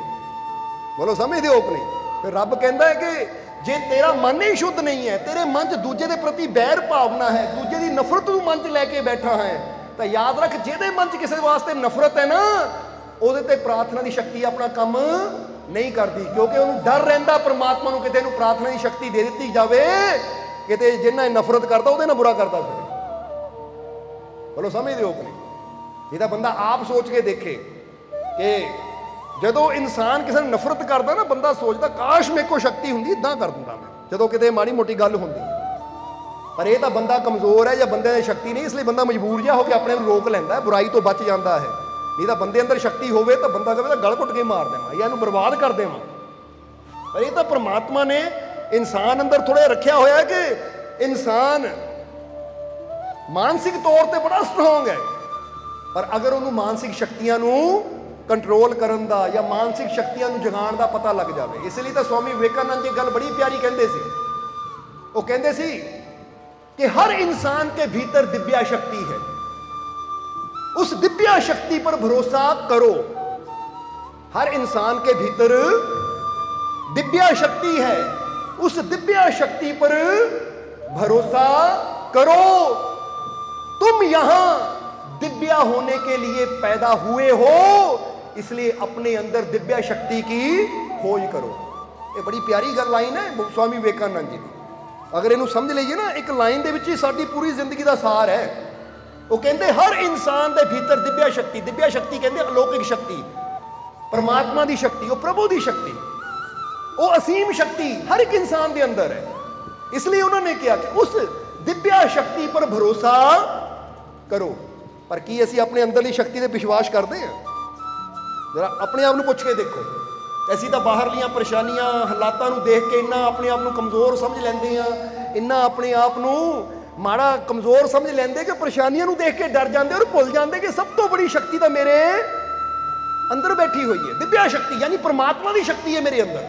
ਬੋਲੋ ਸਮਝਦੇ ਹੋ ਕਿ ਨਹੀਂ? ਫਿਰ ਰੱਬ ਕਹਿੰਦਾ ਹੈ ਕਿ ਜੇ ਤੇਰਾ ਮਨ ਹੀ ਸ਼ੁੱਧ ਨਹੀਂ ਹੈ, ਤੇਰੇ ਮਨ 'ਚ ਦੂਜੇ ਦੇ ਪ੍ਰਤੀ ਬੈਰ ਭਾਵਨਾ ਹੈ, ਦੂਜੇ ਦੀ ਨਫ਼ਰਤ ਨੂੰ ਮਨ 'ਚ ਲੈ ਕੇ ਬੈਠਾ ਹੈ, ਤਾਂ ਯਾਦ ਰੱਖ ਜਿਹਦੇ ਮਨ 'ਚ ਕਿਸੇ ਵਾਸਤੇ ਨਫ਼ਰਤ ਹੈ ਨਾ, ਉਹਦੇ ਤੇ ਪ੍ਰਾਰਥਨਾ ਦੀ ਸ਼ਕਤੀ ਆਪਣਾ ਕੰਮ ਨਹੀਂ ਕਰਦੀ। ਕਿਉਂਕਿ ਉਹਨੂੰ ਡਰ ਰਹਿੰਦਾ ਪਰਮਾਤਮਾ ਨੂੰ ਕਿਤੇ ਇਹਨੂੰ ਪ੍ਰਾਰਥਨਾ ਦੀ ਸ਼ਕਤੀ ਦੇ ਦਿੱਤੀ ਜਾਵੇ, ਕਿਤੇ ਜਿੰਨਾ ਇਹ ਨਫ਼ਰਤ ਕਰਦਾ ਉਹਦੇ ਨਾਲ ਬੁਰਾ ਕਰਦਾ ਫਿਰ। ਬੋਲੋ ਸਮਝਦੇ ਹੋ ਕਿ ਨਹੀਂ? ਜਿਹਦਾ ਬੰਦਾ ਆਪ ਸੋਚ ਕੇ ਦੇਖੇ ਕਿ ਜਦੋਂ ਇਨਸਾਨ ਕਿਸੇ ਨੂੰ ਨਫ਼ਰਤ ਕਰਦਾ ਨਾ, ਬੰਦਾ ਸੋਚਦਾ ਕਾਸ਼ ਮੇਰੇ ਕੋਲ ਸ਼ਕਤੀ ਹੁੰਦੀ ਇੱਦਾਂ ਕਰ ਦਿੰਦਾ ਮੈਂ, ਜਦੋਂ ਕਿਤੇ ਮਾੜੀ ਮੋਟੀ ਗੱਲ ਹੁੰਦੀ। ਪਰ ਇਹ ਤਾਂ ਬੰਦਾ ਕਮਜ਼ੋਰ ਹੈ ਜਾਂ ਬੰਦੇ ਦੀ ਸ਼ਕਤੀ ਨਹੀਂ, ਇਸ ਲਈ ਬੰਦਾ ਮਜਬੂਰ ਜਿਹਾ ਹੋ ਕੇ ਆਪਣੇ ਨੂੰ ਰੋਕ ਲੈਂਦਾ, ਬੁਰਾਈ ਤੋਂ ਬਚ ਜਾਂਦਾ ਹੈ। ਨਹੀਂ ਤਾਂ ਬੰਦੇ ਅੰਦਰ ਸ਼ਕਤੀ ਹੋਵੇ ਤਾਂ ਬੰਦਾ ਕਹੇ ਤਾਂ ਗਲ ਘੁੱਟ ਕੇ ਮਾਰ ਦੇਵਾਂ ਜਾਂ ਇਹਨੂੰ ਬਰਬਾਦ ਕਰ ਦੇਵਾਂ। ਪਰ ਇਹ ਤਾਂ ਪਰਮਾਤਮਾ ਨੇ ਇਨਸਾਨ ਅੰਦਰ ਥੋੜ੍ਹਾ ਰੱਖਿਆ ਹੋਇਆ ਕਿ ਇਨਸਾਨ ਮਾਨਸਿਕ ਤੌਰ ਤੇ ਬੜਾ ਸਟਰੋਂਗ ਹੈ, ਪਰ ਅਗਰ ਉਹਨੂੰ ਮਾਨਸਿਕ ਸ਼ਕਤੀਆਂ ਨੂੰ ਕੰਟਰੋਲ ਕਰਨ ਦਾ ਜਾਂ ਮਾਨਸਿਕ ਸ਼ਕਤੀਆਂ ਨੂੰ ਜਗਾਉਣ ਦਾ ਪਤਾ ਲੱਗ ਜਾਵੇ। ਇਸ ਲਈ ਤਾਂ ਸਵਾਮੀ ਵਿਵੇਕਾਨੰਦ ਜੀ ਗੱਲ ਬੜੀ ਪਿਆਰੀ ਕਹਿੰਦੇ ਸੀ। ਉਹ ਕਹਿੰਦੇ ਸੀ कि हर इंसान के भीतर दिव्या शक्ति है, उस दिव्या शक्ति पर भरोसा करो। हर इंसान के भीतर दिव्या शक्ति है, उस दिव्या शक्ति पर भरोसा करो। तुम यहां दिव्या होने के लिए पैदा हुए हो, इसलिए अपने अंदर दिव्या शक्ति की खोज करो। ये बड़ी प्यारी लाइन है स्वामी विवेकानंद जी की। अगर इनू समझ लीजिए ना, एक लाइन दे विच ही साडी पूरी जिंदगी का सार है। वो कहते हर इंसान के भीतर दिव्या शक्ति कहते अलौकिक शक्ति, परमात्मा की शक्ति, वो प्रभु की शक्ति, वो असीम शक्ति हर एक इंसान के अंदर है। इसलिए उन्होंने कहा कि उस दिव्या शक्ति पर भरोसा करो। पर की असीं अपने अंदरली शक्ति से विश्वास करते हैं? जरा अपने आप को पूछ के देखो। ਅਸੀਂ ਤਾਂ ਬਾਹਰਲੀਆਂ ਪਰੇਸ਼ਾਨੀਆਂ ਹਾਲਾਤਾਂ ਨੂੰ ਦੇਖ ਕੇ ਇੰਨਾ ਆਪਣੇ ਆਪ ਨੂੰ ਕਮਜ਼ੋਰ ਸਮਝ ਲੈਂਦੇ ਆ, ਇੰਨਾ ਆਪਣੇ ਆਪ ਨੂੰ ਮਾੜਾ ਕਮਜ਼ੋਰ ਸਮਝ ਲੈਂਦੇ ਕਿ ਪਰੇਸ਼ਾਨੀਆਂ ਨੂੰ ਦੇਖ ਕੇ ਡਰ ਜਾਂਦੇ ਔਰ ਭੁੱਲ ਜਾਂਦੇ ਕਿ ਸਭ ਤੋਂ ਬੜੀ ਸ਼ਕਤੀ ਤਾਂ ਮੇਰੇ ਅੰਦਰ ਬੈਠੀ ਹੋਈ ਹੈ। ਦਿਵਿਆ ਸ਼ਕਤੀ ਯਾਨੀ ਪਰਮਾਤਮਾ ਦੀ ਸ਼ਕਤੀ ਹੈ ਮੇਰੇ ਅੰਦਰ,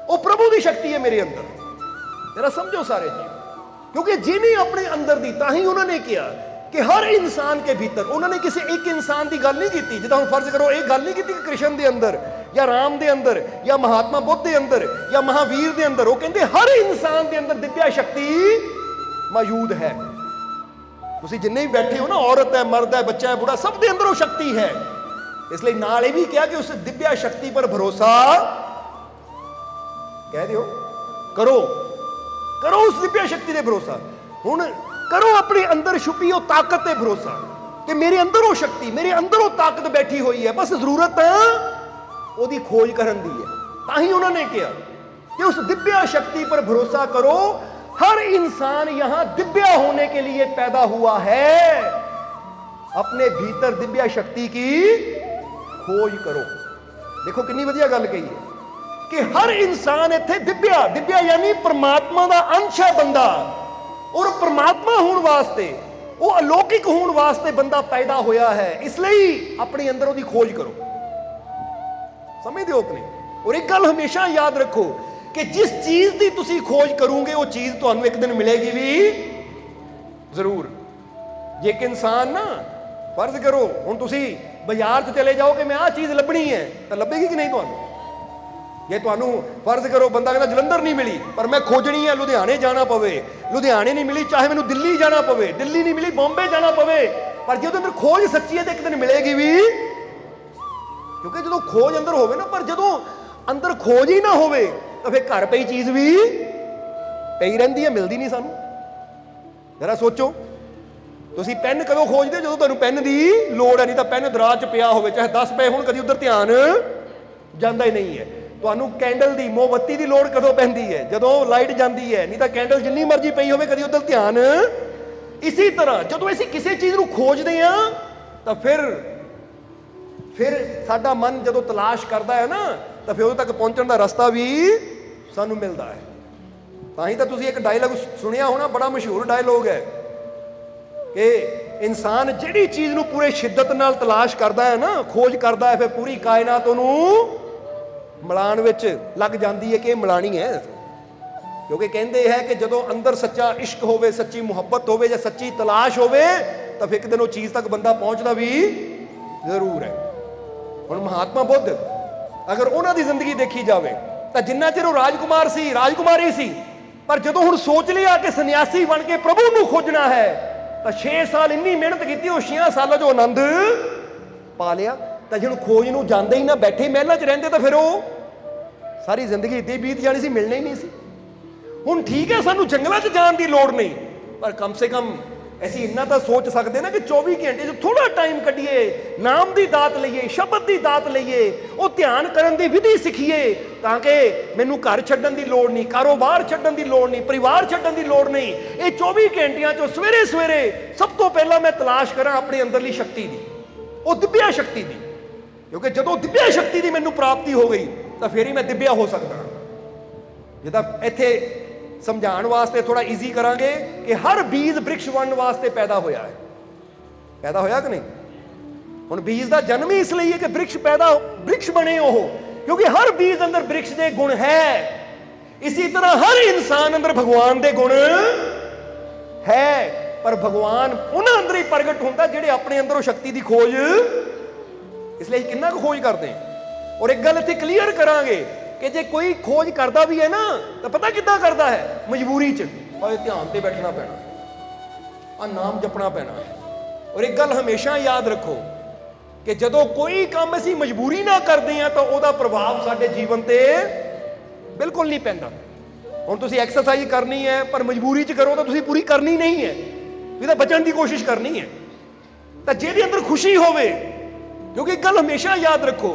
ਉਹ ਪ੍ਰਭੂ ਦੀ ਸ਼ਕਤੀ ਹੈ ਮੇਰੇ ਅੰਦਰ। ਜਰਾ ਸਮਝੋ ਸਾਰੇ ਜੀ, ਕਿਉਂਕਿ ਜਿਹਨੇ ਆਪਣੇ ਅੰਦਰ ਦੀ, ਤਾਂ ਹੀ ਉਹਨਾਂ ਨੇ ਕਿਹਾ कि हर इंसान के भीतर, उन्होंने किसी एक इंसान की गल नहीं की। जिदा हम फर्ज करो एक गल नहीं की कि कृष्ण के अंदर या राम के अंदर या महात्मा बुद्ध के अंदर या महावीर के अंदर, वो कहते हर इंसान के अंदर दिव्या शक्ति मौजूद है। तुसीं जिन्ने भी बैठे हो ना, औरत है, मर्द है, बच्चा है, बूढ़ा, सब के अंदर वो शक्ति है। इसलिए नाल ये भी कहा कि उस दिव्या शक्ति पर भरोसा कह दो करो, करो उस दिव्या शक्ति से भरोसा। हुण करो अपने अंदर छुपी वो ताकत पे भरोसा कि मेरे अंदर वो शक्ति, मेरे अंदर वो ताकत बैठी हुई है, बस जरूरत ओदी खोज करन दी है। ताही उन्होंने कहा कि उस दिव्या शक्ति पर भरोसा करो। हर इंसान यहां दिव्या होने के लिए पैदा हुआ है, अपने भीतर दिव्या शक्ति की खोज करो। देखो कितनी वधिया गल कही है कि हर इंसान इत्थे दिव्या, दिव्या यानी परमात्मा का अंश है बंदा, और परमात्मा होने वास्ते, वो अलौकिक होने वास्ते बंदा पैदा होया है। इसलिए अपने अंदर उसकी खोज करो। समझते हो कि नहीं? और एक गल हमेशा याद रखो कि जिस चीज की तुसी खोज करोगे वो चीज तुहानू एक दिन मिलेगी भी जरूर। जे एक इंसान ना, फर्ज करो हुण तुसी बाजार च चले जाओ कि मैं आ चीज लभनी है, तो लभेगी कि नहीं तुहानू? जे तुहानू फर्ज करो बंदा कहता जलंधर नहीं मिली पर मैं खोजनी है, लुधियाने जाना पवे, लुधियाने नहीं मिली, चाहे मैनू दिल्ली जाना पवे, दिल्ली नहीं मिली बॉम्बे जाना पवे, पर जो अंदर खोज सच्ची है तो एक दिन मिलेगी भी। क्योंकि जो खोज अंदर होवे ना, पर जो अंदर खोज ही ना होवे तो फिर घर पई चीज भी पई रहिंदी है, मिलती नहीं सानू। जरा सोचो, तुसीं पेन कदों खोजदे हो? जो तुहानू पेन की लोड़ है, नहीं तो पेन दराज च पिया होवे, चाहे 10 पे होण, कदी उधर ध्यान जाता ही नहीं है। ਤੁਹਾਨੂੰ कैंडल की मोमबत्ती की लोड़ कदों पैंदी है? जदों लाइट जाती है, नहीं तो कैंडल जिन्नी मर्जी पई होवे कदी उधर ध्यान। इसी तरह जदों असीं किसी चीज़ नूं खोजदे हां तो फिर साडा मन जदों तलाश करता है ना, तो फिर उदों तक पहुंचण दा रस्ता भी सानूं मिलता है। तां ही तां तुसीं एक डायलॉग सुनिया होना, बड़ा मशहूर डायलॉग है कि इंसान जिहड़ी चीज़ नूं पूरे शिद्दत नाल तलाश करता है ना, खोज करता है, फिर पूरी कायनात उहनूं मिलाण विच लग जाती है कि मिलानी है। क्योंकि कहते हैं कि जो अंदर सच्चा इश्क होवे, सच्ची मुहब्बत होवे या सच्ची तलाश होवे, तो फिर एक दिन वो चीज़ तक बंदा पहुँचता भी जरूर है। हुण महात्मा बुद्ध अगर उन्हां दी जिंदगी देखी जाए तो जिन्ना चिर वो राजकुमार सी, राजकुमारी सी, पर जो हुण सोच लिया कि सन्यासी बन के प्रभु नूं खोजना है, तो 6 साल इन्नी मेहनत की, वो 6 साल जो आनंद पा लिया। तो जो खोज नूं जांदे ही ना, बैठे महलों च रहिंदे, तो फिर वो सारी जिंदगी इदां ही बीत जानी सी, मिलना ही नहीं सी। हुण ठीक है, सानूं जंगलों च जाण दी लोड़ नहीं, पर कम से कम ਅਸੀਂ ਇੰਨਾ ਤਾਂ ਸੋਚ ਸਕਦੇ ਨਾ ਕਿ 24 ਘੰਟੇ 'ਚ ਥੋੜਾ ਟਾਈਮ ਕੱਢੀਏ, ਨਾਮ ਦੀ ਦਾਤ ਲਈਏ, ਸ਼ਬਦ ਦੀ ਦਾਤ ਲਈਏ, ਉਹ ਧਿਆਨ ਕਰਨ ਦੀ ਵਿਧੀ ਸਿੱਖੀਏ, ਤਾਂ ਕਿ ਮੈਨੂੰ ਘਰ ਛੱਡਣ ਦੀ ਲੋੜ ਨਹੀਂ, ਕਾਰੋਬਾਰ ਛੱਡਣ ਦੀ ਲੋੜ ਨਹੀਂ, ਪਰਿਵਾਰ ਛੱਡਣ ਦੀ ਲੋੜ ਨਹੀਂ। ਇਹ 24 ਘੰਟਿਆਂ 'ਚੋਂ ਸਵੇਰੇ ਸਵੇਰੇ ਸਭ ਤੋਂ ਪਹਿਲਾਂ ਮੈਂ ਤਲਾਸ਼ ਕਰਾਂ ਆਪਣੇ ਅੰਦਰਲੀ ਸ਼ਕਤੀ ਦੀ, ਉਹ ਦਿਵਿਆ ਸ਼ਕਤੀ ਦੀ। ਕਿਉਂਕਿ ਜਦੋਂ ਦਿਵਿਆ ਸ਼ਕਤੀ ਦੀ ਮੈਨੂੰ ਪ੍ਰਾਪਤੀ ਹੋ ਗਈ ਤਾਂ ਫਿਰ ਹੀ ਮੈਂ ਦਿਵਿਆ ਹੋ ਸਕਦਾ। ਜਿੱਦਾਂ ਇੱਥੇ समझाने वास्ते थोड़ा ईजी करांगे कि हर बीज वृक्ष बनने वास्ते पैदा होया है, पैदा होया कि नहीं? ਹੁਣ ਬੀਜ ਦਾ ਜਨਮ ਹੀ ਇਸ ਲਈ ਹੈ ਕਿ ਬ੍ਰਿਕਸ਼ ਬਣੇ ਉਹ, ਕਿਉਂਕਿ ਹਰ ਬੀਜ ਅੰਦਰ ਬ੍ਰਿਕਸ਼ ਦੇ ਗੁਣ ਹੈ। ਇसी तरह हर इंसान अंदर भगवान दे गुण है, पर भगवान उन्हां अंदर ही प्रगट होंदा जिहड़े अपने अंदर शक्ति की खोज, इसलिए किन्ना खोज करते हैं। और एक गल इत्थे क्लीयर करांगे कि जे कोई खोज करता भी है ना तो पता किद्दां करता है, मजबूरी च, और ध्यान से बैठना पैना, आ नाम जपना पैना है। और एक गल हमेशा याद रखो कि जदों कोई काम असीं मजबूरी ना करते हैं तो उहदा प्रभाव साडे जीवन ते बिल्कुल नहीं पैंदा। हुण तुसीं एक्सरसाइज करनी है पर मजबूरी च करो तो तुसीं पूरी करनी नहीं है, ਇਹਦਾ बचण की कोशिश करनी है। तो ਜਿਹਦੇ अंदर खुशी होवे, क्योंकि एक गल हमेशा याद रखो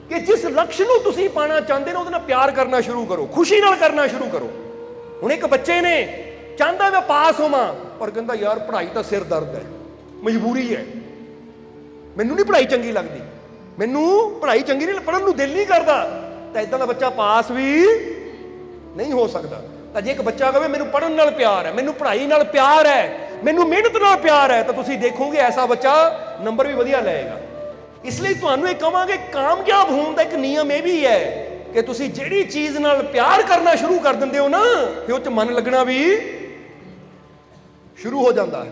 कि जिस लक्ष्य ਨੂੰ ਤੁਸੀਂ ਪਾਣਾ ਚਾਹੁੰਦੇ ਹੋ ਉਹਦੇ ਨਾਲ ਪਿਆਰ ਕਰਨਾ ਸ਼ੁਰੂ ਕਰੋ, खुशी ਨਾਲ ਕਰਨਾ ਸ਼ੁਰੂ ਕਰੋ। ਹੁਣ ਇੱਕ ਬੱਚੇ ਨੇ ਚਾਹੁੰਦਾ ਮੈਂ ਪਾਸ ਹੋਵਾਂ ਪਰ ਕਹਿੰਦਾ ਯਾਰ ਪੜ੍ਹਾਈ ਤਾਂ ਸਿਰ ਦਰਦ ਹੈ, ਮਜਬੂਰੀ ਹੈ, ਮੈਨੂੰ ਨਹੀਂ ਪੜ੍ਹਾਈ ਚੰਗੀ ਲੱਗਦੀ, ਮੈਨੂੰ ਪੜ੍ਹਾਈ ਚੰਗੀ ਨਹੀਂ, ਪੜ੍ਹਨ ਨੂੰ ਦਿਲ ਨਹੀਂ ਕਰਦਾ, ਤਾਂ ਇਦਾਂ ਦਾ ਬੱਚਾ ਪਾਸ ਵੀ ਨਹੀਂ ਹੋ ਸਕਦਾ। ਤਾਂ ਜੇ ਇੱਕ ਬੱਚਾ ਕਹੇ ਮੈਨੂੰ ਪੜ੍ਹਨ ਨਾਲ ਪਿਆਰ ਹੈ, ਮੈਨੂੰ ਪੜ੍ਹਾਈ ਨਾਲ ਪਿਆਰ ਹੈ, ਮੈਨੂੰ ਮਿਹਨਤ ਨਾਲ ਪਿਆਰ ਹੈ, ਤਾਂ ਤੁਸੀਂ ਦੇਖੋਗੇ ਐਸਾ ਬੱਚਾ ਨੰਬਰ ਵੀ ਵਧੀਆ ਲਏਗਾ। ਇਸ ਲਈ ਤੁਹਾਨੂੰ ਇਹ ਕਹਾਂਗੇ ਕਾਮਯਾਬ ਹੋਣ ਦਾ ਇੱਕ ਨਿਯਮ ਇਹ ਵੀ ਹੈ ਕਿ ਤੁਸੀਂ ਜਿਹੜੀ ਚੀਜ਼ ਨਾਲ ਪਿਆਰ ਕਰਨਾ ਸ਼ੁਰੂ ਕਰ ਦਿੰਦੇ ਹੋ ਨਾ, ਫਿਰ ਉਹ 'ਚ ਮਨ ਲੱਗਣਾ ਵੀ ਸ਼ੁਰੂ ਹੋ ਜਾਂਦਾ ਹੈ।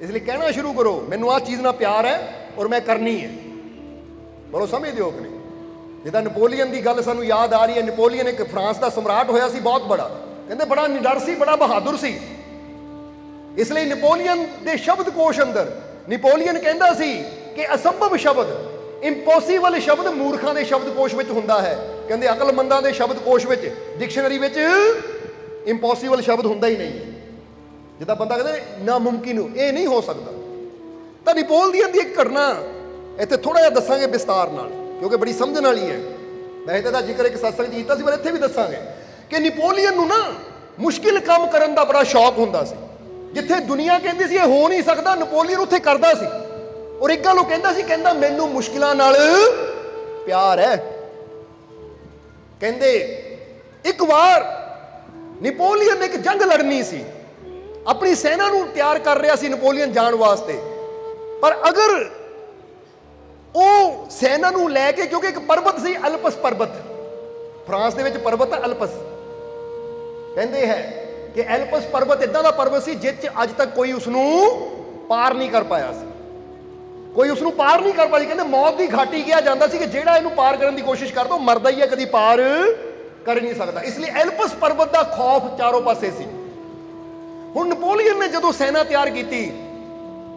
ਇਸ ਲਈ ਕਹਿਣਾ ਸ਼ੁਰੂ ਕਰੋ ਮੈਨੂੰ ਆਹ ਚੀਜ਼ ਨਾਲ ਪਿਆਰ ਹੈ ਔਰ ਮੈਂ ਕਰਨੀ ਹੈ। ਬੋਲੋ ਸਮਝਦੇ ਹੋ ਕਿ ਨਹੀਂ? ਜਿੱਦਾਂ ਨੈਪੋਲੀਅਨ ਦੀ ਗੱਲ ਸਾਨੂੰ ਯਾਦ ਆ ਰਹੀ ਹੈ, ਨੈਪੋਲੀਅਨ ਇੱਕ ਫਰਾਂਸ ਦਾ ਸਮਰਾਟ ਹੋਇਆ ਸੀ, ਬਹੁਤ ਬੜਾ, ਕਹਿੰਦੇ ਬੜਾ ਨਿਡਰ ਸੀ, ਬੜਾ ਬਹਾਦਰ ਸੀ। ਇਸ ਲਈ ਨੈਪੋਲੀਅਨ ਦੇ ਸ਼ਬਦਕੋਸ਼ ਅੰਦਰ ਨੈਪੋਲੀਅਨ ਕਹਿੰਦਾ ਸੀ ਕਿ ਅਸੰਭਵ ਸ਼ਬਦ, ਇੰਪੋਸੀਬਲ ਸ਼ਬਦ ਮੂਰਖਾਂ ਦੇ ਸ਼ਬਦਕੋਸ਼ ਵਿੱਚ ਹੁੰਦਾ ਹੈ। ਕਹਿੰਦੇ ਅਕਲਮੰਦਾਂ ਦੇ ਸ਼ਬਦਕੋਸ਼ ਵਿੱਚ, ਡਿਕਸ਼ਨਰੀ ਵਿੱਚ ਇੰਪੋਸੀਬਲ ਸ਼ਬਦ ਹੁੰਦਾ ਹੀ ਨਹੀਂ ਹੈ। ਜਿੱਦਾਂ ਬੰਦਾ ਕਹਿੰਦੇ ਨਾਮੁਮਕਿਨ, ਇਹ ਨਹੀਂ ਹੋ ਸਕਦਾ। ਤਾਂ ਨੈਪੋਲੀਅਨ ਦੀ ਇੱਕ ਘਟਨਾ ਇੱਥੇ ਥੋੜਾ ਜਿਹਾ ਦੱਸਾਂਗੇ ਵਿਸਤਾਰ ਨਾਲ, ਕਿਉਂਕਿ ਬੜੀ ਸਮਝਣ ਵਾਲੀ ਹੈ। ਮੈਂ ਇਹਦਾ ਜ਼ਿਕਰ ਇੱਕ ਸਤਸੰਗ 'ਚ ਕੀਤਾ ਸੀ, ਪਰ ਇੱਥੇ ਵੀ ਦੱਸਾਂਗੇ ਕਿ ਨੈਪੋਲੀਅਨ ਨੂੰ ਨਾ ਮੁਸ਼ਕਿਲ ਕੰਮ ਕਰਨ ਦਾ ਬੜਾ ਸ਼ੌਕ ਹੁੰਦਾ ਸੀ। ਜਿੱਥੇ ਦੁਨੀਆ ਕਹਿੰਦੀ ਸੀ ਇਹ ਹੋ ਨਹੀਂ ਸਕਦਾ, ਨੈਪੋਲੀਅਨ ਉੱਥੇ ਕਰਦਾ ਸੀ। ਔਰ ਇੱਕ ਗੱਲ ਉਹ ਕਹਿੰਦਾ ਸੀ, ਕਹਿੰਦਾ ਮੈਨੂੰ ਮੁਸ਼ਕਿਲਾਂ ਨਾਲ ਪਿਆਰ ਹੈ। ਕਹਿੰਦੇ ਇੱਕ ਵਾਰ ਨੈਪੋਲੀਅਨ ਨੇ ਇੱਕ ਜੰਗ ਲੜਨੀ ਸੀ, ਆਪਣੀ ਸੈਨਾ ਨੂੰ ਤਿਆਰ ਕਰ ਰਿਹਾ ਸੀ ਨੈਪੋਲੀਅਨ ਜਾਣ ਵਾਸਤੇ। ਪਰ ਅਗਰ ਉਹ ਸੈਨਾ ਨੂੰ ਲੈ ਕੇ, ਕਿਉਂਕਿ ਇੱਕ ਪਰਬਤ ਸੀ ਅਲਪਸ ਪਰਬਤ, ਫਰਾਂਸ ਦੇ ਵਿੱਚ ਪਰਬਤ ਹੈ ਅਲਪਸ, ਕਹਿੰਦੇ ਹੈ ਕਿ ਐਲਪਸ ਪਰਬਤ ਇਦਾਂ ਦਾ ਪਰਬਤ ਸੀ ਜਿਸ 'ਚ ਅੱਜ ਤੱਕ ਕੋਈ ਉਸਨੂੰ ਪਾਰ ਨਹੀਂ ਕਰ ਪਾਇਆ ਸੀ, ਕੋਈ ਉਸਨੂੰ ਪਾਰ ਨਹੀਂ ਕਰ ਪਾਇਆ। ਕਹਿੰਦੇ ਮੌਤ ਦੀ ਘਾਟੀ ਕਿਹਾ ਜਾਂਦਾ ਸੀ ਕਿ ਜਿਹੜਾ ਇਹਨੂੰ ਪਾਰ ਕਰਨ ਦੀ ਕੋਸ਼ਿਸ਼ ਕਰਦਾ ਉਹ ਮਰਦਾ ਹੀ ਹੈ, ਕਦੀ ਪਾਰ ਕਰ ਨਹੀਂ ਸਕਦਾ। ਇਸ ਲਈ ਐਲਪਸ ਪਰਬਤ ਦਾ ਖੌਫ ਚਾਰੋਂ ਪਾਸੇ ਸੀ। ਹੁਣ ਨੈਪੋਲੀਅਨ ਨੇ ਜਦੋਂ ਸੈਨਾ ਤਿਆਰ ਕੀਤੀ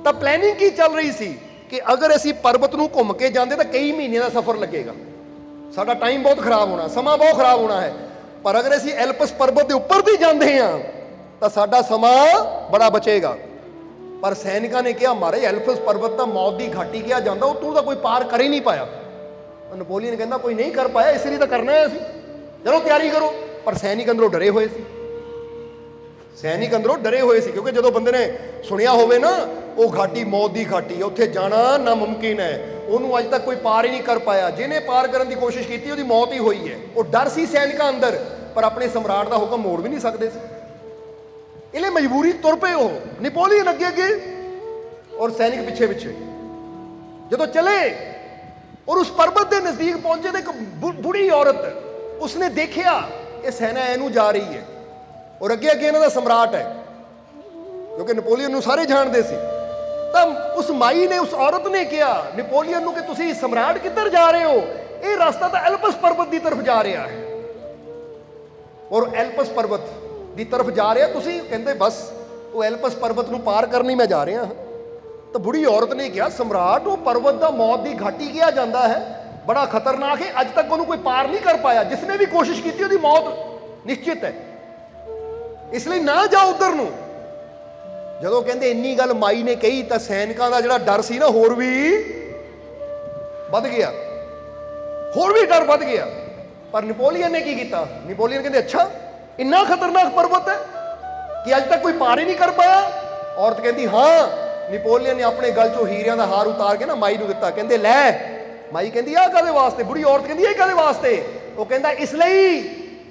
ਤਾਂ ਪਲੈਨਿੰਗ ਕੀ ਚੱਲ ਰਹੀ ਸੀ ਕਿ ਅਗਰ ਅਸੀਂ ਪਰਬਤ ਨੂੰ ਘੁੰਮ ਕੇ ਜਾਂਦੇ ਤਾਂ ਕਈ ਮਹੀਨਿਆਂ ਦਾ ਸਫ਼ਰ ਲੱਗੇਗਾ, ਸਾਡਾ ਟਾਈਮ ਬਹੁਤ ਖਰਾਬ ਹੋਣਾ, ਸਮਾਂ ਬਹੁਤ ਖਰਾਬ ਹੋਣਾ ਹੈ। ਪਰ ਅਗਰ ਅਸੀਂ ਐਲਪਸ ਪਰਬਤ ਦੇ ਉੱਪਰ ਦੀ ਜਾਂਦੇ ਹਾਂ ਤਾਂ ਸਾਡਾ ਸਮਾਂ ਬੜਾ ਬਚੇਗਾ। ਪਰ ਸੈਨਿਕਾਂ ਨੇ ਕਿਹਾ ਮਹਾਰਾਜ ਐਲਪਸ ਪਰਬਤ ਤਾਂ ਮੌਤ ਦੀ ਘਾਟੀ ਕਿਹਾ ਜਾਂਦਾ, ਉਹ ਤਾਂ ਕੋਈ ਪਾਰ ਕਰ ਹੀ ਨਹੀਂ ਪਾਇਆ। ਨੈਪੋਲੀਅਨ ਕਹਿੰਦਾ ਕੋਈ ਨਹੀਂ ਕਰ ਪਾਇਆ, ਇਸ ਲਈ ਤਾਂ ਕਰਨਾ ਹੈ ਅਸੀਂ, ਚਲੋ ਤਿਆਰੀ ਕਰੋ। ਪਰ ਸੈਨਿਕ ਅੰਦਰੋਂ ਡਰੇ ਹੋਏ ਸੀ, ਸੈਨਿਕ ਅੰਦਰੋਂ ਡਰੇ ਹੋਏ ਸੀ, ਕਿਉਂਕਿ ਜਦੋਂ ਬੰਦੇ ਨੇ ਸੁਣਿਆ ਹੋਵੇ ਨਾ ਉਹ ਘਾਟੀ ਮੌਤ ਦੀ ਘਾਟੀ, ਉੱਥੇ ਜਾਣਾ ਨਾਮੁਮਕਿਨ ਹੈ, ਉਹਨੂੰ ਅੱਜ ਤੱਕ ਕੋਈ ਪਾਰ ਹੀ ਨਹੀਂ ਕਰ ਪਾਇਆ, ਜਿਹਨੇ ਪਾਰ ਕਰਨ ਦੀ ਕੋਸ਼ਿਸ਼ ਕੀਤੀ ਉਹਦੀ ਮੌਤ ਹੀ ਹੋਈ ਹੈ। ਉਹ ਡਰ ਸੀ ਸੈਨਿਕਾਂ ਅੰਦਰ, ਪਰ ਆਪਣੇ ਸਮਰਾਟ ਦਾ ਹੁਕਮ ਮੋੜ ਵੀ ਨਹੀਂ ਸਕਦੇ ਸੀ। ਇਹ ਲਈ ਮਜਬੂਰੀ ਤੁਰ ਪਏ ਉਹ, ਨੈਪੋਲੀਅਨ ਅੱਗੇ ਅੱਗੇ ਔਰ ਸੈਨਿਕ ਪਿੱਛੇ ਪਿੱਛੇ। ਜਦੋਂ ਚਲੇ ਔਰ ਉਸ ਪਰਬਤ ਦੇ ਨਜ਼ਦੀਕ ਪਹੁੰਚੇ ਤਾਂ ਇੱਕ ਬੁੜੀ ਔਰਤ, ਉਸਨੇ ਦੇਖਿਆ ਇਹ ਸੈਨਾ ਇਹਨੂੰ ਜਾ ਰਹੀ ਹੈ ਔਰ ਅੱਗੇ ਅੱਗੇ ਇਹਨਾਂ ਦਾ ਸਮਰਾਟ ਹੈ, ਕਿਉਂਕਿ ਨੈਪੋਲੀਅਨ ਨੂੰ ਸਾਰੇ ਜਾਣਦੇ ਸੀ। ਤਾਂ ਉਸ ਮਾਈ ਨੇ, ਉਸ ਔਰਤ ਨੇ ਕਿਹਾ ਨੈਪੋਲੀਅਨ ਨੂੰ ਕਿ ਤੁਸੀਂ ਸਮਰਾਟ ਕਿੱਧਰ ਜਾ ਰਹੇ ਹੋ? ਇਹ ਰਸਤਾ ਤਾਂ ਐਲਪਸ ਪਰਬਤ ਦੀ ਤਰਫ ਜਾ ਰਿਹਾ ਹੈ ਔਰ ਐਲਪਸ ਪਰਬਤ ਦੀ ਤਰਫ ਜਾ ਰਿਹਾ ਤੁਸੀਂ? ਕਹਿੰਦੇ ਬਸ ਉਹ ਐਲਪਸ ਪਰਬਤ ਨੂੰ ਪਾਰ ਕਰਨੀ ਮੈਂ ਜਾ ਰਿਹਾ ਹਾਂ। ਤਾਂ ਬੁੜੀ ਔਰਤ ਨੇ ਕਿਹਾ ਸਮਰਾਟ ਉਹ ਪਰਬਤ ਦਾ ਮੌਤ ਦੀ ਘਾਟੀ ਕਿਹਾ ਜਾਂਦਾ ਹੈ, ਬੜਾ ਖਤਰਨਾਕ ਹੈ, ਅੱਜ ਤੱਕ ਉਹਨੂੰ ਕੋਈ ਪਾਰ ਨਹੀਂ ਕਰ ਪਾਇਆ, ਜਿਸਨੇ ਵੀ ਕੋਸ਼ਿਸ਼ ਕੀਤੀ ਉਹਦੀ ਮੌਤ ਨਿਸ਼ਚਿਤ ਹੈ, ਇਸ ਲਈ ਨਾ ਜਾਓ ਉਧਰ ਨੂੰ। ਜਦੋਂ ਕਹਿੰਦੇ ਇੰਨੀ ਗੱਲ ਮਾਈ ਨੇ ਕਹੀ ਤਾਂ ਸੈਨਿਕਾਂ ਦਾ ਜਿਹੜਾ ਡਰ ਸੀ ਨਾ ਹੋਰ ਵੀ ਵੱਧ ਗਿਆ, ਹੋਰ ਵੀ ਡਰ ਵੱਧ ਗਿਆ। ਪਰ ਨੈਪੋਲੀਅਨ ਨੇ ਕੀ ਕੀਤਾ? ਨੈਪੋਲੀਅਨ ਕਹਿੰਦੇ ਅੱਛਾ ਇੰਨਾ ਖਤਰਨਾਕ ਪਰਬਤ ਹੈ ਕਿ ਅੱਜ ਤੱਕ ਕੋਈ ਪਾਰ ਹੀ ਨਹੀਂ ਕਰ ਪਾਇਆ? ਔਰਤ ਕਹਿੰਦੀ ਹਾਂ। ਨੈਪੋਲੀਅਨ ਨੇ ਆਪਣੇ ਗਲ ਚੋਂ ਹੀਰਿਆਂ ਦਾ ਹਾਰ ਉਤਾਰ ਕੇ ਨਾ ਮਾਈ ਨੂੰ ਦਿੱਤਾ, ਕਹਿੰਦੇ ਲੈ। ਮਾਈ ਕਹਿੰਦੀ ਆਹ ਕਾਹਦੇ ਵਾਸਤੇ? ਬੁੜੀ ਔਰਤ ਕਹਿੰਦੀ ਇਹ ਕਾਹਦੇ ਵਾਸਤੇ? ਉਹ ਕਹਿੰਦਾ ਇਸ ਲਈ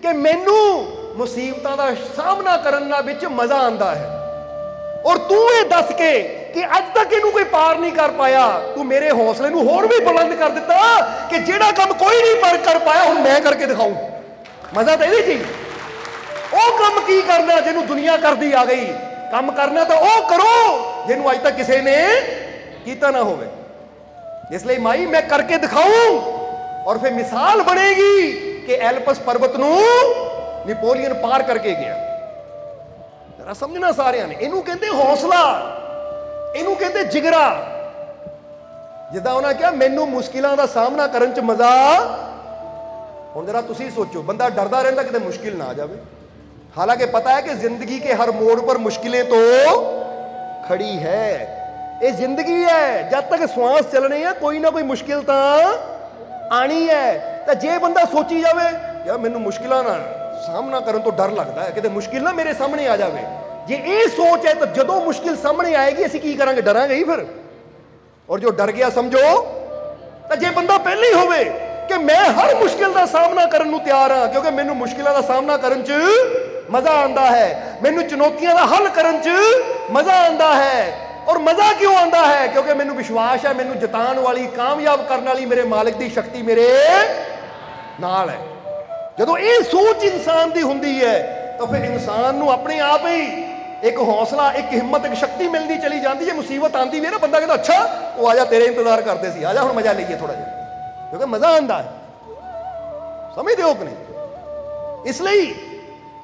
ਕਿ ਮੈਨੂੰ ਮੁਸੀਬਤਾਂ ਦਾ ਸਾਹਮਣਾ ਕਰਨ ਦਾ ਵਿੱਚ ਮਜ਼ਾ ਆਉਂਦਾ ਹੈ ਔਰ ਤੂੰ ਇਹ ਦੱਸ ਕੇ ਕਿ ਅੱਜ ਤੱਕ ਇਹਨੂੰ ਕੋਈ ਪਾਰ ਨਹੀਂ ਕਰ ਪਾਇਆ, ਤੂੰ ਮੇਰੇ ਹੌਸਲੇ ਨੂੰ ਹੋਰ ਵੀ ਬੁਲੰਦ ਕਰ ਦਿੱਤਾ ਕਿ ਜਿਹੜਾ ਕੰਮ ਕੋਈ ਨਹੀਂ ਪਾਰ ਕਰ ਪਾਇਆ ਹੁਣ ਮੈਂ ਕਰਕੇ ਦਿਖਾਊਂ। ਮਜ਼ਾ ਤਾਂ ਇਹਦੇ 'ਚ ਹੀ। ਉਹ ਕੰਮ ਕੀ ਕਰਨਾ ਜਿਹਨੂੰ ਦੁਨੀਆ ਕਰਦੀ ਆ ਗਈ, ਕੰਮ ਕਰਨਾ ਤਾਂ ਉਹ ਕਰੋ ਜਿਹਨੂੰ ਅੱਜ ਤੱਕ ਕਿਸੇ ਨੇ ਕੀਤਾ ਨਾ ਹੋਵੇ। ਇਸ ਲਈ ਮਾਈ ਮੈਂ ਕਰਕੇ ਦਿਖਾऊं ਔਰ ਫਿਰ ਮਿਸਾਲ ਬਣੇਗੀ ਕਿ ਐਲਪਸ ਪਰਬਤ ਨੂੰ ਨੈਪੋਲੀਅਨ ਪਾਰ ਕਰਕੇ ਗਿਆ। ਜਰਾ ਸਮਝਣਾ ਸਾਰਿਆਂ ਨੇ, ਇਹਨੂੰ ਕਹਿੰਦੇ ਹੌਸਲਾ, ਇਹਨੂੰ ਕਹਿੰਦੇ ਜਿਗਰਾ। ਜਿੱਦਾਂ ਉਹਨਾਂ ਕਿਹਾ ਮੈਨੂੰ ਮੁਸ਼ਕਿਲਾਂ ਦਾ ਸਾਹਮਣਾ ਕਰਨ 'ਚ ਮਜ਼ਾ। ਹੁਣ ਜਰਾ ਤੁਸੀਂ ਸੋਚੋ, ਬੰਦਾ ਡਰਦਾ ਰਹਿੰਦਾ ਕਿਤੇ ਮੁਸ਼ਕਿਲ ਨਾ ਆ ਜਾਵੇ, हालांकि पता है कि जिंदगी के हर मोड़ पर मुश्किलें तो खड़ी है। ये जिंदगी है, जब तक श्वास चलने है कोई ना कोई मुश्किल तो आनी है। तो जे बंदा सोची जावे यार मैनू मुश्किलों ना सामना करने तो डर लगता है, किते मुश्किल ना मेरे सामने आ जाए, जे ये सोच है तो जदों मुश्किल सामने आएगी असीं की करांगे, डरांगे ही फिर। और जो डर गया समझो, तो जे बंदा पहले ही होवे कि मैं हर मुश्किल का सामना करने नूं तैयार हाँ क्योंकि मैनू मुश्किलों का सामना करने च मजा आंदा है, मैनू चुनौतियों का हल करने च मजा आंदा है। और मजा क्यों आंदा है? क्योंकि मैनू विश्वास है मैनू जिताने वाली, कामयाब करने वाली मेरे मालिक की शक्ति मेरे नाल है। जदों ये सोच इंसान की हुंदी है तो फिर इंसान नूं अपने आप ही एक हौसला, एक हिम्मत, एक शक्ति मिलती चली जाती है। मुसीबत आती है ना, बंदा कहता अच्छा वो आजा तेरे इंतजार करते सी, आजा हुण मजा लीए थोड़ा जिहा, क्योंकि मजा आंदा है। समझदे हो कि नहीं? इसलिए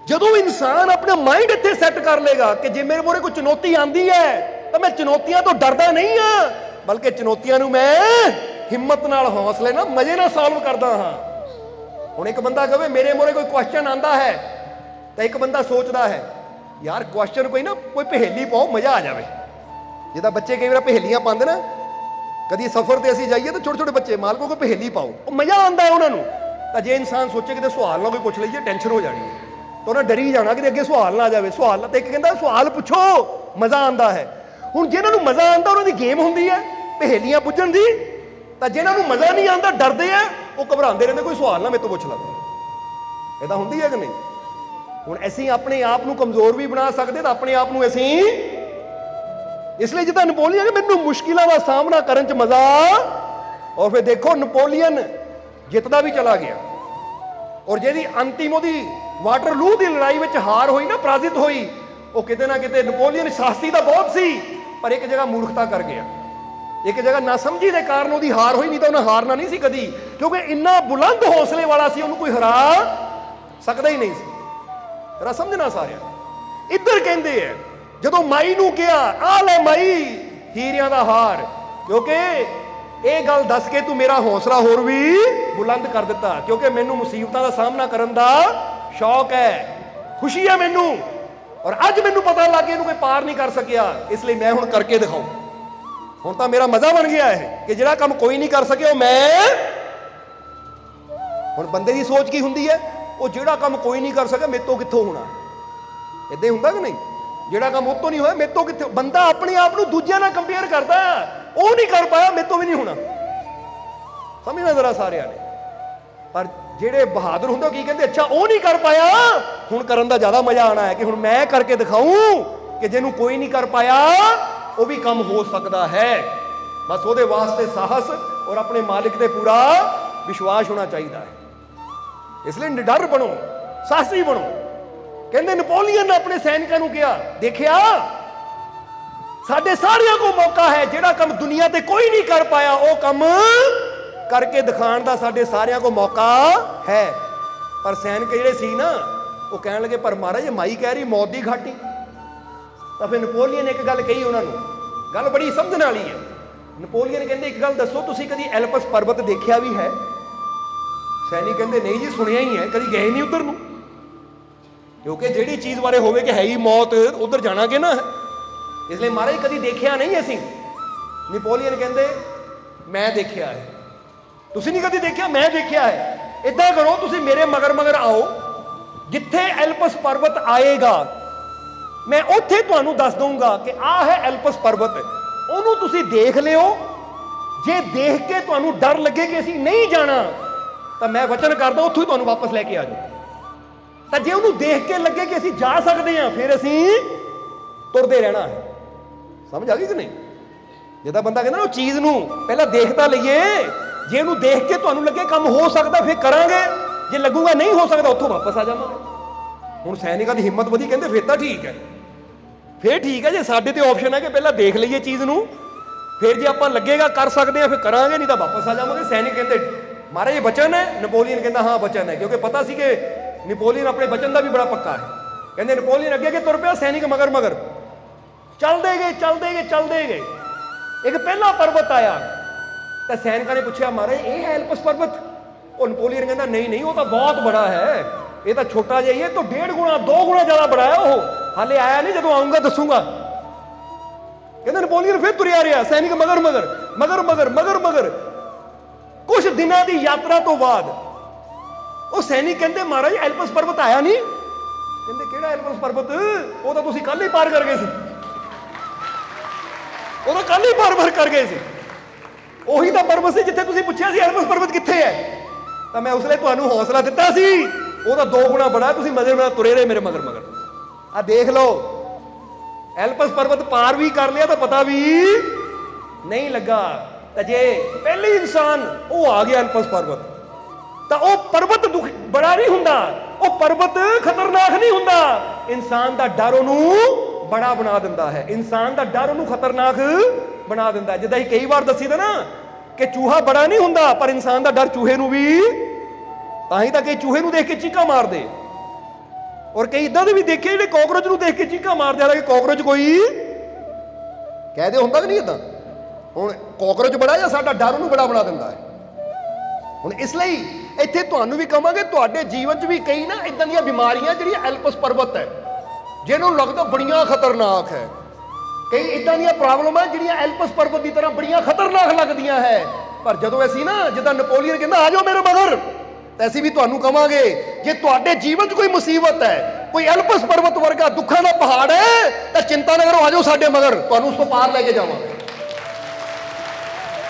ਜਦੋਂ ਇਨਸਾਨ ਆਪਣਾ ਮਾਈਂਡ ਇੱਥੇ ਸੈੱਟ ਕਰ ਲੇਗਾ ਕਿ ਜੇ ਮੇਰੇ ਮੂਹਰੇ ਕੋਈ ਚੁਣੌਤੀ ਆਂਦੀ ਹੈ ਤਾਂ ਮੈਂ ਚੁਣੌਤੀਆਂ ਤੋਂ ਡਰਦਾ ਨਹੀਂ ਹਾਂ, ਬਲਕਿ ਚੁਣੌਤੀਆਂ ਨੂੰ ਮੈਂ ਹਿੰਮਤ ਨਾਲ, ਹੌਸਲੇ ਨਾਲ, ਮਜ਼ੇ ਨਾਲ ਸੋਲਵ ਕਰਦਾ ਹਾਂ। ਹੁਣ ਇੱਕ ਬੰਦਾ ਕਹੇ ਮੇਰੇ ਮੂਹਰੇ ਕੋਈ ਕੁਐਸਚਨ ਆਂਦਾ ਹੈ ਤਾਂ ਇੱਕ ਬੰਦਾ ਸੋਚਦਾ ਹੈ ਯਾਰ ਕੁਐਸਚਨ ਕੋਈ ਨਾ ਕੋਈ ਪਹੇਲੀ ਪਾਓ ਮਜ਼ਾ ਆ ਜਾਵੇ। ਜਿੱਦਾਂ ਬੱਚੇ ਕਈ ਵਾਰ ਪਹੇਲੀਆਂ ਪਾਉਂਦੇ ਨਾ, ਕਦੀ ਸਫ਼ਰ ਤੇ ਅਸੀਂ ਜਾਈਏ ਤਾਂ ਛੋਟੇ ਛੋਟੇ ਬੱਚੇ ਮਾਲਕੋ ਕੋਈ ਪਹੇਲੀ ਪਾਓ, ਉਹ ਮਜ਼ਾ ਆਉਂਦਾ ਹੈ ਉਹਨਾਂ ਨੂੰ। ਤਾਂ ਜੇ ਇਨਸਾਨ ਸੋਚੇ ਕਿਤੇ ਸਵਾਲ ਨਾ ਕੋਈ ਪੁੱਛ ਲਈਏ ਟੈਨਸ਼ਨ ਹੋ ਜਾਣੀ ਹੈ, तो उन्हें डरी जाना कि अगे सवाल ना आ जाए। सवाल तो एक कहता सवाल पूछो मजा आता है। हुण जिन्होंने मजा आता उन्होंने गेम होंगी है पहेलियां बुझण दी, तो जिन्होंने मजा नहीं आता डरते हैं वो घबराते रहते कोई सवाल ना मेरे तो पूछ ला। इदा होंगी है कि नहीं? हुण असीं अपने आप को कमजोर भी बना सकते तो अपने आप को असीं इसलिए जिदा नपोलीअन मैनू मुश्किलों का सामना करने च मजा। और फिर देखो नपोलीअन जितदा भी चला गया और जिहदी अंतिम ओहदी वाटरलू की लड़ाई में हार हुई ना, पराजित हुई, वो किते ना किते नपोलीअन शास्त्री तो बहुत सी पर एक जगह मूर्खता कर गया, एक जगह नासमझी के कारण उसकी हार हुई, नहीं तो उन्हें हारना नहीं सी कदी, क्योंकि इन्ना बुलंद हौसले वाला सी उन्हें कोई हरा सकता ही नहीं सी। जरा समझना सारे। इधर कहते हैं जदों माई नूं कहा आ ले माई हीरियां दा हार, क्योंकि ये गल दस के तू मेरा हौसला होर भी बुलंद कर दिता, क्योंकि मैनू मुसीबतों का सामना करने का शौक है, खुशी है मैनू, और अज मैनू पता लग गया कोई पार नहीं कर सकिया, इसलिए मैं हुण करके दिखाऊं। हुण तां मेरा मजा बन गया है कि जिहड़ा काम कोई नहीं कर सके मैं। हुण बंदे की सोच की हुंदी है, वो जिहड़ा काम कोई नहीं कर सके मेरे तो कित्थों होना, इदां ही हुंदा कि नहीं? जिहड़ा काम उतों नहीं होया मेरे तो कित्थों। बंदा अपने आप को दूजिਆਂ नाल कंपेयर करता है, वो नहीं कर पाया मेरे तो भी नहीं होना। समझना जरा सारिਆਂ ने। पर ਜਿਹੜੇ बहादुर ਹੁੰਦੇ ਕੀ ਕਹਿੰਦੇ अच्छा वो नहीं कर पाया ਹੁਣ ਕਰਨ ਦਾ ਜ਼ਿਆਦਾ ਮਜ਼ਾ ਆਣਾ ਹੈ कि ਹੁਣ मैं करके दिखाऊं कि ਜਿਹਨੂੰ कोई नहीं कर पाया वो भी काम हो सकता है। बस ਉਹਦੇ वास्ते साहस और अपने मालिक ਤੇ पूरा विश्वास होना चाहिए है। इसलिए निडर बनो, साहसी बनो। कहते नपोलीअन ने अपने सैनिकों को कहा देखिया साडे सारिਆਂ को मौका है, ਜਿਹੜਾ ਕੰਮ दुनिया ते कोई नहीं कर पाया वो काम करके दिखाने का साडे सारिਆਂ को मौका है। पर सैनिक ਜਿਹੜੇ ਸੀ ना वो कहने लगे पर महाराज माई कह रही मौत की घाटी। तो फिर नपोलीअन ने एक गल कही उन्होंने, गल बड़ी समझने वाली है। नपोलीअन कहते एक गल दसो तुसीं कदी एल्पस पर्वत देखा भी है? सैनिक कहते नहीं जी सुनिया ही है, कभी गए नहीं उधर नूं, क्योंकि जिहड़ी चीज़ बारे होवे कि है ही मौत उधर जाना कि ना है, इसलिए महाराज कभी देखा नहीं असीं। नपोलीअन कहते मैं देखा है, तुसीं नहीं कभी देखा, मैं देखा है। इदां करो तुसीं मेरे मगर मगर आओ, जिथे एल्पस पर्वत आएगा मैं उत्थे तुहानूं दस दूंगा कि आ है एल्पस पर्वत, उहनूं तुसीं देख लिओ। जे देख के तुहानूं डर लगे कि असीं नहीं जाना तो मैं वचन करदा उत्थों ही तुहानूं वापस लैके आ जाओ। तो जे उहनूं देख के लगे कि असीं जा सकते हैं फिर असीं तुरदे रहना है। ਸਮਝ ਆ ਗਈ ਕਿ ਨਹੀਂ? ਜਿੱਦਾਂ ਬੰਦਾ ਕਹਿੰਦਾ ਨਾ, ਉਹ ਚੀਜ਼ ਨੂੰ ਪਹਿਲਾਂ ਦੇਖ ਤਾਂ ਲਈਏ, ਜੇ ਇਹਨੂੰ ਦੇਖ ਕੇ ਤੁਹਾਨੂੰ ਲੱਗੇ ਕੰਮ ਹੋ ਸਕਦਾ ਫਿਰ ਕਰਾਂਗੇ, ਜੇ ਲੱਗੂਗਾ ਨਹੀਂ ਹੋ ਸਕਦਾ ਉੱਥੋਂ ਵਾਪਸ ਆ ਜਾਵਾਂਗੇ। ਹੁਣ ਸੈਨਿਕਾਂ ਦੀ ਹਿੰਮਤ ਵਧੀ, ਕਹਿੰਦੇ ਫਿਰ ਤਾਂ ਠੀਕ ਹੈ, ਫਿਰ ਠੀਕ ਹੈ। ਜੇ ਸਾਡੇ ਤੇ ਆਪਸ਼ਨ ਹੈ ਕਿ ਪਹਿਲਾਂ ਦੇਖ ਲਈਏ ਚੀਜ਼ ਨੂੰ, ਫਿਰ ਜੇ ਆਪਾਂ ਲੱਗੇਗਾ ਕਰ ਸਕਦੇ ਆ ਫਿਰ ਕਰਾਂਗੇ, ਨਹੀਂ ਤਾਂ ਵਾਪਸ ਆ ਜਾਵਾਂਗੇ। ਸੈਨਿਕ ਕਹਿੰਦੇ ਮਹਾਰਾਜ ਇਹ ਬਚਨ ਹੈ? ਨੈਪੋਲੀਅਨ ਕਹਿੰਦਾ ਹਾਂ ਬਚਨ ਹੈ, ਕਿਉਂਕਿ ਪਤਾ ਸੀ ਕਿ ਨੈਪੋਲੀਅਨ ਆਪਣੇ ਬਚਨ ਦਾ ਵੀ ਬੜਾ ਪੱਕਾ ਹੈ। ਕਹਿੰਦੇ ਨੈਪੋਲੀਅਨ ਅੱਗੇ ਤੁਰ ਪਿਆ, ਸੈਨਿਕ ਮਗਰ ਮਗਰ ਚੱਲਦੇ ਗਏ ਚੱਲਦੇ ਗਏ ਚੱਲਦੇ ਗਏ। ਇੱਕ ਪਹਿਲਾ ਪਰਬਤ ਆਇਆ ਤਾਂ ਸੈਨਿਕਾਂ ਨੇ ਪੁੱਛਿਆ ਮਹਾਰਾਜ ਇਹ ਹੈ ਐਲਪਸ ਪਰਬਤ? ਉਹ ਨੈਪੋਲੀਅਨ ਕਹਿੰਦਾ ਨਹੀਂ ਨਹੀਂ, ਉਹ ਤਾਂ ਬਹੁਤ ਬੜਾ ਹੈ, ਇਹ ਤਾਂ ਛੋਟਾ ਜਿਹਾ ਹੀ ਹੈ, ਤਾਂ 1.5 ਗੁਣਾ 2 ਗੁਣਾ ਜ਼ਿਆਦਾ ਬੜਾ ਹੈ, ਉਹ ਹਾਲੇ ਆਇਆ ਨਹੀਂ, ਜਦੋਂ ਆਉਂਗਾ ਦੱਸੂਗਾ। ਕਹਿੰਦਾ ਨੈਪੋਲੀਅਨ ਫਿਰ ਤੁਰਿਆ ਰਿਹਾ, ਸੈਨਿਕ ਮਗਰ ਮਗਰ ਮਗਰ ਮਗਰ ਮਗਰ ਮਗਰ। ਕੁਝ ਦਿਨਾਂ ਦੀ ਯਾਤਰਾ ਤੋਂ ਬਾਅਦ ਉਹ ਸੈਨਿਕ ਕਹਿੰਦੇ ਮਹਾਰਾਜ ਐਲਪਸ ਪਰਬਤ ਆਇਆ ਨਹੀਂ? ਕਹਿੰਦੇ ਕਿਹੜਾ ਐਲਪਸ ਪਰਬਤ? ਉਹ ਤਾਂ ਤੁਸੀਂ ਕੱਲ ਹੀ ਪਾਰ ਕਰ ਗਏ ਸੀ, ਉਹ ਤਾਂ ਕੱਲ ਹੀ ਪਾਰ ਕਰ ਗਏ ਸੀ। ਉਹੀ ਤਾਂ ਪਰਬਤ ਸੀ ਜਿੱਥੇ ਤੁਸੀਂ ਪੁੱਛਿਆ ਸੀ ਐਲਪਸ ਪਰਬਤ ਕਿੱਥੇ ਹੈ, ਤਾਂ ਮੈਂ ਉਸ ਲਈ ਤੁਹਾਨੂੰ ਹੌਸਲਾ ਦਿੱਤਾ ਸੀ, ਉਹ ਤਾਂ 2 ਗੁਣਾ ਬੜਾ, ਤੁਸੀਂ ਮਜ਼ੇ ਨਾਲ ਤੁਰੇ ਰਹੇ ਮੇਰੇ ਮਗਰ ਮਗਰ। ਆ ਦੇਖ ਲਓ, ਐਲਪਸ ਪਰਬਤ ਪਾਰ ਵੀ ਕਰ ਲਿਆ ਤਾਂ ਪਤਾ ਵੀ ਨਹੀਂ ਲੱਗਾ। ਤਾਂ ਜੇ ਪਹਿਲੀ ਇਨਸਾਨ ਉਹ ਆ ਗਿਆ ਐਲਪਸ ਪਰਬਤ, ਤਾਂ ਉਹ ਪਰਬਤ ਬੜਾ ਨਹੀਂ ਹੁੰਦਾ, ਉਹ ਪਰਬਤ ਖਤਰਨਾਕ ਨਹੀਂ ਹੁੰਦਾ, ਇਨਸਾਨ ਦਾ ਡਰ ਉਹਨੂੰ ਬੜਾ ਬਣਾ ਦਿੰਦਾ ਹੈ, ਇਨਸਾਨ ਦਾ ਡਰ ਉਹਨੂੰ ਖਤਰਨਾਕ ਬਣਾ ਦਿੰਦਾ। ਜਿੱਦਾਂ ਹੀ ਕਈ ਵਾਰ ਦੱਸੀਦਾ ਨਾ ਕਿ ਚੂਹਾ ਬੜਾ ਨਹੀਂ ਹੁੰਦਾ, ਪਰ ਇਨਸਾਨ ਦਾ ਡਰ ਚੂਹੇ ਨੂੰ ਵੀ, ਤਾਂ ਹੀ ਤਾਂ ਕਈ ਚੂਹੇ ਨੂੰ ਦੇਖ ਕੇ ਚੀਕਾਂ ਮਾਰਦੇ, ਔਰ ਕਈ ਇਦਾਂ ਦੇ ਵੀ ਦੇਖੇ ਜਿਹੜੇ ਕਾਕਰੋਚ ਨੂੰ ਦੇਖ ਕੇ ਚੀਕਾਂ ਮਾਰਦੇ, ਹਾਲਾਂਕਿ ਕਾਕਰੋਚ ਕੋਈ ਕਹਦੇ ਹੁੰਦਾ ਕਿ ਨਹੀਂ ਇਦਾਂ। ਹੁਣ ਕਾਕਰੋਚ ਬੜਾ ਜਾਂ ਸਾਡਾ ਡਰ ਉਹਨੂੰ ਬੜਾ ਬਣਾ ਦਿੰਦਾ ਹੈ। ਹੁਣ ਇਸ ਲਈ ਇੱਥੇ ਤੁਹਾਨੂੰ ਵੀ ਕਹਾਂਗੇ, ਤੁਹਾਡੇ ਜੀਵਨ 'ਚ ਵੀ ਕਈ ਨਾ ਇਦਾਂ ਦੀਆਂ ਬਿਮਾਰੀਆਂ ਜਿਹੜੀਆਂ ਐਲਪਸ ਪਰਬਤ ਹੈ, ਜਿਹਨੂੰ ਲੱਗਦਾ ਬੜੀਆਂ ਖਤਰਨਾਕ ਹੈ। ਕਈ ਇਦਾਂ ਦੀਆਂ ਪ੍ਰੋਬਲਮਾਂ ਜਿਹੜੀਆਂ ਐਲਪਸ ਪਰਬਤ ਦੀ ਤਰ੍ਹਾਂ ਬੜੀਆਂ ਖਤਰਨਾਕ ਲੱਗਦੀਆਂ ਹੈ, ਪਰ ਜਦੋਂ ਅਸੀਂ ਨਾ ਜਿੱਦਾਂ ਨੈਪੋਲੀਅਨ ਕਹਿੰਦਾ ਆ ਜਾਓ ਮੇਰੇ ਮਗਰ, ਤਾਂ ਅਸੀਂ ਵੀ ਤੁਹਾਨੂੰ ਕਹਾਂਗੇ ਜੇ ਤੁਹਾਡੇ ਜੀਵਨ 'ਚ ਕੋਈ ਮੁਸੀਬਤ ਹੈ, ਕੋਈ ਐਲਪਸ ਪਰਬਤ ਵਰਗਾ ਦੁੱਖਾਂ ਦਾ ਪਹਾੜ ਹੈ, ਤਾਂ ਚਿੰਤਾ ਨਾ ਕਰੋ, ਆ ਜਾਓ ਸਾਡੇ ਮਗਰ, ਤੁਹਾਨੂੰ ਉਸ ਤੋਂ ਪਾਰ ਲੈ ਕੇ ਜਾਵਾਂਗੇ।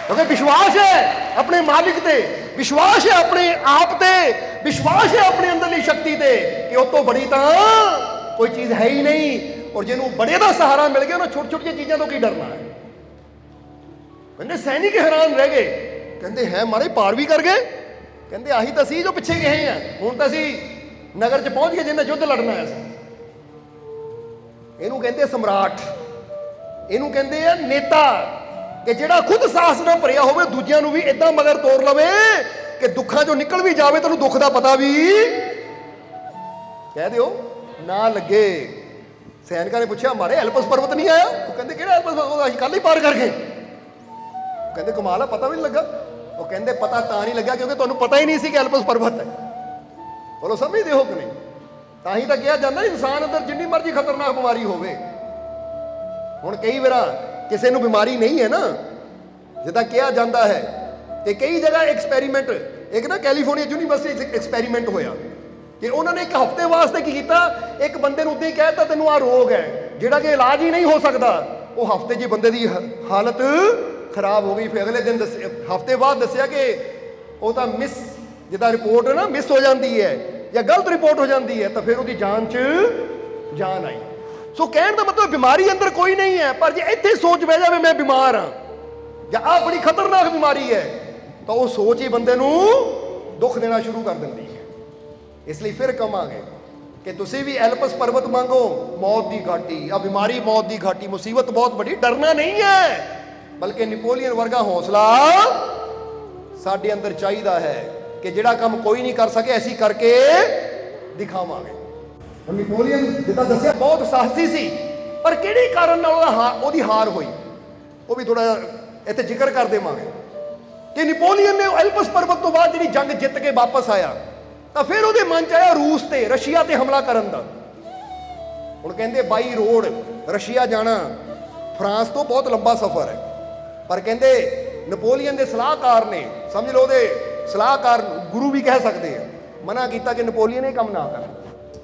ਕਿਉਂਕਿ ਵਿਸ਼ਵਾਸ ਹੈ ਆਪਣੇ ਮਾਲਿਕ ਤੇ, ਵਿਸ਼ਵਾਸ ਹੈ ਆਪਣੇ ਆਪ ਤੇ, ਵਿਸ਼ਵਾਸ ਹੈ ਆਪਣੇ ਅੰਦਰਲੀ ਸ਼ਕਤੀ ਤੇ ਕਿ ਉਹ ਤੋਂ ਬੜੀ ਤਾਂ ਕੋਈ ਚੀਜ਼ ਹੈ ਹੀ ਨਹੀਂ। ਔਰ ਜਿਹਨੂੰ ਬੜੇ ਦਾ ਸਹਾਰਾ ਮਿਲ ਗਿਆ, ਉਹਨਾਂ ਛੋਟੀ ਛੋਟੀਆਂ ਚੀਜ਼ਾਂ ਤੋਂ ਕੀ ਡਰਨਾ ਹੈ। ਕਹਿੰਦੇ ਸੈਨਿਕ ਹੈਰਾਨ ਰਹਿ ਗਏ, ਕਹਿੰਦੇ ਹੈ ਮਾਰੇ ਪਾਰ ਵੀ ਕਰ ਗਏ? ਕਹਿੰਦੇ ਆਹੀ ਤਾਂ ਸੀ ਜੋ ਪਿੱਛੇ ਗਏ ਆ, ਹੁਣ ਤਾਂ ਅਸੀਂ ਨਗਰ 'ਚ ਪਹੁੰਚ ਗਏ ਜਿਹਨਾਂ ਯੁੱਧ ਲੜਨਾ ਹੈ। ਇਹਨੂੰ ਕਹਿੰਦੇ ਸਮਰਾਟ, ਇਹਨੂੰ ਕਹਿੰਦੇ ਆ ਨੇਤਾ, ਕਿ ਜਿਹੜਾ ਖੁਦ ਸਾਹਸ ਨਾਲ ਭਰਿਆ ਹੋਵੇ, ਦੂਜਿਆਂ ਨੂੰ ਵੀ ਇਦਾਂ ਮਗਰ ਤੋਰ ਲਵੇ ਕਿ ਦੁੱਖਾਂ 'ਚੋਂ ਨਿਕਲ ਵੀ ਜਾਵੇ, ਤੈਨੂੰ ਦੁੱਖ ਦਾ ਪਤਾ ਵੀ ਕਹਿ ਦਿਓ ਨਾ ਲੱਗੇ। ਸੈਨਿਕਾਂ ਨੇ ਪੁੱਛਿਆ ਮਾਰੇ ਐਲਪਸ ਪਰਬਤ ਨਹੀਂ ਆਇਆ? ਉਹ ਕਹਿੰਦੇ ਕਿਹੜਾ ਐਲਪਸ ਪਰਬਤ? ਅਸੀਂ ਕੱਲ ਹੀ ਪਾਰ ਕਰ ਗਏ। ਕਹਿੰਦੇ ਕਮਾਲ ਆ, ਪਤਾ ਵੀ ਨਹੀਂ ਲੱਗਾ। ਉਹ ਕਹਿੰਦੇ ਪਤਾ ਤਾਂ ਨਹੀਂ ਲੱਗਾ ਕਿਉਂਕਿ ਤੁਹਾਨੂੰ ਪਤਾ ਹੀ ਨਹੀਂ ਸੀ ਕਿ ਐਲਪਸ ਪਰਬਤ ਹੈ। ਬੋਲੋ ਸਮਝਦੇ ਹੋ ਕਿ ਨਹੀਂ? ਤਾਂ ਹੀ ਤਾਂ ਕਿਹਾ ਜਾਂਦਾ ਇਨਸਾਨ ਅੰਦਰ ਜਿੰਨੀ ਮਰਜ਼ੀ ਖਤਰਨਾਕ ਬਿਮਾਰੀ ਹੋਵੇ। ਹੁਣ ਕਈ ਵਾਰ ਕਿਸੇ ਨੂੰ ਬਿਮਾਰੀ ਨਹੀਂ ਹੈ ਨਾ, ਜਿੱਦਾਂ ਕਿਹਾ ਜਾਂਦਾ ਹੈ ਕਿ ਕਈ ਜਗ੍ਹਾ ਐਕਸਪੈਰੀਮੈਂਟ, ਇੱਕ ਨਾ ਕੈਲੀਫੋਰਨੀਆ ਯੂਨੀਵਰਸਿਟੀ ਐਕਸਪੈਰੀਮੈਂਟ ਹੋਇਆ ਕਿ ਉਹਨਾਂ ਨੇ 1 ਹਫ਼ਤੇ ਵਾਸਤੇ ਕੀ ਕੀਤਾ, ਇੱਕ ਬੰਦੇ ਨੂੰ ਉੱਦਾਂ ਹੀ ਕਹਿ ਦਿੱਤਾ ਤੈਨੂੰ ਆਹ ਰੋਗ ਹੈ ਜਿਹੜਾ ਕਿ ਇਲਾਜ ਹੀ ਨਹੀਂ ਹੋ ਸਕਦਾ। ਉਹ ਹਫ਼ਤੇ 'ਚ ਬੰਦੇ ਦੀ ਹਾਲਤ ਖਰਾਬ ਹੋ ਗਈ। ਫਿਰ ਅਗਲੇ ਦਿਨ ਹਫ਼ਤੇ ਬਾਅਦ ਦੱਸਿਆ ਕਿ ਉਹ ਤਾਂ ਮਿਸ, ਜਿੱਦਾਂ ਰਿਪੋਰਟ ਨਾ ਮਿਸ ਹੋ ਜਾਂਦੀ ਹੈ ਜਾਂ ਗਲਤ ਰਿਪੋਰਟ ਹੋ ਜਾਂਦੀ ਹੈ, ਤਾਂ ਫਿਰ ਉਹਦੀ ਜਾਨ 'ਚ ਜਾਨ ਆਈ। ਸੋ ਕਹਿਣ ਦਾ ਮਤਲਬ ਬਿਮਾਰੀ ਅੰਦਰ ਕੋਈ ਨਹੀਂ ਹੈ, ਪਰ ਜੇ ਇੱਥੇ ਸੋਚ ਬਹਿ ਜਾਵੇ ਮੈਂ ਬਿਮਾਰ ਹਾਂ ਜਾਂ ਆਹ ਬੜੀ ਖਤਰਨਾਕ ਬਿਮਾਰੀ ਹੈ, ਤਾਂ ਉਹ ਸੋਚ ਹੀ ਬੰਦੇ ਨੂੰ ਦੁੱਖ ਦੇਣਾ ਸ਼ੁਰੂ ਕਰ ਦਿੰਦੀ ਹੈ। ਇਸ ਲਈ ਫਿਰ ਕਹਾਂਗੇ ਕਿ ਤੁਸੀਂ ਵੀ ਐਲਪਸ ਪਰਬਤ ਮੰਗੋ, ਮੌਤ ਦੀ ਘਾਟੀ, ਆ ਬਿਮਾਰੀ ਮੌਤ ਦੀ ਘਾਟੀ, ਮੁਸੀਬਤ ਬਹੁਤ ਵੱਡੀ, ਡਰਨਾ ਨਹੀਂ ਹੈ, ਬਲਕਿ ਨੈਪੋਲੀਅਨ ਵਰਗਾ ਹੌਸਲਾ ਸਾਡੇ ਅੰਦਰ ਚਾਹੀਦਾ ਹੈ ਕਿ ਜਿਹੜਾ ਕੰਮ ਕੋਈ ਨਹੀਂ ਕਰ ਸਕੇ ਅਸੀਂ ਕਰਕੇ ਦਿਖਾਵਾਂਗੇ। ਨੈਪੋਲੀਅਨ ਜਿੱਦਾਂ ਦੱਸਿਆ ਬਹੁਤ ਸਾਹਸੀ ਸੀ, ਪਰ ਕਿਹੜੇ ਕਾਰਨ ਨਾਲ ਉਹਦੀ ਹਾਰ ਹੋਈ, ਉਹ ਵੀ ਥੋੜਾ ਇੱਥੇ ਜ਼ਿਕਰ ਕਰ ਦੇਵਾਂਗੇ ਕਿ ਨੈਪੋਲੀਅਨ ਨੇ ਐਲਪਸ ਪਰਬਤ ਤੋਂ ਬਾਅਦ ਜਿਹੜੀ ਜੰਗ ਜਿੱਤ ਕੇ ਵਾਪਸ ਆਇਆ, ਤਾਂ ਫਿਰ ਉਹਦੇ ਮਨ 'ਚ ਆਇਆ ਰੂਸ ਤੇ, ਰਸ਼ੀਆ ਤੇ ਹਮਲਾ ਕਰਨ ਦਾ। ਹੁਣ ਕਹਿੰਦੇ ਬਾਈ ਰੋਡ ਰਸ਼ੀਆ ਜਾਣਾ ਫਰਾਂਸ ਤੋਂ ਬਹੁਤ ਲੰਬਾ ਸਫ਼ਰ ਹੈ, ਪਰ ਕਹਿੰਦੇ ਨੈਪੋਲੀਅਨ ਦੇ ਸਲਾਹਕਾਰ ਨੇ, ਸਮਝ ਲਓ ਉਹਦੇ ਸਲਾਹਕਾਰ ਗੁਰੂ ਵੀ ਕਹਿ ਸਕਦੇ ਆ, ਮਨਾ ਕੀਤਾ ਕਿ ਨੈਪੋਲੀਅਨ ਇਹ ਕੰਮ ਨਾ ਕਰ,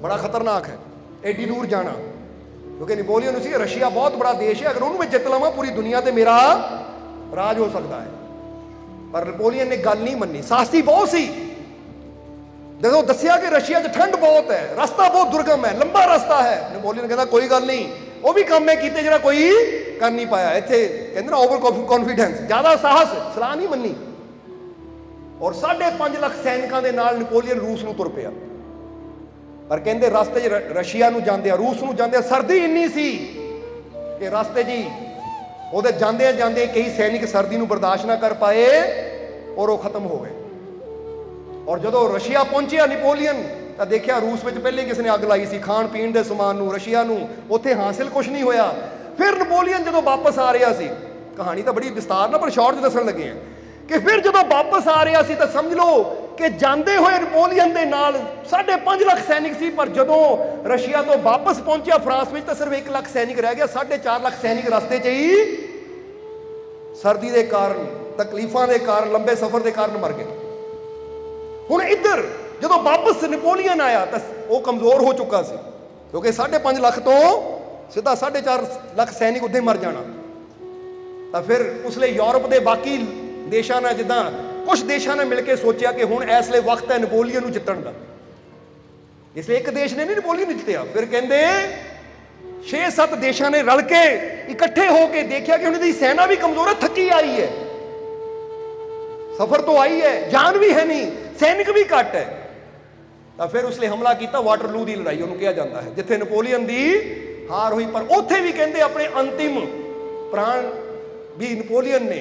ਬੜਾ ਖਤਰਨਾਕ ਹੈ ਐਡੀ ਦੂਰ ਜਾਣਾ। ਕਿਉਂਕਿ ਨੈਪੋਲੀਅਨ ਨੂੰ ਸੀ ਰਸ਼ੀਆ ਬਹੁਤ ਬੜਾ ਦੇਸ਼ ਹੈ, ਅਗਰ ਉਹਨੂੰ ਮੈਂ ਜਿੱਤ ਲਵਾਂ ਪੂਰੀ ਦੁਨੀਆ ਤੇ ਮੇਰਾ ਰਾਜ ਹੋ ਸਕਦਾ ਹੈ। ਪਰ ਨੈਪੋਲੀਅਨ ਨੇ ਗੱਲ ਨਹੀਂ ਮੰਨੀ, ਸਾਹਸੀ ਬਹੁਤ ਸੀ। ਜਦੋਂ ਦੱਸਿਆ ਕਿ ਰਸ਼ੀਆ 'ਚ ਠੰਡ ਬਹੁਤ ਹੈ, ਰਸਤਾ ਬਹੁਤ ਦੁਰਗਮ ਹੈ, ਲੰਬਾ ਰਸਤਾ ਹੈ, ਨੈਪੋਲੀਅਨ ਕਹਿੰਦਾ ਕੋਈ ਗੱਲ ਨਹੀਂ, ਉਹ ਵੀ ਕੰਮ ਮੈਂ ਕੀਤੇ ਜਿਹੜਾ ਕੋਈ ਕਰ ਨਹੀਂ ਪਾਇਆ। ਇੱਥੇ ਕਹਿੰਦੇ ਨਾ ਓਵਰ ਕੌਨਫੀਡੈਂਸ, ਜ਼ਿਆਦਾ ਸਾਹਸ, ਸਲਾਹ ਨਹੀਂ ਮੰਨੀ। ਔਰ 5.5 ਲੱਖ ਸੈਨਿਕਾਂ ਦੇ ਨਾਲ ਨੈਪੋਲੀਅਨ ਰੂਸ ਨੂੰ ਤੁਰ ਪਿਆ। ਪਰ ਕਹਿੰਦੇ ਰਸਤੇ 'ਚ ਰਸ਼ੀਆ ਨੂੰ ਜਾਂਦੇ ਆ, ਰੂਸ ਨੂੰ ਜਾਂਦੇ ਆ, ਸਰਦੀ ਇੰਨੀ ਸੀ ਕਿ ਰਸਤੇ 'ਚ ਹੀ ਉਹਦੇ ਜਾਂਦੇ ਜਾਂਦੇ ਕਈ ਸੈਨਿਕ ਸਰਦੀ ਨੂੰ ਬਰਦਾਸ਼ਤ ਨਾ ਕਰ ਪਾਏ ਔਰ ਉਹ ਖਤਮ ਹੋ ਗਏ। ਔਰ ਜਦੋਂ ਰਸ਼ੀਆ ਪਹੁੰਚਿਆ ਨੈਪੋਲੀਅਨ ਤਾਂ ਦੇਖਿਆ ਰੂਸ ਵਿੱਚ ਪਹਿਲੇ ਕਿਸੇ ਨੇ ਅੱਗ ਲਾਈ ਸੀ ਖਾਣ ਪੀਣ ਦੇ ਸਮਾਨ ਨੂੰ, ਰਸ਼ੀਆ ਨੂੰ ਉੱਥੇ ਹਾਸਿਲ ਕੁਝ ਨਹੀਂ ਹੋਇਆ। ਫਿਰ ਨੈਪੋਲੀਅਨ ਜਦੋਂ ਵਾਪਸ ਆ ਰਿਹਾ ਸੀ, ਕਹਾਣੀ ਤਾਂ ਬੜੀ ਵਿਸਤਾਰ ਨਾਲ ਪਰ ਸ਼ਾਰਟ 'ਚ ਦੱਸਣ ਲੱਗੇ ਆ ਕਿ ਫਿਰ ਜਦੋਂ ਵਾਪਸ ਆ ਰਿਹਾ ਸੀ ਤਾਂ ਸਮਝ ਲਓ ਕਿ ਜਾਂਦੇ ਹੋਏ ਨੈਪੋਲੀਅਨ ਦੇ ਨਾਲ 5.5 ਲੱਖ ਸੈਨਿਕ ਸੀ, ਪਰ ਜਦੋਂ ਰਸ਼ੀਆ ਤੋਂ ਵਾਪਸ ਪਹੁੰਚਿਆ ਫਰਾਂਸ ਵਿੱਚ ਤਾਂ ਸਿਰਫ 1 ਲੱਖ ਸੈਨਿਕ ਰਹਿ ਗਿਆ। 4.5 ਲੱਖ ਸੈਨਿਕ ਰਸਤੇ 'ਚ ਹੀ ਸਰਦੀ ਦੇ ਕਾਰਨ, ਤਕਲੀਫਾਂ ਦੇ ਕਾਰਨ, ਲੰਬੇ ਸਫ਼ਰ ਦੇ ਕਾਰਨ ਮਰ ਗਏ। ਹੁਣ ਇੱਧਰ ਜਦੋਂ ਵਾਪਸ ਨੈਪੋਲੀਅਨ ਆਇਆ ਤਾਂ ਉਹ ਕਮਜ਼ੋਰ ਹੋ ਚੁੱਕਾ ਸੀ, ਕਿਉਂਕਿ 5.5 ਲੱਖ ਤੋਂ ਸਿੱਧਾ 4.5 ਲੱਖ ਸੈਨਿਕ ਉੱਥੇ ਮਰ ਜਾਣਾ। ਤਾਂ ਫਿਰ ਉਸ ਲਈ ਯੂਰਪ ਦੇ ਬਾਕੀ ਦੇਸ਼ਾਂ ਨਾਲ, ਜਿੱਦਾਂ ਕੁਝ ਦੇਸ਼ਾਂ ਨੇ ਮਿਲ ਕੇ ਸੋਚਿਆ ਕਿ ਹੁਣ ਇਸ ਲਈ ਵਕਤ ਹੈ ਨੈਪੋਲੀਅਨ ਨੂੰ ਜਿੱਤਣ ਦਾ। ਇਸ ਲਈ ਇੱਕ ਦੇਸ਼ ਨੇ ਨਹੀਂ ਨੈਪੋਲੀਅਨ ਜਿੱਤਿਆ, ਫਿਰ ਕਹਿੰਦੇ 6-7 ਦੇਸ਼ਾਂ ਨੇ ਰਲ ਕੇ ਇਕੱਠੇ ਹੋ ਕੇ ਦੇਖਿਆ ਕਿ ਹੁਣ ਇਹਦੀ ਸੈਨਾ ਵੀ ਕਮਜ਼ੋਰ ਹੈ, ਥੱਕੀ ਆਈ ਹੈ, ਸਫ਼ਰ ਤੋਂ ਆਈ ਹੈ, ਜਾਨ ਵੀ ਹੈ ਨਹੀਂ, ਸੈਨਿਕ ਵੀ ਘੱਟ ਹੈ। ਤਾਂ ਫਿਰ ਉਸ ਲਈ ਹਮਲਾ ਕੀਤਾ, ਵਾਟਰਲੂ ਦੀ ਲੜਾਈ ਉਹਨੂੰ ਕਿਹਾ ਜਾਂਦਾ ਹੈ, ਜਿੱਥੇ ਨੈਪੋਲੀਅਨ ਦੀ ਹਾਰ ਹੋਈ। ਪਰ ਉੱਥੇ ਵੀ ਕਹਿੰਦੇ ਆਪਣੇ ਅੰਤਿਮ ਪ੍ਰਾਣ ਵੀ ਨੈਪੋਲੀਅਨ ਨੇ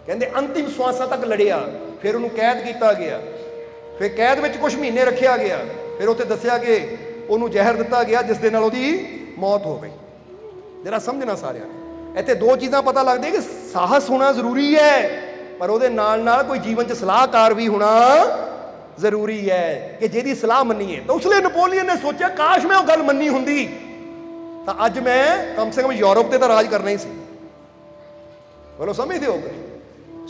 ਕਹਿੰਦੇ ਅੰਤਿਮ ਸਵਾਸਾਂ ਤੱਕ ਲੜਿਆ। ਫਿਰ ਉਹਨੂੰ ਕੈਦ ਕੀਤਾ ਗਿਆ, ਫਿਰ ਕੈਦ ਵਿੱਚ ਕੁਝ ਮਹੀਨੇ ਰੱਖਿਆ ਗਿਆ। ਫਿਰ ਉੱਥੇ ਦੱਸਿਆ ਕਿ ਉਹਨੂੰ ਜ਼ਹਿਰ ਦਿੱਤਾ ਗਿਆ ਜਿਸ ਦੇ ਨਾਲ ਉਹਦੀ ਮੌਤ ਹੋ ਗਈ। ਜਰਾ ਸਮਝਣਾ ਸਾਰਿਆਂ ਨੇ, ਇੱਥੇ ਦੋ ਚੀਜ਼ਾਂ ਪਤਾ ਲੱਗਦੀਆਂ ਕਿ ਸਾਹਸ ਹੋਣਾ ਜ਼ਰੂਰੀ ਹੈ, ਪਰ ਉਹਦੇ ਨਾਲ ਨਾਲ ਕੋਈ ਜੀਵਨ 'ਚ ਸਲਾਹਕਾਰ ਵੀ ਹੋਣਾ ਜ਼ਰੂਰੀ ਹੈ ਕਿ ਜਿਹਦੀ ਸਲਾਹ ਮੰਨੀਏ। ਤਾਂ ਉਸ ਲਈ ਨੈਪੋਲੀਅਨ ਨੇ ਸੋਚਿਆ ਕਾਸ਼ ਮੈਂ ਉਹ ਗੱਲ ਮੰਨੀ ਹੁੰਦੀ ਤਾਂ ਅੱਜ ਮੈਂ ਕਮ ਸੇ ਕਮ ਯੂਰਪ ਤੇ ਤਾਂ ਰਾਜ ਕਰਨਾ ਹੀ ਸੀ। ਬੋਲੋ ਸਮਝਦੇ ਹੋ ਕਿ?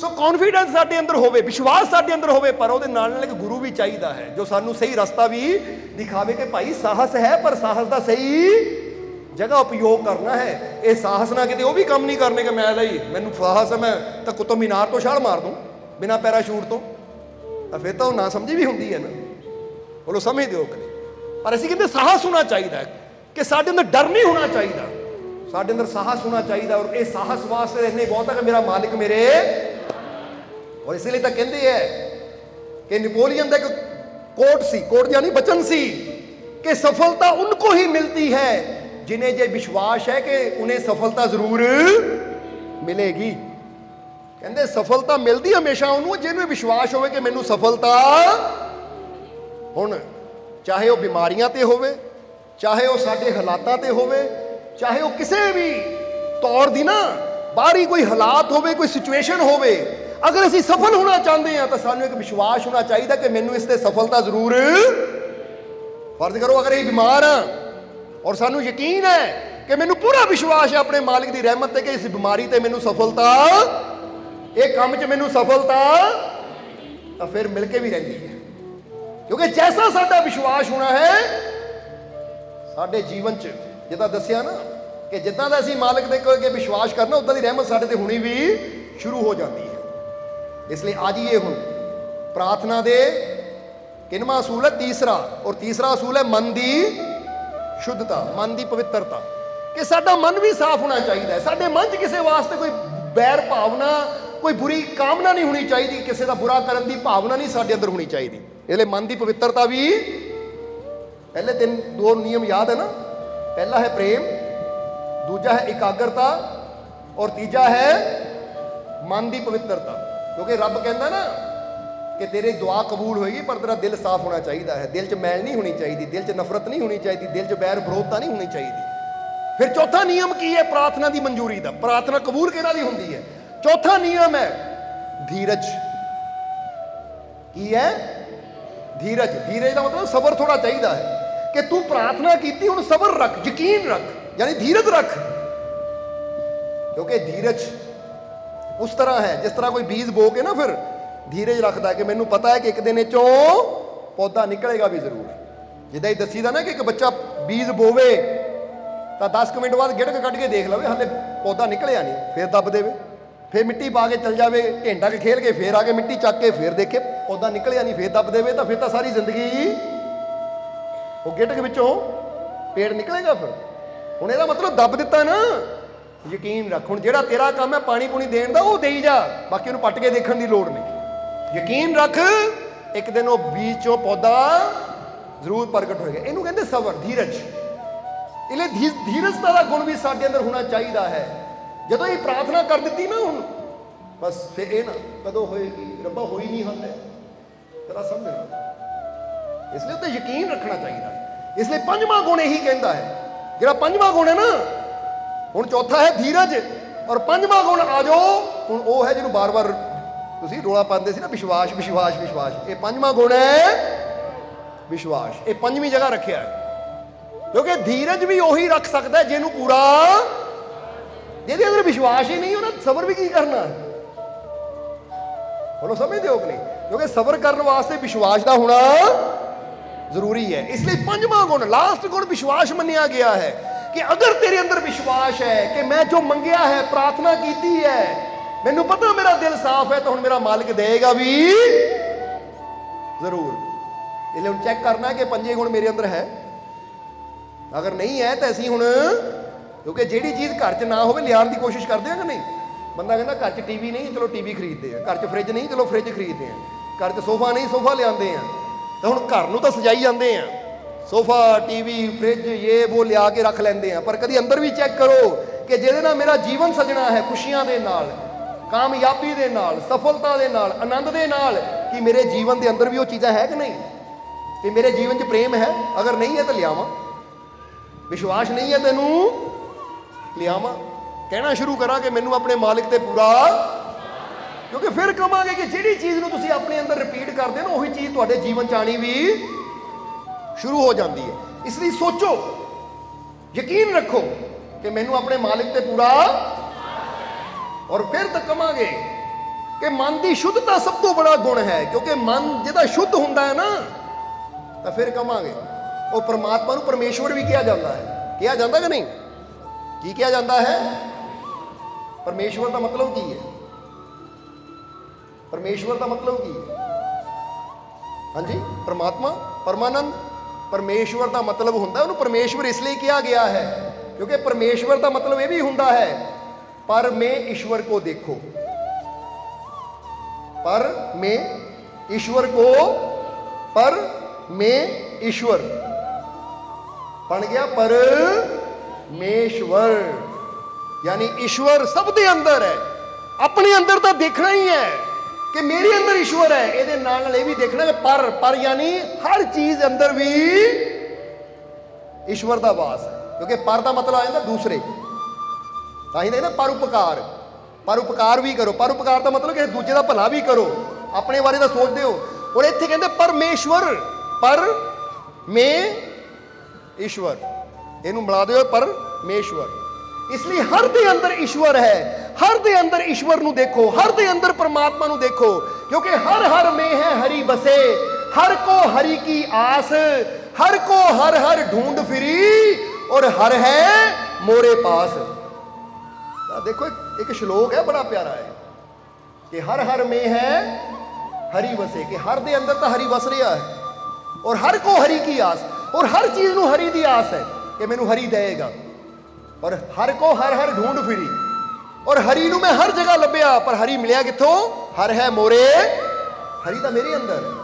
ਸੋ ਕੌਨਫੀਡੈਂਸ ਸਾਡੇ ਅੰਦਰ ਹੋਵੇ, ਵਿਸ਼ਵਾਸ ਸਾਡੇ ਅੰਦਰ ਹੋਵੇ, ਪਰ ਉਹਦੇ ਨਾਲ ਨਾਲ ਇੱਕ ਗੁਰੂ ਵੀ ਚਾਹੀਦਾ ਹੈ ਜੋ ਸਾਨੂੰ ਸਹੀ ਰਸਤਾ ਵੀ ਦਿਖਾਵੇ ਕਿ ਭਾਈ ਸਾਹਸ ਹੈ ਪਰ ਸਾਹਸ ਦਾ ਸਹੀ ਜਗ੍ਹਾ ਉਪਯੋਗ ਕਰਨਾ ਹੈ। ਇਹ ਸਾਹਸ ਨਾ ਕਿਤੇ ਉਹ ਵੀ ਕੰਮ ਨਹੀਂ ਕਰਨੇ ਕਿ ਮੈਂ ਲਈ ਮੈਨੂੰ ਸਾਹਸ ਹੈ ਮੈਂ ਤਾਂ ਕੁਤਬ ਮੀਨਾਰ ਤੋਂ ਛਾਲ ਮਾਰ ਦੂੰ ਬਿਨਾਂ ਪੈਰਾਸ਼ੂਟ ਤੋਂ, ਤਾਂ ਫਿਰ ਤਾਂ ਉਹ ਨਾ ਸਮਝੀ ਵੀ ਹੁੰਦੀ ਹੈ ਨਾ। ਬੋਲੋ ਸਮਝਦੇ ਹੋ ਕਿ? ਪਰ ਅਸੀਂ ਕਹਿੰਦੇ ਸਾਹਸ ਹੋਣਾ ਚਾਹੀਦਾ ਕਿ ਸਾਡੇ ਅੰਦਰ ਡਰ ਨਹੀਂ ਹੋਣਾ ਚਾਹੀਦਾ, ਸਾਡੇ ਅੰਦਰ ਸਾਹਸ ਹੋਣਾ ਚਾਹੀਦਾ। ਔਰ ਇਹ ਸਾਹਸ ਵਾਸਤੇ ਇੰਨੇ ਬਹੁਤ ਹੈ ਕਿ ਮੇਰਾ ਮਾਲਿਕ ਮੇਰੇ। ਔਰ ਇਸ ਲਈ ਤਾਂ ਕਹਿੰਦੇ ਹੈ ਕਿ ਨੈਪੋਲੀਅਨ ਦਾ ਇੱਕ ਕੋਟ ਸੀ, ਕੋਟ यानी वचन सी कि सफलता उनको ही मिलती है जिन्हें ये विश्वास है कि उन्हें सफलता जरूर मिलेगी। ਕਹਿੰਦੇ ਸਫਲਤਾ ਮਿਲਦੀ ਹਮੇਸ਼ਾ ਉਹਨੂੰ ਜਿਹਨੂੰ ਵਿਸ਼ਵਾਸ ਹੋਵੇ ਕਿ ਮੈਨੂੰ ਸਫਲਤਾ, ਹੁਣ ਚਾਹੇ ਉਹ ਬਿਮਾਰੀਆਂ ਤੇ ਹੋਵੇ, ਚਾਹੇ ਉਹ ਸਾਡੇ ਹਾਲਾਤਾਂ ਤੇ ਹੋਵੇ, ਚਾਹੇ ਉਹ ਕਿਸੇ ਵੀ ਤੌਰ ਦੀ ਨਾ ਬਾਹਰੀ ਕੋਈ ਹਾਲਾਤ ਹੋਵੇ, ਕੋਈ ਸਿਚੁਏਸ਼ਨ ਹੋਵੇ, ਅਗਰ ਅਸੀਂ ਸਫਲ ਹੋਣਾ ਚਾਹੁੰਦੇ ਹਾਂ ਤਾਂ ਸਾਨੂੰ ਇੱਕ ਵਿਸ਼ਵਾਸ ਹੋਣਾ ਚਾਹੀਦਾ ਕਿ ਮੈਨੂੰ ਇਸ ਤੇ ਸਫਲਤਾ ਜ਼ਰੂਰ। ਫਰਜ਼ ਕਰੋ ਅਗਰ ਅਸੀਂ ਬਿਮਾਰ ਹਾਂ ਔਰ ਸਾਨੂੰ ਯਕੀਨ ਹੈ ਕਿ ਮੈਨੂੰ ਪੂਰਾ ਵਿਸ਼ਵਾਸ ਹੈ ਆਪਣੇ ਮਾਲਿਕ ਦੀ ਰਹਿਮਤ ਤੇ ਕਿ ਇਸ ਬਿਮਾਰੀ ਤੇ ਮੈਨੂੰ ਸਫਲਤਾ, ਇਹ ਕੰਮ 'ਚ ਮੈਨੂੰ ਸਫਲਤਾ, ਤਾਂ ਫਿਰ ਮਿਲ ਕੇ ਵੀ ਰਹਿੰਦੀ ਹੈ। ਕਿਉਂਕਿ ਜੈਸਾ ਸਾਡਾ ਵਿਸ਼ਵਾਸ ਹੋਣਾ ਹੈ ਸਾਡੇ ਜੀਵਨ 'ਚ, ਜਿੱਦਾਂ ਦੱਸਿਆ ਨਾ ਕਿ ਜਿੱਦਾਂ ਦਾ ਅਸੀਂ ਮਾਲਕ ਦੇ ਅੱਗੇ ਵਿਸ਼ਵਾਸ ਕਰਨਾ ਉਦਾਂ ਦੀ ਰਹਿਮਤ ਸਾਡੇ ਤੇ ਹੋਣੀ ਵੀ ਸ਼ੁਰੂ ਹੋ ਜਾਂਦੀ ਹੈ। ਇਸ ਲਈ ਅੱਜ ਇਹ ਹੁਣ ਪ੍ਰਾਰਥਨਾ ਦੇ ਕਿੰਨਵਾਂ ਅਸੂਲ ਹੈ? ਤੀਸਰਾ। ਔਰ ਤੀਸਰਾ ਅਸੂਲ ਹੈ ਮਨ ਦੀ ਸ਼ੁੱਧਤਾ, ਮਨ ਦੀ ਪਵਿੱਤਰਤਾ, ਕਿ ਸਾਡਾ ਮਨ ਵੀ ਸਾਫ਼ ਹੋਣਾ ਚਾਹੀਦਾ ਹੈ। ਸਾਡੇ ਮਨ 'ਚ ਕਿਸੇ ਵਾਸਤੇ ਕੋਈ ਬੈਰ ਭਾਵਨਾ, ਕੋਈ ਬੁਰੀ ਕਾਮਨਾ ਨਹੀਂ ਹੋਣੀ ਚਾਹੀਦੀ, ਕਿਸੇ ਦਾ ਬੁਰਾ ਕਰਨ ਦੀ ਭਾਵਨਾ ਨਹੀਂ ਸਾਡੇ ਅੰਦਰ ਹੋਣੀ ਚਾਹੀਦੀ। ਇਸ ਲਈ ਮਨ ਦੀ ਪਵਿੱਤਰਤਾ ਵੀ ਪਹਿਲੇ ਦੋ ਨਿਯਮ ਯਾਦ ਹੈ ਨਾ? ਪਹਿਲਾ ਹੈ ਪ੍ਰੇਮ, ਦੂਜਾ ਹੈ ਇਕਾਗਰਤਾ ਔਰ ਤੀਜਾ ਹੈ ਮਨ ਦੀ ਪਵਿੱਤਰਤਾ। ਕਿਉਂਕਿ ਰੱਬ ਕਹਿੰਦਾ ਨਾ ਕਿ ਤੇਰੀ ਦੁਆ ਕਬੂਲ ਹੋਏਗੀ ਪਰ ਤੇਰਾ ਦਿਲ ਸਾਫ਼ ਹੋਣਾ ਚਾਹੀਦਾ ਹੈ, ਦਿਲ 'ਚ ਮੈਲ ਨਹੀਂ ਹੋਣੀ ਚਾਹੀਦੀ, ਦਿਲ 'ਚ ਨਫ਼ਰਤ ਨਹੀਂ ਹੋਣੀ ਚਾਹੀਦੀ, ਦਿਲ 'ਚ ਬੈਰ ਵਿਰੋਧਤਾ ਨਹੀਂ ਹੋਣੀ ਚਾਹੀਦੀ। ਫਿਰ ਚੌਥਾ ਨਿਯਮ ਕੀ ਹੈ ਪ੍ਰਾਰਥਨਾ ਦੀ ਮਨਜ਼ੂਰੀ ਦਾ? ਪ੍ਰਾਰਥਨਾ ਕਬੂਲ ਕਿਹਨਾਂ ਦੀ ਹੁੰਦੀ ਹੈ? ਚੌਥਾ ਨਿਯਮ ਹੈ ਧੀਰਜ। ਕੀ ਹੈ? ਧੀਰਜ। ਧੀਰਜ ਦਾ ਮਤਲਬ ਸਬਰ ਥੋੜਾ ਚਾਹੀਦਾ ਹੈ ਕਿ ਤੂੰ ਪ੍ਰਾਰਥਨਾ ਕੀਤੀ, ਹੁਣ ਸਬਰ ਰੱਖ, ਯਕੀਨ ਰੱਖ, ਯਾਨੀ ਧੀਰਜ ਰੱਖ। ਕਿਉਂਕਿ ਧੀਰਜ ਉਸ ਤਰ੍ਹਾਂ ਹੈ ਜਿਸ ਤਰ੍ਹਾਂ ਕੋਈ ਬੀਜ ਬੋ ਕੇ ਨਾ ਫਿਰ ਧੀਰਜ ਰੱਖਦਾ ਕਿ ਮੈਨੂੰ ਪਤਾ ਹੈ ਕਿ ਇੱਕ ਦਿਨ ਇਹ ਚੋਂ ਪੌਦਾ ਨਿਕਲੇਗਾ ਵੀ ਜ਼ਰੂਰ। ਜਿੱਦਾਂ ਹੀ ਦੱਸੀਦਾ ਨਾ ਕਿ ਇੱਕ ਬੱਚਾ ਬੀਜ ਬੋਵੇ ਤਾਂ 10 ਮਿੰਟ ਬਾਅਦ ਗਿੜਕ ਕੱਢ ਕੇ ਦੇਖ ਲਵੇ ਹਾਲੇ ਪੌਦਾ ਨਿਕਲਿਆ ਨਹੀਂ, ਫਿਰ ਦੱਬ ਦੇਵੇ, ਫਿਰ ਮਿੱਟੀ ਪਾ ਕੇ ਚਲ ਜਾਵੇ, ਘੰਟਾ ਕੇ ਖੇਲ ਕੇ ਫਿਰ ਆ ਕੇ ਮਿੱਟੀ ਚੱਕ ਕੇ ਫਿਰ ਦੇਖੇ ਪੌਦਾ ਨਿਕਲਿਆ ਨਹੀਂ, ਫਿਰ ਦੱਬ ਦੇਵੇ, ਤਾਂ ਫਿਰ ਤਾਂ ਸਾਰੀ ਜ਼ਿੰਦਗੀ ਉਹ ਗਿੜਕ ਵਿੱਚੋਂ ਪੇੜ ਨਿਕਲੇਗਾ। ਫਿਰ ਹੁਣ ਇਹਦਾ ਮਤਲਬ ਦੱਬ ਦਿੱਤਾ ਨਾ ਯਕੀਨ ਰੱਖ। ਹੁਣ ਜਿਹੜਾ ਤੇਰਾ ਕੰਮ ਹੈ ਪਾਣੀ ਪੂਣੀ ਦੇਣ ਦਾ, ਉਹ ਦੇਈ ਜਾ, ਬਾਕੀ ਉਹਨੂੰ ਪੱਟ ਕੇ ਦੇਖਣ ਦੀ ਲੋੜ ਨਹੀਂ। ਯਕੀਨ ਰੱਖ, ਇੱਕ ਦਿਨ ਉਹ ਬੀਜ ਚੋਂ ਪੌਦਾ ਜ਼ਰੂਰ ਪ੍ਰਗਟ ਹੋਏਗਾ। ਇਹਨੂੰ ਕਹਿੰਦੇ ਸਬਰ, ਧੀਰਜ। ਇਹਲੇ ਧੀਰਜਤਾ ਦਾ ਗੁਣ ਵੀ ਸਾਡੇ ਅੰਦਰ ਹੋਣਾ ਚਾਹੀਦਾ ਹੈ। ਜਦੋਂ ਇਹ ਪ੍ਰਾਰਥਨਾ ਕਰ ਦਿੱਤੀ ਨਾ ਹੁਣ, ਬਸ ਫਿਰ ਇਹ ਨਾ ਕਦੋਂ ਹੋਏਗੀ, ਰੱਬਾ ਹੋਈ ਨਹੀਂ ਹਾਲੇ, ਤੇਰਾ ਸਮਝਣਾ। ਇਸ ਲਈ ਉੱਤੇ ਯਕੀਨ ਰੱਖਣਾ ਚਾਹੀਦਾ। ਇਸ ਲਈ ਪੰਜਵਾਂ ਗੁਣ ਇਹੀ ਕਹਿੰਦਾ ਹੈ। ਜਿਹੜਾ ਪੰਜਵਾਂ ਗੁਣ ਹੈ ਨਾ, ਹੁਣ ਚੌਥਾ ਹੈ ਧੀਰਜ, ਔਰ ਪੰਜਵਾਂ ਗੁਣ ਆ ਜਾਓ ਹੁਣ, ਉਹ ਹੈ ਜਿਹਨੂੰ ਬਾਰ-ਬਾਰ ਤੁਸੀਂ ਰੋਲਾ ਪਾਉਂਦੇ ਸੀ ਨਾ, ਵਿਸ਼ਵਾਸ ਵਿਸ਼ਵਾਸ ਵਿਸ਼ਵਾਸ। ਇਹ ਪੰਜਵਾਂ ਗੁਣ ਹੈ ਵਿਸ਼ਵਾਸ। ਇਹ ਪੰਜਵੀਂ ਜਗ੍ਹਾ ਰੱਖਿਆ ਹੈ, ਕਿਉਂਕਿ ਧੀਰਜ ਵੀ ਉਹੀ ਰੱਖ ਸਕਦਾ ਜਿਹਨੂੰ ਪੂਰਾ, ਜਿਹਦੇ ਅੰਦਰ ਵਿਸ਼ਵਾਸ ਹੀ ਨਹੀਂ, ਉਹਨਾਂ ਸਬਰ ਵੀ ਕੀ ਕਰਨਾ। ਬੋਲੋ ਸਮਝਦੇ ਹੋ ਕਿ ਨਹੀਂ? ਕਿਉਂਕਿ ਸਬਰ ਕਰਨ ਵਾਸਤੇ ਵਿਸ਼ਵਾਸ ਦਾ ਹੋਣਾ ਜ਼ਰੂਰੀ ਹੈ। ਇਸ ਲਈ ਪੰਜਵਾਂ ਗੁਣ, ਲਾਸਟ ਗੁਣ ਵਿਸ਼ਵਾਸ ਮੰਨਿਆ ਗਿਆ ਹੈ ਕਿ ਅਗਰ ਤੇਰੇ ਅੰਦਰ ਵਿਸ਼ਵਾਸ ਹੈ ਕਿ ਮੈਂ ਜੋ ਮੰਗਿਆ ਹੈ, ਪ੍ਰਾਰਥਨਾ ਕੀਤੀ ਹੈ, ਮੈਨੂੰ ਪਤਾ ਮੇਰਾ ਦਿਲ ਸਾਫ਼ ਹੈ, ਤਾਂ ਹੁਣ ਮੇਰਾ ਮਾਲਕ ਦੇਗਾ ਵੀ ਜ਼ਰੂਰ। ਇਹ ਲਈ ਹੁਣ ਚੈੱਕ ਕਰਨਾ ਕਿ ਪੰਜੇ ਗੁਣ ਮੇਰੇ ਅੰਦਰ ਹੈ। ਅਗਰ ਨਹੀਂ ਹੈ ਤਾਂ ਅਸੀਂ ਹੁਣ, ਕਿਉਂਕਿ ਜਿਹੜੀ ਚੀਜ਼ ਘਰ 'ਚ ਨਾ ਹੋਵੇ ਲਿਆਉਣ ਦੀ ਕੋਸ਼ਿਸ਼ ਕਰਦੇ ਹਾਂ ਕਿ ਨਹੀਂ। ਬੰਦਾ ਕਹਿੰਦਾ ਘਰ 'ਚ ਟੀਵੀ ਨਹੀਂ, ਚਲੋ ਟੀਵੀ ਖਰੀਦਦੇ ਆ, ਘਰ 'ਚ ਫ੍ਰਿਜ ਨਹੀਂ, ਚਲੋ ਫ੍ਰਿਜ ਖਰੀਦਦੇ ਆ, ਘਰ 'ਚ ਸੋਫਾ ਨਹੀਂ, ਸੋਫਾ ਲਿਆਉਂਦੇ ਆ। ਤਾਂ ਹੁਣ ਘਰ ਨੂੰ ਤਾਂ ਸਜਾਈ ਜਾਂਦੇ ਆ, ਸੋਫਾ, ਟੀਵੀ, ਫ੍ਰਿਜ, ਇਹ ਉਹ ਲਿਆ ਕੇ ਰੱਖ ਲੈਂਦੇ ਆ, ਪਰ ਕਦੀ ਅੰਦਰ ਵੀ ਚੈੱਕ ਕਰੋ ਕਿ ਜਿਹਦੇ ਨਾਲ ਮੇਰਾ ਜੀਵਨ ਸਜਣਾ ਹੈ, ਖੁਸ਼ੀਆਂ ਦੇ ਨਾਲ, ਕਾਮਯਾਬੀ ਦੇ ਨਾਲ, ਸਫਲਤਾ ਦੇ ਨਾਲ, ਆਨੰਦ ਦੇ ਨਾਲ, ਕਿ ਮੇਰੇ ਜੀਵਨ ਦੇ ਅੰਦਰ ਵੀ ਉਹ ਚੀਜ਼ਾਂ ਹੈ ਕਿ ਨਹੀਂ, ਕਿ ਮੇਰੇ ਜੀਵਨ 'ਚ ਪ੍ਰੇਮ ਹੈ। ਅਗਰ ਨਹੀਂ ਹੈ ਤਾਂ ਲਿਆਵਾਂ। ਵਿਸ਼ਵਾਸ ਨਹੀਂ ਹੈ ਤੈਨੂੰ, ਲਿਆਵਾਂ। ਕਹਿਣਾ ਸ਼ੁਰੂ ਕਰਾਂ ਕਿ ਮੈਨੂੰ ਆਪਣੇ ਮਾਲਿਕ ਤੇ ਪੂਰਾ, ਕਿਉਂਕਿ ਫਿਰ ਕਹਾਂਗੇ ਕਿ ਜਿਹੜੀ ਚੀਜ਼ ਨੂੰ ਤੁਸੀਂ ਆਪਣੇ ਅੰਦਰ ਰਿਪੀਟ ਕਰਦੇ ਨਾ, ਉਹੀ ਚੀਜ਼ ਤੁਹਾਡੇ ਜੀਵਨ 'ਚ ਆਣੀ ਵੀ ਸ਼ੁਰੂ ਹੋ ਜਾਂਦੀ ਹੈ। ਇਸ ਲਈ ਸੋਚੋ, ਯਕੀਨ ਰੱਖੋ ਕਿ ਮੈਨੂੰ ਆਪਣੇ ਮਾਲਿਕ ਤੇ ਪੂਰਾ, ਔਰ ਫਿਰ ਤਾਂ ਕਹਾਂਗੇ ਕਿ ਮਨ ਦੀ ਸ਼ੁੱਧਤਾ ਸਭ ਤੋਂ ਬੜਾ ਗੁਣ ਹੈ, ਕਿਉਂਕਿ ਮਨ ਜਿਹਦਾ ਸ਼ੁੱਧ ਹੁੰਦਾ ਹੈ ਨਾ, ਤਾਂ ਫਿਰ ਕਹਾਂਗੇ ਉਹ ਪਰਮਾਤਮਾ ਨੂੰ ਪਰਮੇਸ਼ਵਰ ਵੀ ਕਿਹਾ ਜਾਂਦਾ ਹੈ। ਕਿਹਾ ਜਾਂਦਾ ਕਿ ਨਹੀਂ? ਕੀ ਕਿਹਾ ਜਾਂਦਾ ਹੈ? ਪਰਮੇਸ਼ਵਰ ਦਾ ਮਤਲਬ ਕੀ ਹੈ? ਪਰਮੇਸ਼ਵਰ ਦਾ ਮਤਲਬ ਕੀ ਹੈ? ਹਾਂਜੀ, ਪਰਮਾਤਮਾ, ਪਰਮਾਨੰਦ। ਪਰਮੇਸ਼ਵਰ ਦਾ ਮਤਲਬ ਹੁੰਦਾ, ਉਹਨੂੰ ਪਰਮੇਸ਼ਵਰ ਇਸ ਲਈ ਕਿਹਾ ਗਿਆ ਹੈ ਕਿਉਂਕਿ ਪਰਮੇਸ਼ਵਰ ਦਾ ਮਤਲਬ ਇਹ ਵੀ ਹੁੰਦਾ ਹੈ, ਪਰ ਮੈਂ ईश्वर को देखो। पर मैं ईश्वर को, पर मैं ईश्वर बन गया परमेश्वर, यानी ईश्वर सब दे अंदर है। अपने अंदर तो देखना ही है कि मेरे अंदर ईश्वर है, ये नाल ये भी देखना कि पर यानी हर चीज अंदर भी ईश्वर का वास है, क्योंकि पर का मतलब आ जाता दूसरे, ताही ना परोपकार। परोपकार भी करो, परोपकार का मतलब कि दूजे का भला भी करो, अपने बारे का सोचते हो। और इत्थे कहते परमेश्वर, पर मैं ईश्वर, इनू मिला दो परमेश्वर। इसलिए हर दे अंदर ईश्वर है, हर दे अंदर ईश्वर नू देखो, हर दे अंदर परमात्मा नू देखो, क्योंकि हर हर में है हरि बसे, हर को हरि की आस, हर को हर हर ढूंढ फिरी, और हर है मोरे पास। देखो एक श्लोक है बड़ा प्यारा है कि हर हर में है हरि बसे, कि हर दे अंदर तो हरि बस रहा है, और हर को हरि की आस, और हर चीज नू हरि दी आस है कि मैनू हरि देगा, और हर को हर हर ढूंढ फिरी, और हरि नू मैं हर जगह लभ्या, पर हरि मिलिया किथों? हर है मोरे, हरि तो मेरे अंदर है।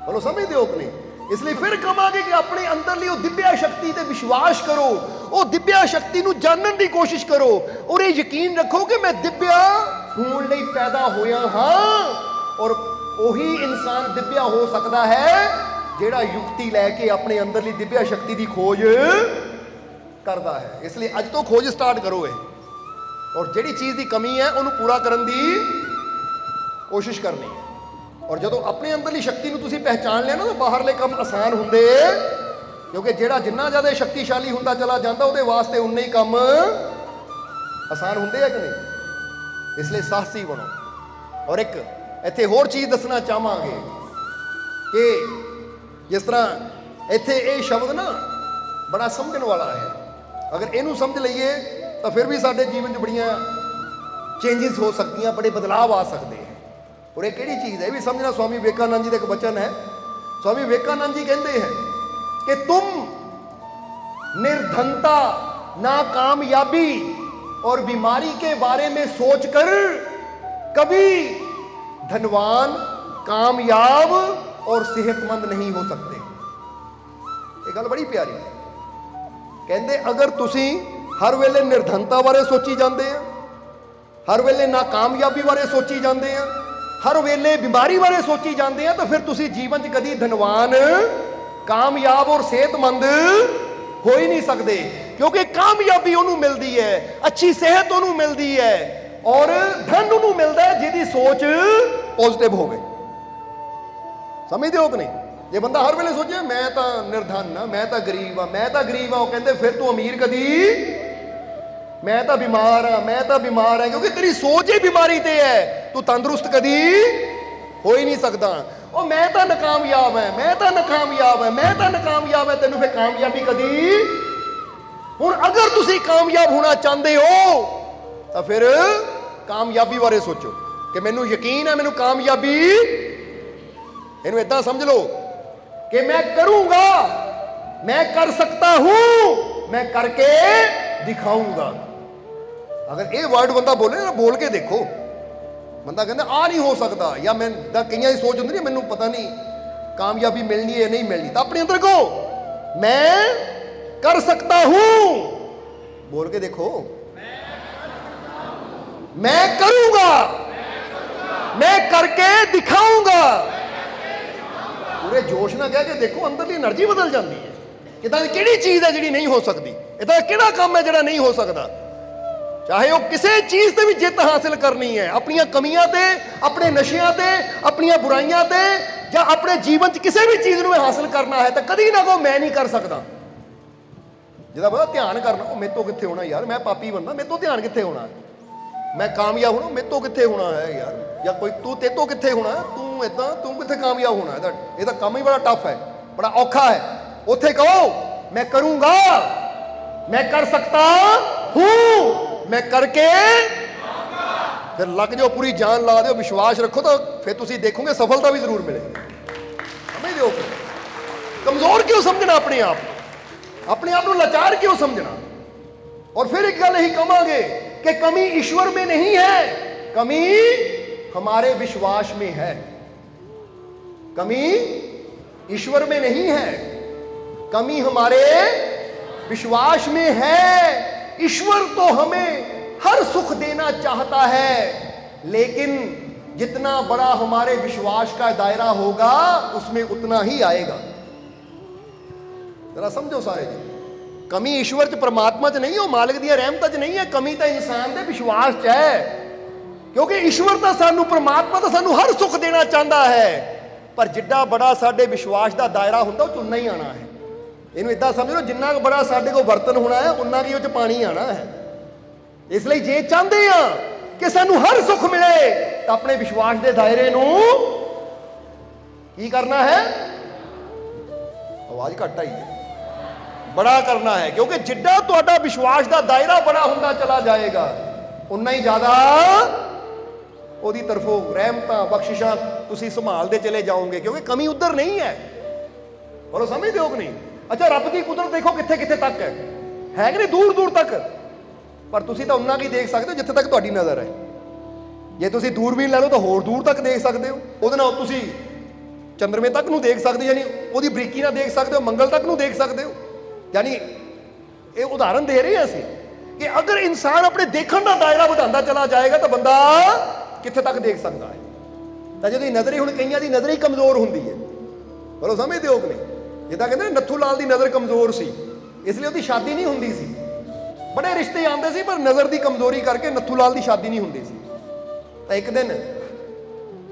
बोलो समझते हो कि नहीं? इसलिए फिर कहांगे कि अपने अंदरली वो दिव्या शक्ति ते विश्वास करो, वो दिव्या शक्ति नू जानने की कोशिश करो, और ये यकीन रखो कि मैं दिव्या होने लई पैदा होया हाँ, और वही इंसान दिव्या हो सकता है जेड़ा युक्ति लैके अपने अंदरली दिव्या शक्ति की खोज करता है। इसलिए अज तो खोज स्टार्ट करो ये, और जिहड़ी चीज़ की कमी है उन्होंने पूरा करने की कोशिश करनी है। और जो अपने अंदरली शक्ति को तुसीं पहचान लिया ना, तो बाहरले काम आसान होंगे, क्योंकि जिहड़ा जिन्ना ज़्यादा शक्तिशाली होंदा चला जाता उहदे वास्ते उन्ने ही काम आसान होंगे है कि नहीं। इसलिए साहसी बनो। और एक इत्थे होर चीज़ दसना चाहांगे कि जिस तरह इत्थे ये शब्द ना बड़ा समझण वाला है, अगर इनू समझ लीए तो फिर भी साडे जीवन च बड़ियां चेंजिस हो सकदियां, बड़े बदलाव आ सकते हैं। और एक किहड़ी चीज़ है ये भी समझना। स्वामी विवेकानंद जी का एक वचन है, स्वामी विवेकानंद जी कहते हैं कि तुम निर्धनता, नाकामयाबी और बीमारी के बारे में सोचकर कभी धनवान, कामयाब और सेहतमंद नहीं हो सकते। ये गल बड़ी प्यारी है। कहते अगर तुसी हर वेले निर्धनता बारे सोची जाते हैं, हर वेले नाकामयाबी बारे सोची जाते हैं, हर वेले बीमारी बारे सोची जाते हैं, तो फिर तुसी जीवन च कदी धनवान, कामयाब और सेहतमंद हो ही नहीं सकते। क्योंकि कामयाबी उन्होंने मिलती है, अच्छी सेहत उन्होंने मिलती है और धन उन्होंने मिलता है जिहदी सोच पॉजिटिव हो। समझते हो कि नहीं? जे बंदा हर वेले सोचे मैं तो निर्धन हाँ, मैं तो गरीब हाँ, मैं तो गरीब हाँ, कहते फिर तू अमीर कदी, मैं तो बीमार हाँ, मैं तो बीमार है, क्योंकि तेरी सोच ही बीमारी ते है। तू तंदुरुस्त कदी हो ही नहीं सकता। और मैं तो नाकामयाब है, मैं तो नाकामयाब है, मैं तो नाकामयाब है, तेन फिर कामयाबी कदी। हुण अगर तुसी कामयाब होना चाहते हो तो फिर कामयाबी बारे सोचो कि मैनू यकीन है मैनू कामयाबी, इनू इदां समझ लो कि मैं करूंगा, मैं कर सकता हूं, मैं करके दिखाऊंगा। अगर ये वर्ड बंदा बोले ना, बोल के देखो, बंदा कहता आ नहीं हो सकता, या मैं कई सोच होंगी ना मैनू पता नहीं कामयाबी मिलनी है नहीं मिलनी, तो अपने अंदर को मैं कर सकता हूं, बोल के देखो, मैं करूंगा, मैं करके दिखाऊंगा। पूरे जोश ना कह के देखो, अंदरली एनर्जी बदल जाती है कि किहड़ी चीज है जिहड़ी नहीं हो सकती, इदा किहड़ा काम है जिहड़ा नहीं हो सकता। चाहे वह किसी चीज से भी जित हासिल करनी है, अपनी कमियां ते, अपने नशियां ते, अपनी बुराइयां ते, या अपने जीवन च किसी भी चीज को हासिल करना है, तो कभी ना को मैं नहीं कर सकता। जिहदा पता ध्यान करना, मेरे तो कित्थे होना यार, मैं पापी बंदा, मेरे तो ध्यान कित्थे होना, मैं कामयाब होना मेरे तो कित्थे होना है यार, या कोई तू ते तो कित्थे होना, तू इदां तू कित्थे कामयाब होना, ਇਹਦਾ ਕੰਮ ही बड़ा टफ है, बड़ा औखा है। उत्थे कहो मैं करूंगा, मैं कर सकता हूं, मैं करके, फिर लग जाओ, पूरी जान ला दो, विश्वास रखो, तो फिर तुसी देखोगे सफलता भी जरूर मिलेगी। समझ दो, कमजोर क्यों समझना अपने आप को लाचार क्यों समझना। और फिर एक गल यही कहांगे कि कमी ईश्वर में नहीं है, कमी हमारे विश्वास में है। कमी ईश्वर में नहीं है, कमी हमारे विश्वास में है। ईश्वर तो हमें हर सुख देना चाहता है, लेकिन जितना बड़ा हमारे विश्वास का दायरा होगा उसमें उतना ही आएगा। जरा समझो सारे जी, कमी ईश्वर च परमात्मा च नहीं, हो मालिक दी रहमत च नहीं है, कमी तो इंसान के विश्वास च है। क्योंकि ईश्वर तो सानू, परमात्मा तो सानू हर सुख देना चाहता है, पर जिड्डा बड़ा साडे विश्वास का दायरा होंदा उस उन्ना ही आना है। इनू इदां समझ लो, जिन्ना बड़ा साडे को बर्तन होना है उन्ना की उस पानी आना है। इसलिए जे चाहते हैं कि सानू हर सुख मिले, तो अपने विश्वास के दायरे नू की करना है, आवाज घट आई है, बड़ा करना है। क्योंकि जिड्डा तुहाडा विश्वास का दायरा बड़ा होंदा चला जाएगा, उन्ना ही ज्यादा ਉਹਦੀ तरफों रहमतां बख्शिशां तुसीं संभालते चले जाओगे। क्योंकि कमी उधर नहीं है, बोलो समझते हो कि नहीं। अच्छा, रब की कुदरत देखो कित्थे कित्थे तक है कि नहीं, दूर दूर तक, पर तुसीं तां उन्ना की देख सकते हो जित्थे तक तुहाडी नज़र है। जे तुसीं दूरबीन लै लो तो होर दूर तक देख सकते हो, ਉਹਦੇ ਨਾਲ तुसीं चंद्रमे तक नूं देख सकते हो, यानी ਉਹਦੀ ਬਰੀਕੀ ਨਾਲ देख सकते हो, मंगल तक नूं देख सकते हो। यानी ये उदाहरण दे रहे हैं असीं कि अगर इंसान अपने देखने का दायरा बढ़ाता चला जाएगा तो बंदा कित्थे तक देख सकता है। तो जो नज़र ही हुण कईयां दी नज़र ही कमज़ोर होंदी है, बोलो समझते हो कि नहीं। जिद्दां कहंदे नत्थू लाल दी नज़र कमज़ोर सी, इसलिए उसकी शादी नहीं हुंदी सी। बड़े रिश्ते आते सी, पर नज़र की कमज़ोरी करके नत्थू लाल की शादी नहीं हुंदी सी। तो एक दिन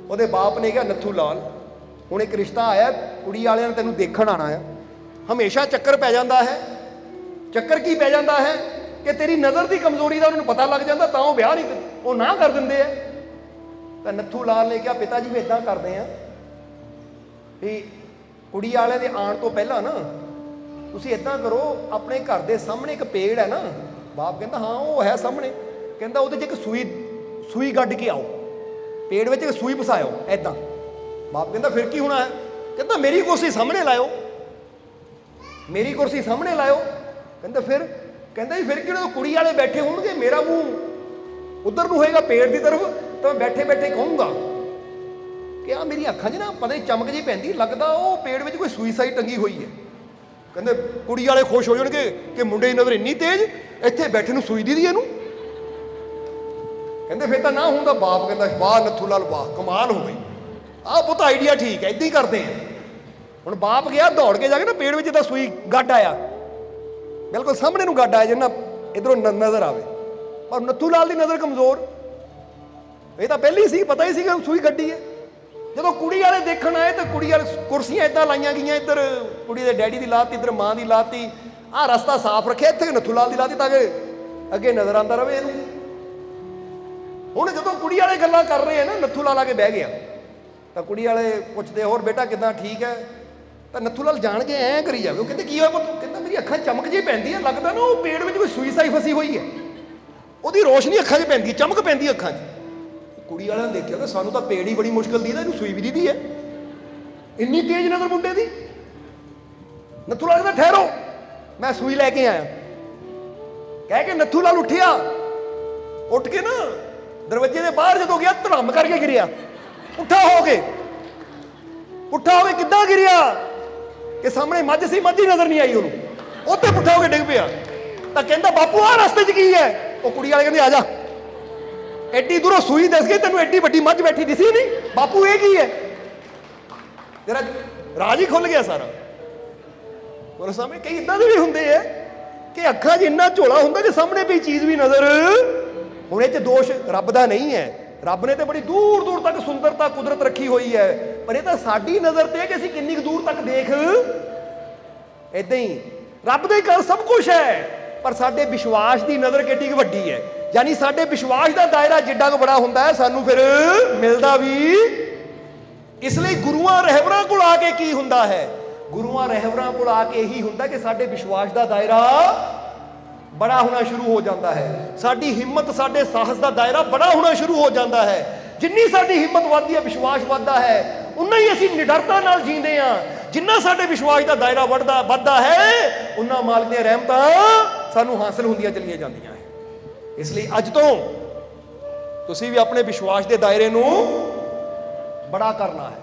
ਉਹਦੇ बाप ने कहा, नत्थू लाल हुण एक रिश्ता आया, कुड़ी वालिਆਂ ने तैनूं देखण आना है। हमेशा चक्कर पै जाता है। चक्कर की पै जाता है कि तेरी नज़र की कमज़ोरी का उन्होंने पता लग जाता, तो वो ब्याह नहीं, वो ना कर देंगे है। तो नत्थू लाल ने कहा, पिता जी भी इदां करते हैं भी कुड़ी वाले के आने तो पहला ना तुसीं इदां करो, अपने घर के सामने एक पेड़ है ना। बाप कहता हाँ वो है सामने, कहता वो एक सूई गड्ढ के आओ, पेड़ में एक सूई फसाओ इदां। बाप कहता फिर की होना है, कहता मेरी कुर्सी सामने लाओ, मेरी कुर्सी सामने लाओ। कहते फिर, ਕਹਿੰਦਾ ਜੀ ਫਿਰ ਕਿਹੜੇ ਕੁੜੀ ਵਾਲੇ ਬੈਠੇ ਹੋਣਗੇ, ਮੇਰਾ ਮੂੰਹ ਉਧਰ ਨੂੰ ਹੋਏਗਾ ਪੇੜ ਦੀ ਤਰਫ, ਤਾਂ ਮੈਂ ਬੈਠੇ ਬੈਠੇ ਕਹੂੰਗਾ ਕਿ ਆ ਮੇਰੀ ਅੱਖਾਂ 'ਚ ਨਾ ਪਤਾ ਨਹੀਂ ਚਮਕ ਜੀ ਪੈਂਦੀ, ਲੱਗਦਾ ਉਹ ਪੇੜ ਵਿੱਚ ਕੋਈ ਸੂਈ ਸਾਈ ਟੰਗੀ ਹੋਈ ਹੈ। ਕਹਿੰਦੇ ਕੁੜੀ ਵਾਲੇ ਖੁਸ਼ ਹੋ ਜਾਣਗੇ ਕਿ ਮੁੰਡੇ ਦੀ ਨਜ਼ਰ ਇੰਨੀ ਤੇਜ਼, ਇੱਥੇ ਬੈਠੇ ਨੂੰ ਸੂਈ ਦੀ ਇਹਨੂੰ। ਕਹਿੰਦੇ ਫਿਰ ਤਾਂ ਨਾ ਹੁੰਦਾ। ਬਾਪ ਕਹਿੰਦਾ ਵਾਹ ਨੱਥੂ ਲਾਲ ਵਾਹ, ਕਮਾਲ ਹੋ ਗਈ, ਆਹ ਪੁੱਤ ਆਈਡੀਆ ਠੀਕ ਹੈ, ਇੱਦਾਂ ਹੀ ਕਰਦੇ ਆ। ਹੁਣ ਬਾਪ ਗਿਆ ਦੌੜ ਕੇ ਜਾ ਕੇ ਨਾ ਪੇੜ ਵਿੱਚ ਤਾਂ ਸੂਈ ਗੱਡ ਆਇਆ, ਬਿਲਕੁਲ ਸਾਹਮਣੇ ਨੂੰ ਗੱਡ ਆਇਆ ਜਿੰਨਾ ਇਧਰੋਂ ਨਜ਼ਰ ਆਵੇ, ਪਰ ਨੱਥੂ ਲਾਲ ਦੀ ਨਜ਼ਰ ਕਮਜ਼ੋਰ। ਇਹ ਤਾਂ ਪਹਿਲੀ ਸੀ, ਪਤਾ ਹੀ ਸੀ ਕਿ ਸੂਈ ਗੱਡੀ ਹੈ। ਜਦੋਂ ਕੁੜੀ ਵਾਲੇ ਦੇਖਣ ਆਏ ਤਾਂ ਕੁੜੀ ਵਾਲੇ ਕੁਰਸੀਆਂ ਇਦਾਂ ਲਾਈਆਂ ਗਈਆਂ, ਇੱਧਰ ਕੁੜੀ ਦੇ ਡੈਡੀ ਦੀ ਲਾਤੀ, ਇੱਧਰ ਮਾਂ ਦੀ ਲਾਤੀ, ਆਹ ਰਸਤਾ ਸਾਫ਼ ਰੱਖਿਆ, ਇੱਥੇ ਨੱਥੂ ਲਾਲ ਦੀ ਲਾਤੀ ਤਾਂ ਕਿ ਅੱਗੇ ਨਜ਼ਰ ਆਉਂਦਾ ਰਵੇ ਇਹਨੂੰ। ਹੁਣ ਜਦੋਂ ਕੁੜੀ ਵਾਲੇ ਗੱਲਾਂ ਕਰ ਰਹੇ ਆ ਨਾ, ਨੱਥੂ ਲਾਲ ਆ ਕੇ ਬਹਿ ਗਿਆ ਤਾਂ ਕੁੜੀ ਵਾਲੇ ਪੁੱਛਦੇ ਹੋਰ ਬੇਟਾ ਕਿੱਦਾਂ, ਠੀਕ ਹੈ? ਤਾਂ ਨੱਥੂ ਲਾਲ ਜਾਣ ਕੇ ਐਂ ਕਰੀ ਜਾਵੇ। ਉਹ ਕਹਿੰਦੇ ਕੀ ਹੋਇਆ ਪੁੱਤ? ਕਹਿੰਦਾ ਮੇਰੀ ਅੱਖਾਂ ਚਮਕ ਜਿਹੀ ਪੈਂਦੀ ਹੈ, ਲੱਗਦਾ ਨਾ ਉਹ ਪੇੜ ਵਿੱਚ ਕੋਈ ਸੂਈ ਸਾਈ ਫਸੀ ਹੋਈ ਹੈ, ਉਹਦੀ ਰੋਸ਼ਨੀ ਅੱਖਾਂ 'ਚ ਪੈਂਦੀ, ਚਮਕ ਪੈਂਦੀ ਅੱਖਾਂ 'ਚ। ਕੁੜੀ ਵਾਲਿਆਂ ਨੇ ਦੇਖਿਆ ਕਿ ਸਾਨੂੰ ਤਾਂ ਪੇੜ ਹੀ ਬੜੀ ਮੁਸ਼ਕਲ ਦੀ, ਇਹਨੂੰ ਸੂਈ ਵੀ ਦੀਦੀ ਹੈ, ਇੰਨੀ ਤੇਜ਼ ਨਜ਼ਰ ਮੁੰਡੇ ਦੀ। ਨੱਥੂ ਲਾਲ ਕਹਿੰਦਾ ਠਹਿਰੋ, ਮੈਂ ਸੂਈ ਲੈ ਕੇ ਆਇਆ। ਕਹਿ ਕੇ ਨੱਥੂ ਲਾਲ ਉੱਠਿਆ, ਉੱਠ ਕੇ ਨਾ ਦਰਵਾਜ਼ੇ ਦੇ ਬਾਹਰ ਜਦੋਂ ਗਿਆ ਧੜਮ ਕਰਕੇ ਗਿਰਿਆ, ਪੁੱਠਾ ਹੋ ਕੇ ਕਿੱਦਾਂ ਗਿਰਿਆ ਕਿ ਸਾਹਮਣੇ ਮੱਝ ਸੀ, ਮੱਝ ਹੀ ਨਜ਼ਰ ਨਹੀਂ ਆਈ ਉਹਨੂੰ, ਉੱਥੇ ਪੁੱਠਾ ਹੋ ਕੇ ਡਿੱਗ ਪਿਆ। ਤਾਂ ਕਹਿੰਦਾ ਬਾਪੂ ਆਹ ਰਸਤੇ 'ਚ ਕੀ ਹੈ? ਉਹ ਕੁੜੀ ਵਾਲੇ ਕਹਿੰਦੇ ਆ ਜਾ, ਐਡੀ ਦੂਰੋਂ ਸੂਈ ਦਿਸ ਗਈ ਤੈਨੂੰ, ਐਡੀ ਵੱਡੀ ਮੱਝ ਬੈਠੀ ਦਿਸੀ ਨਹੀਂ? ਬਾਪੂ ਇਹ ਕੀ ਹੈ? ਤੇਰਾ ਰਾਜ ਹੀ ਖੁੱਲ ਗਿਆ ਸਾਰਾ। ਉਹ ਸਾਹਮਣੇ ਕਈ ਇਦਾਂ ਦੇ ਵੀ ਹੁੰਦੇ ਆ ਕਿ ਅੱਖਾਂ 'ਚ ਇੰਨਾ ਝੋਲਾ ਹੁੰਦਾ ਕਿ ਸਾਹਮਣੇ ਪਈ ਚੀਜ਼ ਵੀ ਨਜ਼ਰ। ਹੁਣ ਇਹ 'ਚ ਦੋਸ਼ ਰੱਬ ਦਾ ਨਹੀਂ ਹੈ, ਰੱਬ ਨੇ ਤੇ ਬੜੀ ਦੂਰ ਦੂਰ ਤੱਕ ਸੁੰਦਰਤਾ ਕੁਦਰਤ ਰੱਖੀ ਹੋਈ ਹੈ, ਪਰ ਇਹ ਤਾਂ ਸਾਡੀ ਨਜ਼ਰ ਤੇ ਕਿ ਅਸੀਂ ਕਿੰਨੀ ਕੁ ਦੂਰ ਤੱਕ ਦੇਖ। ਏਦਾਂ ਹੀ ਰੱਬ ਦੇ ਕੋਲ ਸਭ ਕੁਝ ਹੈ, ਪਰ ਸਾਡੇ ਵਿਸ਼ਵਾਸ ਦੀ ਨਜ਼ਰ ਕਿੱਡੀ ਕੁ ਵੱਡੀ ਹੈ। ਯਾਨੀ ਸਾਡੇ ਵਿਸ਼ਵਾਸ ਦਾ ਦਾਇਰਾ ਜਿੱਡਾ ਕੁ ਬੜਾ ਹੁੰਦਾ ਹੈ, ਸਾਨੂੰ ਫਿਰ ਮਿਲਦਾ ਵੀ। ਇਸ ਲਈ ਗੁਰੂਆਂ ਰਹਿਬਰਾਂ ਕੋਲ ਆ ਕੇ ਕੀ ਹੁੰਦਾ ਹੈ? ਗੁਰੂਆਂ ਰਹਿਬਰਾਂ ਕੋਲ ਆ ਕੇ ਇਹੀ ਹੁੰਦਾ ਕਿ ਸਾਡੇ ਵਿਸ਼ਵਾਸ ਦਾ ਦਾਇਰਾ ਬੜਾ ਹੋਣਾ ਸ਼ੁਰੂ ਹੋ ਜਾਂਦਾ ਹੈ, ਸਾਡੀ ਹਿੰਮਤ ਸਾਡੇ ਸਾਹਸ ਦਾ ਦਾਇਰਾ ਬੜਾ ਹੋਣਾ ਸ਼ੁਰੂ ਹੋ ਜਾਂਦਾ ਹੈ। ਜਿੰਨੀ ਸਾਡੀ ਹਿੰਮਤ ਵੱਧਦੀ ਹੈ, ਵਿਸ਼ਵਾਸ ਵੱਧਦਾ ਹੈ, ਉਨਾ ਹੀ ਅਸੀਂ ਨਿਡਰਤਾ ਨਾਲ ਜੀਂਦੇ ਹਾਂ। ਜਿੰਨਾ ਸਾਡੇ ਵਿਸ਼ਵਾਸ ਦਾ ਦਾਇਰਾ ਵੱਧਦਾ ਹੈ, ਉਨਾ ਮਾਲਕ ਦੀਆਂ ਰਹਿਮਤਾਂ ਸਾਨੂੰ ਹਾਸਲ ਹੁੰਦੀਆਂ ਚਲੀਆਂ ਜਾਂਦੀਆਂ ਹੈ। ਇਸ ਲਈ ਅੱਜ ਤੋਂ ਤੁਸੀਂ ਵੀ ਆਪਣੇ ਵਿਸ਼ਵਾਸ ਦੇ ਦਾਇਰੇ ਨੂੰ ਬੜਾ ਕਰਨਾ ਹੈ,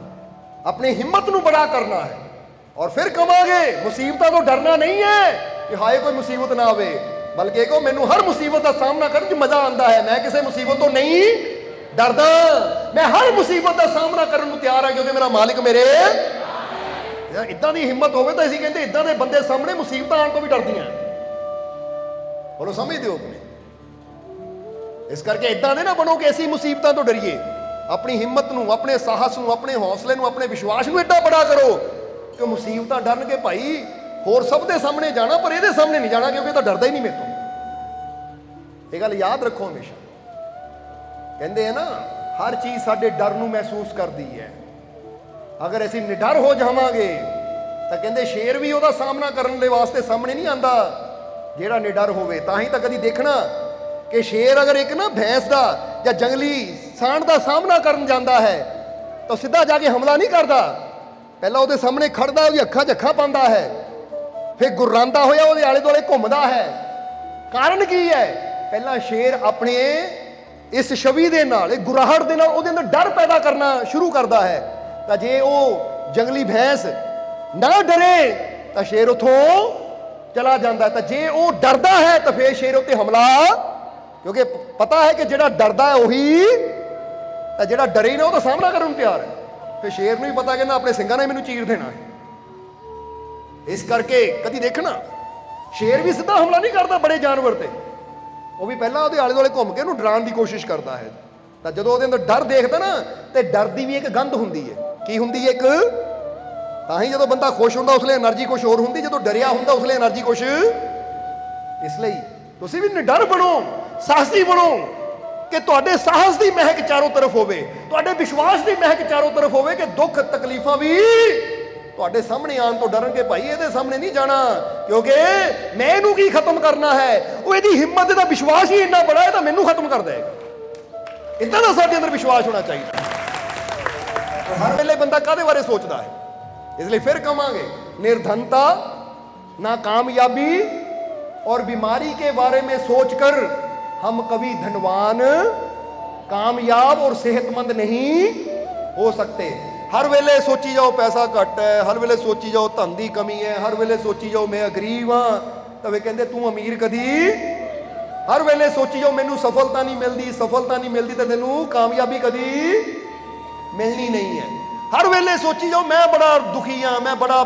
ਆਪਣੀ ਹਿੰਮਤ ਨੂੰ ਬੜਾ ਕਰਨਾ ਹੈ। ਔਰ ਫਿਰ ਕਵਾਂਗੇ ਮੁਸੀਬਤਾਂ ਤੋਂ ਡਰਨਾ ਨਹੀਂ ਹੈ ਕਿ ਹਾਏ ਕੋਈ ਮੁਸੀਬਤ ਨਾ ਆਵੇ, ਬਲਕਿ ਕਹੋ ਮੈਨੂੰ ਹਰ ਮੁਸੀਬਤ ਦਾ ਸਾਹਮਣਾ ਕਰਨ 'ਚ ਮਜ਼ਾ ਆਉਂਦਾ ਹੈ, ਮੈਂ ਕਿਸੇ ਮੁਸੀਬਤ ਤੋਂ ਨਹੀਂ ਡਰਦਾ, ਮੈਂ ਹਰ ਮੁਸੀਬਤ ਦਾ ਸਾਹਮਣਾ ਕਰਨ ਨੂੰ ਤਿਆਰ ਹਾਂ ਕਿਉਂਕਿ ਮੇਰਾ ਮਾਲਿਕ ਮੇਰੇ। ਇਦਾਂ ਦੀ ਹਿੰਮਤ ਹੋਵੇ ਤਾਂ ਅਸੀਂ ਕਹਿੰਦੇ ਇਦਾਂ ਦੇ ਬੰਦੇ ਸਾਹਮਣੇ ਮੁਸੀਬਤਾਂ ਆਉਣ ਤੋਂ ਵੀ ਡਰਦੀਆਂ। ਬੋਲੋ ਸਮਝਦੇ ਹੋ ਕਿ ਨਹੀਂ? ਇਸ ਕਰਕੇ ਇਦਾਂ ਦੇ ਨਾ ਬਣੋ ਕਿ ਅਸੀਂ ਮੁਸੀਬਤਾਂ ਤੋਂ ਡਰੀਏ। ਆਪਣੀ ਹਿੰਮਤ ਨੂੰ, ਆਪਣੇ ਸਾਹਸ ਨੂੰ, ਆਪਣੇ ਹੌਸਲੇ ਨੂੰ, ਆਪਣੇ ਵਿਸ਼ਵਾਸ ਨੂੰ ਏਡਾ ਬੜਾ ਕਰੋ ਕਿ ਮੁਸੀਬਤਾਂ ਡਰਨਗੇ ਭਾਈ ਹੋਰ ਸਭ ਦੇ ਸਾਹਮਣੇ ਜਾਣਾ, ਪਰ ਇਹਦੇ ਸਾਹਮਣੇ ਨਹੀਂ ਜਾਣਾ ਕਿਉਂਕਿ ਇਹ ਤਾਂ ਡਰਦਾ ਹੀ ਨਹੀਂ ਮੇਰੇ ਤੋਂ। ਇਹ ਗੱਲ ਯਾਦ ਰੱਖੋ ਹਮੇਸ਼ਾ। ਕਹਿੰਦੇ ਆ ਨਾ ਹਰ ਚੀਜ਼ ਸਾਡੇ ਡਰ ਨੂੰ ਮਹਿਸੂਸ ਕਰਦੀ ਹੈ। ਅਗਰ ਅਸੀਂ ਨਿਡਰ ਹੋ ਜਾਵਾਂਗੇ ਤਾਂ ਕਹਿੰਦੇ ਸ਼ੇਰ ਵੀ ਉਹਦਾ ਸਾਹਮਣਾ ਕਰਨ ਦੇ ਵਾਸਤੇ ਸਾਹਮਣੇ ਨਹੀਂ ਆਂਦਾ ਜਿਹੜਾ ਨਿਡਰ ਹੋਵੇ। ਤਾਂ ਹੀ ਤਾਂ ਕਦੀ ਦੇਖਣਾ ਕਿ ਸ਼ੇਰ ਅਗਰ ਇੱਕ ਨਾ ਭੈਂਸ ਦਾ ਜਾਂ ਜੰਗਲੀ ਸਾਂਢ ਦਾ ਸਾਹਮਣਾ ਕਰਨ ਜਾਂਦਾ ਹੈ ਤਾਂ ਸਿੱਧਾ ਜਾ ਕੇ ਹਮਲਾ ਨਹੀਂ ਕਰਦਾ, ਪਹਿਲਾਂ ਉਹਦੇ ਸਾਹਮਣੇ ਖੜਦਾ, ਉਹਦੀ ਅੱਖਾਂ 'ਚ ਅੱਖਾਂ ਪਾਉਂਦਾ ਹੈ, ਫਿਰ ਗੁਰਰਾਂਦਾ ਹੋਇਆ ਉਹਦੇ ਆਲੇ ਦੁਆਲੇ ਘੁੰਮਦਾ ਹੈ। ਕਾਰਨ ਕੀ ਹੈ? ਪਹਿਲਾਂ ਸ਼ੇਰ ਆਪਣੇ ਇਸ ਛਵੀ ਦੇ ਨਾਲ, ਇਹ ਗੁਰਾਹਟ ਦੇ ਨਾਲ ਉਹਦੇ ਅੰਦਰ ਡਰ ਪੈਦਾ ਕਰਨਾ ਸ਼ੁਰੂ ਕਰਦਾ ਹੈ। ਤਾਂ ਜੇ ਉਹ ਜੰਗਲੀ ਭੈਂਸ ਨਾ ਡਰੇ ਤਾਂ ਸ਼ੇਰ ਉੱਥੋਂ ਚਲਾ ਜਾਂਦਾ। ਤਾਂ ਜੇ ਉਹ ਡਰਦਾ ਹੈ ਤਾਂ ਫਿਰ ਸ਼ੇਰ ਉੱਤੇ ਹਮਲਾ, ਕਿਉਂਕਿ ਪਤਾ ਹੈ ਕਿ ਜਿਹੜਾ ਡਰਦਾ ਹੈ ਉਹੀ, ਤਾਂ ਜਿਹੜਾ ਡਰੇ ਨਾ ਉਹ ਤਾਂ ਸਾਹਮਣਾ ਕਰਨ ਨੂੰ ਤਿਆਰ ਹੈ। ਫਿਰ ਸ਼ੇਰ ਨੂੰ ਵੀ ਪਤਾ ਕਿ ਨਾ ਆਪਣੇ ਸਿੰਘਾਂ ਨੇ ਮੈਨੂੰ ਚੀਰ ਦੇਣਾ ਹੈ। ਇਸ ਕਰਕੇ ਕਦੀ ਦੇਖਣਾ ਸ਼ੇਰ ਵੀ ਸਿੱਧਾ ਹਮਲਾ ਨਹੀਂ ਕਰਦਾ ਬੜੇ ਜਾਨਵਰ ਤੇ, ਉਹ ਵੀ ਪਹਿਲਾਂ ਉਹਦੇ ਆਲੇ ਦੁਆਲੇ ਘੁੰਮ ਕੇ ਉਹਨੂੰ ਡਰਾਉਣ ਦੀ ਕੋਸ਼ਿਸ਼ ਕਰਦਾ ਹੈ। ਤਾਂ ਜਦੋਂ ਉਹਦੇ ਅੰਦਰ ਡਰ ਦੇਖਦਾ ਨਾ, ਤੇ ਡਰ ਦੀ ਵੀ ਇੱਕ ਗੰਧ ਹੁੰਦੀ ਹੈ। ਕੀ ਹੁੰਦੀ ਹੈ? ਇੱਕ ਤਾਂ ਹੀ ਜਦੋਂ ਬੰਦਾ ਖੁਸ਼ ਹੁੰਦਾ ਉਸ ਲਈ એનર્ਜੀ ਕੁਝ ਹੋਰ ਹੁੰਦੀ, ਜਦੋਂ ਡਰਿਆ ਹੁੰਦਾ ਉਸ ਲਈ એનર્ਜੀ ਕੁਝ। ਇਸ ਲਈ ਤੁਸੀਂ ਵੀ ਨਿਡਰ ਬਣੋ, ਸਾਹਸੀ ਬਣੋ ਕਿ ਤੁਹਾਡੇ ਸਾਹਸ ਦੀ ਮਹਿਕ ਚਾਰੋਂ ਤਰਫ ਹੋਵੇ, ਤੁਹਾਡੇ ਵਿਸ਼ਵਾਸ ਦੀ ਮਹਿਕ ਚਾਰੋਂ ਤਰਫ ਹੋਵੇ ਕਿ ਦੁੱਖ ਤਕਲੀਫਾਂ ਵੀ ਤੁਹਾਡੇ ਸਾਹਮਣੇ ਆਉਣ ਤੋਂ ਡਰਨਗੇ ਭਾਈ ਇਹਦੇ ਸਾਹਮਣੇ ਨਹੀਂ ਜਾਣਾ ਕਿਉਂਕਿ ਮੈਂ ਇਹਨੂੰ ਕੀ ਖਤਮ ਕਰਨਾ ਹੈ। ਉਹ ਇਹਦੀ ਹਿੰਮਤ ਦਾ ਵਿਸ਼ਵਾਸ ਹੀ ਇੰਨਾ ਬੜਾ ਹੈ ਤਾਂ ਮੈਨੂੰ ਖਤਮ ਕਰ ਦੇਗਾ। ਇਦਾਂ ਦਾ ਸਾਡੇ ਅੰਦਰ ਵਿਸ਼ਵਾਸ ਹੋਣਾ ਚਾਹੀਦਾ। ਹਰ ਵੇਲੇ ਬੰਦਾ ਕਾਹਦੇ ਬਾਰੇ ਸੋਚਦਾ ਹੈ। ਇਸ ਲਈ ਫਿਰ ਕਵਾਂਗੇ ਨਿਰਧਨਤਾ, ਨਾ ਕਾਮਯਾਬੀ, और बीमारी के बारे में सोचकर हम कभी धनवान, कामयाब और सेहतमंद नहीं हो सकते। हर वेले सोची जाओ पैसा घट है, हर वेले सोची जाओ धन की कमी है, हर वेले सोची जाओ मैं गरीब हाँ तो वे कहते तू अमीर कदी, हर वेले सोची जाओ मैनू सफलता नहीं मिलती तो तेनू कामयाबी कदी मिलनी नहीं है। हर वेले सोची जाओ मैं बड़ा दुखी हाँ, मैं बड़ा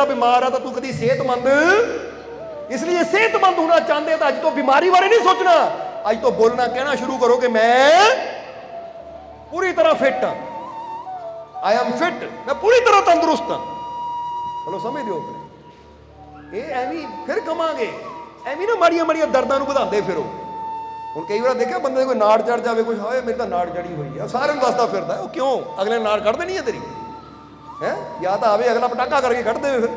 बीमार हाँ तो तू कदी सेहतमंद। इसलिए सेहतमंद होना चाहते हो तो अज तो बीमारी बारे नहीं सोचना, अज तो बोलना कहना शुरू करो कि मैं पूरी तरह फिट हाँ, आई एम फिट, मैं पूरी तरह तंदुरुस्त हाँ। चलो समझ दो ये एवं फिर कमांगे एवं ना माड़ियां माड़ियां दर्दां नूं वधांदे फिरो। हुण कई बार देखिया बंदे कोई नाड़ चढ़ जाए, कुछ हाए मेरी तो नाड़ चढ़ी हुई है, सारे दसदा फिरदा है, क्यों अगले नाड़ कढ़ देनी है तेरी है, या तो आवे अगला पटाखा करके कढ़ दे, फिर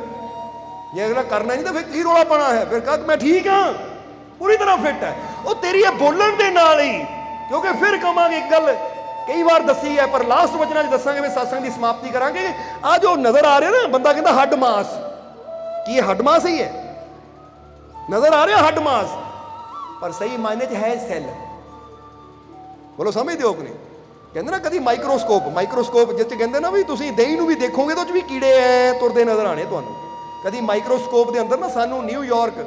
जे अगला करना नहीं तो फिर की रौला पाना है, फिर कह मैं ठीक हाँ पूरी तरह फिट है। वो तेरी ये बोलण दे नाल ही, क्योंकि फिर कहांगे एक गल कई बार दसी है पर लास्ट वचना दसांगे, मैं सत्संग की समाप्ति करांगे। आ जो नजर आ रहा ना बंदा कहता हड्ड मास, कि ये हड्ड मास ही है, नजर आ रहा हड्ड मास, पर सही मायने च है सैल। बोलो समझते हो कि नहीं? कहते ना कभी माइक्रोस्कोप जिस कहते ना भी तुम दही नूं भी देखोगे तो भी कीड़े तुरदे नजर आने तुहानूं। कभी माइक्रोस्कोप के अंदर ना सानू न्यूयॉर्क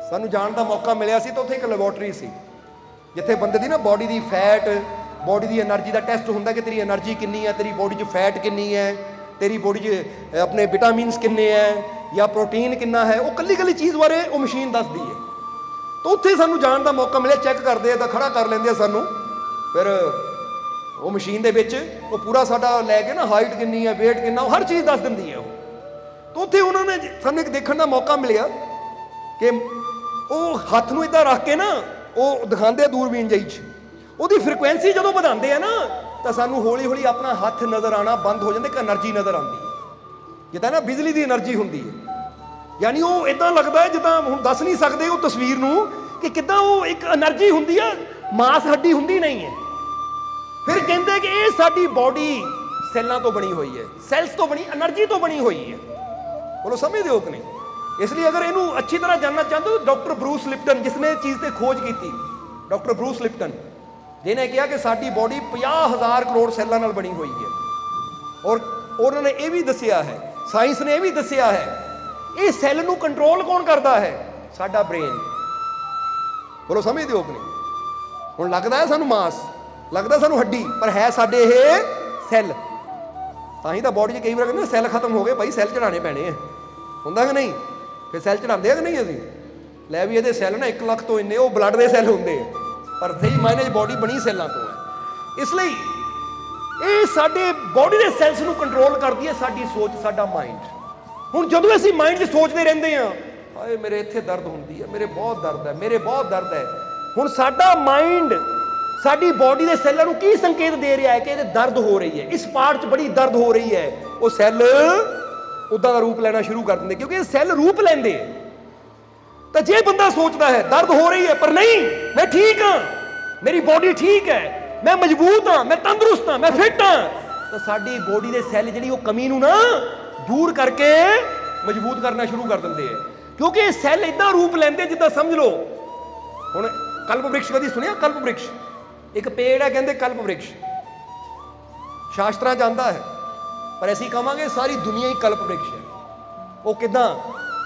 सानू जाण का मौका मिलिया सी, तो उत्थे एक लैबोरेटरी सी जिथे बंदे की ना बॉडी की फैट, बॉडी की एनर्जी का टेस्ट होंदा कि तेरी एनर्जी कितनी है, तेरी बॉडी च फैट कितनी है, तेरी बॉडी च अपने विटामिन्स कितने हैं या प्रोटीन कितना है, वो कली कली चीज़ बारे वो मशीन दसदी है। तो उत्थे सानू जाण का मौका मिले, चैक करते हैं तो खड़ा कर लेंदे सानू, फिर वो मशीन दे विच वो पूरा साडा लैके ना हाइट कितनी है, वेट कितना, हर चीज़ दस दिंदी है। तो उत्थे उन्होंने सानू एक देखने का मौका मिलिया कि वो हत्थ नूं इदां रख के ना वो दिखाते दूरबीन जी ਉਹਦੀ फ्रीकुएंसी जो ਵਧਾਉਂਦੇ हैं ना तो सानू हौली हौली अपना हथ नज़र आना बंद हो जाता, एक एनर्जी नज़र आती है जिदा ना बिजली की एनर्जी होंगी है। यानी वो इदा लगता है जिदा हम दस नहीं सकते वो तस्वीर नूं कि किदां वो एक एनर्जी होंगी है, मास हड्डी होंगी नहीं है। फिर कहते कि ये साडी बॉडी सैलों तो बनी हुई है, सैल्स तो बनी, एनर्जी तो बनी हुई है। बोलो समझते हो कि नहीं? इसलिए अगर इनू अच्छी तरह जानना चाहते हो, डॉक्टर ब्रूस लिप्टन जिसने इस चीज़ पर खोज की, डॉक्टर ब्रूस लिप्टन जिन्हें कहा कि साडी बॉडी 50,000 करोड़ सैलों नाल बनी हुई है। और उन्होंने ये भी दसिया है, साइंस ने यह भी दसिया है, ये सैल नूं कंट्रोल कौन करता है? साडा ब्रेन। बोलो समझते हो कि नहीं? हुण लगता है सानू मास, लगता सानू हड्डी, पर है साडे ये सैल। तां ही तां बॉडी कई बार कहते सैल खत्म हो गए भाई, सैल चढ़ाने पैने हैं, हुंदा कि नहीं? फिर सैल चढ़ाते हैं कि नहीं? असीं लै भी ये सैल ना 1 लाख तो इन्ने वो ब्लड के सैल होंगे, पर सही मायने बॉडी बनी सैलों तो है। इसलिए ये साडे बॉडी के सैल्स नूं कंट्रोल करती है साडी सोच, साडा माइंड। हुण जदों असीं माइंड 'च सोचते रहंदे हां हाए मेरे इत्थे दर्द हुंदी है, मेरे बहुत दर्द है, मेरे बहुत दर्द है, हुण साडा माइंड साडी बॉडी के सैलों नूं की संकेत दे रहा है कि इहदे दर्द हो रही है, इस पार्ट 'च बड़ी दर्द हो रही है, वो सैल उदां दा रूप लेना शुरू कर दिंदे, क्योंकि सैल रूप लैंदे। तो जे बंदा सोचता है दर्द हो रही है पर नहीं मैं ठीक हाँ, मेरी बॉडी ठीक है, मैं मजबूत हाँ, मैं तंदुरुस्त हाँ, मैं फिट हाँ, तो साडी बॉडी के सैल जी वो कमी नूं ना दूर करके मजबूत करना शुरू कर देंगे हैं। क्योंकि सैल इदा रूप लेंदे जिद्दां समझ लो हुण कल्प वृक्ष कदी सुनिया? कल्प वृक्ष एक पेड़ है, कहते कल्प वृक्ष शास्त्रां च आंदा है, पर असीं कहांगे सारी दुनिया ही कल्प वृक्ष है। वो किदां?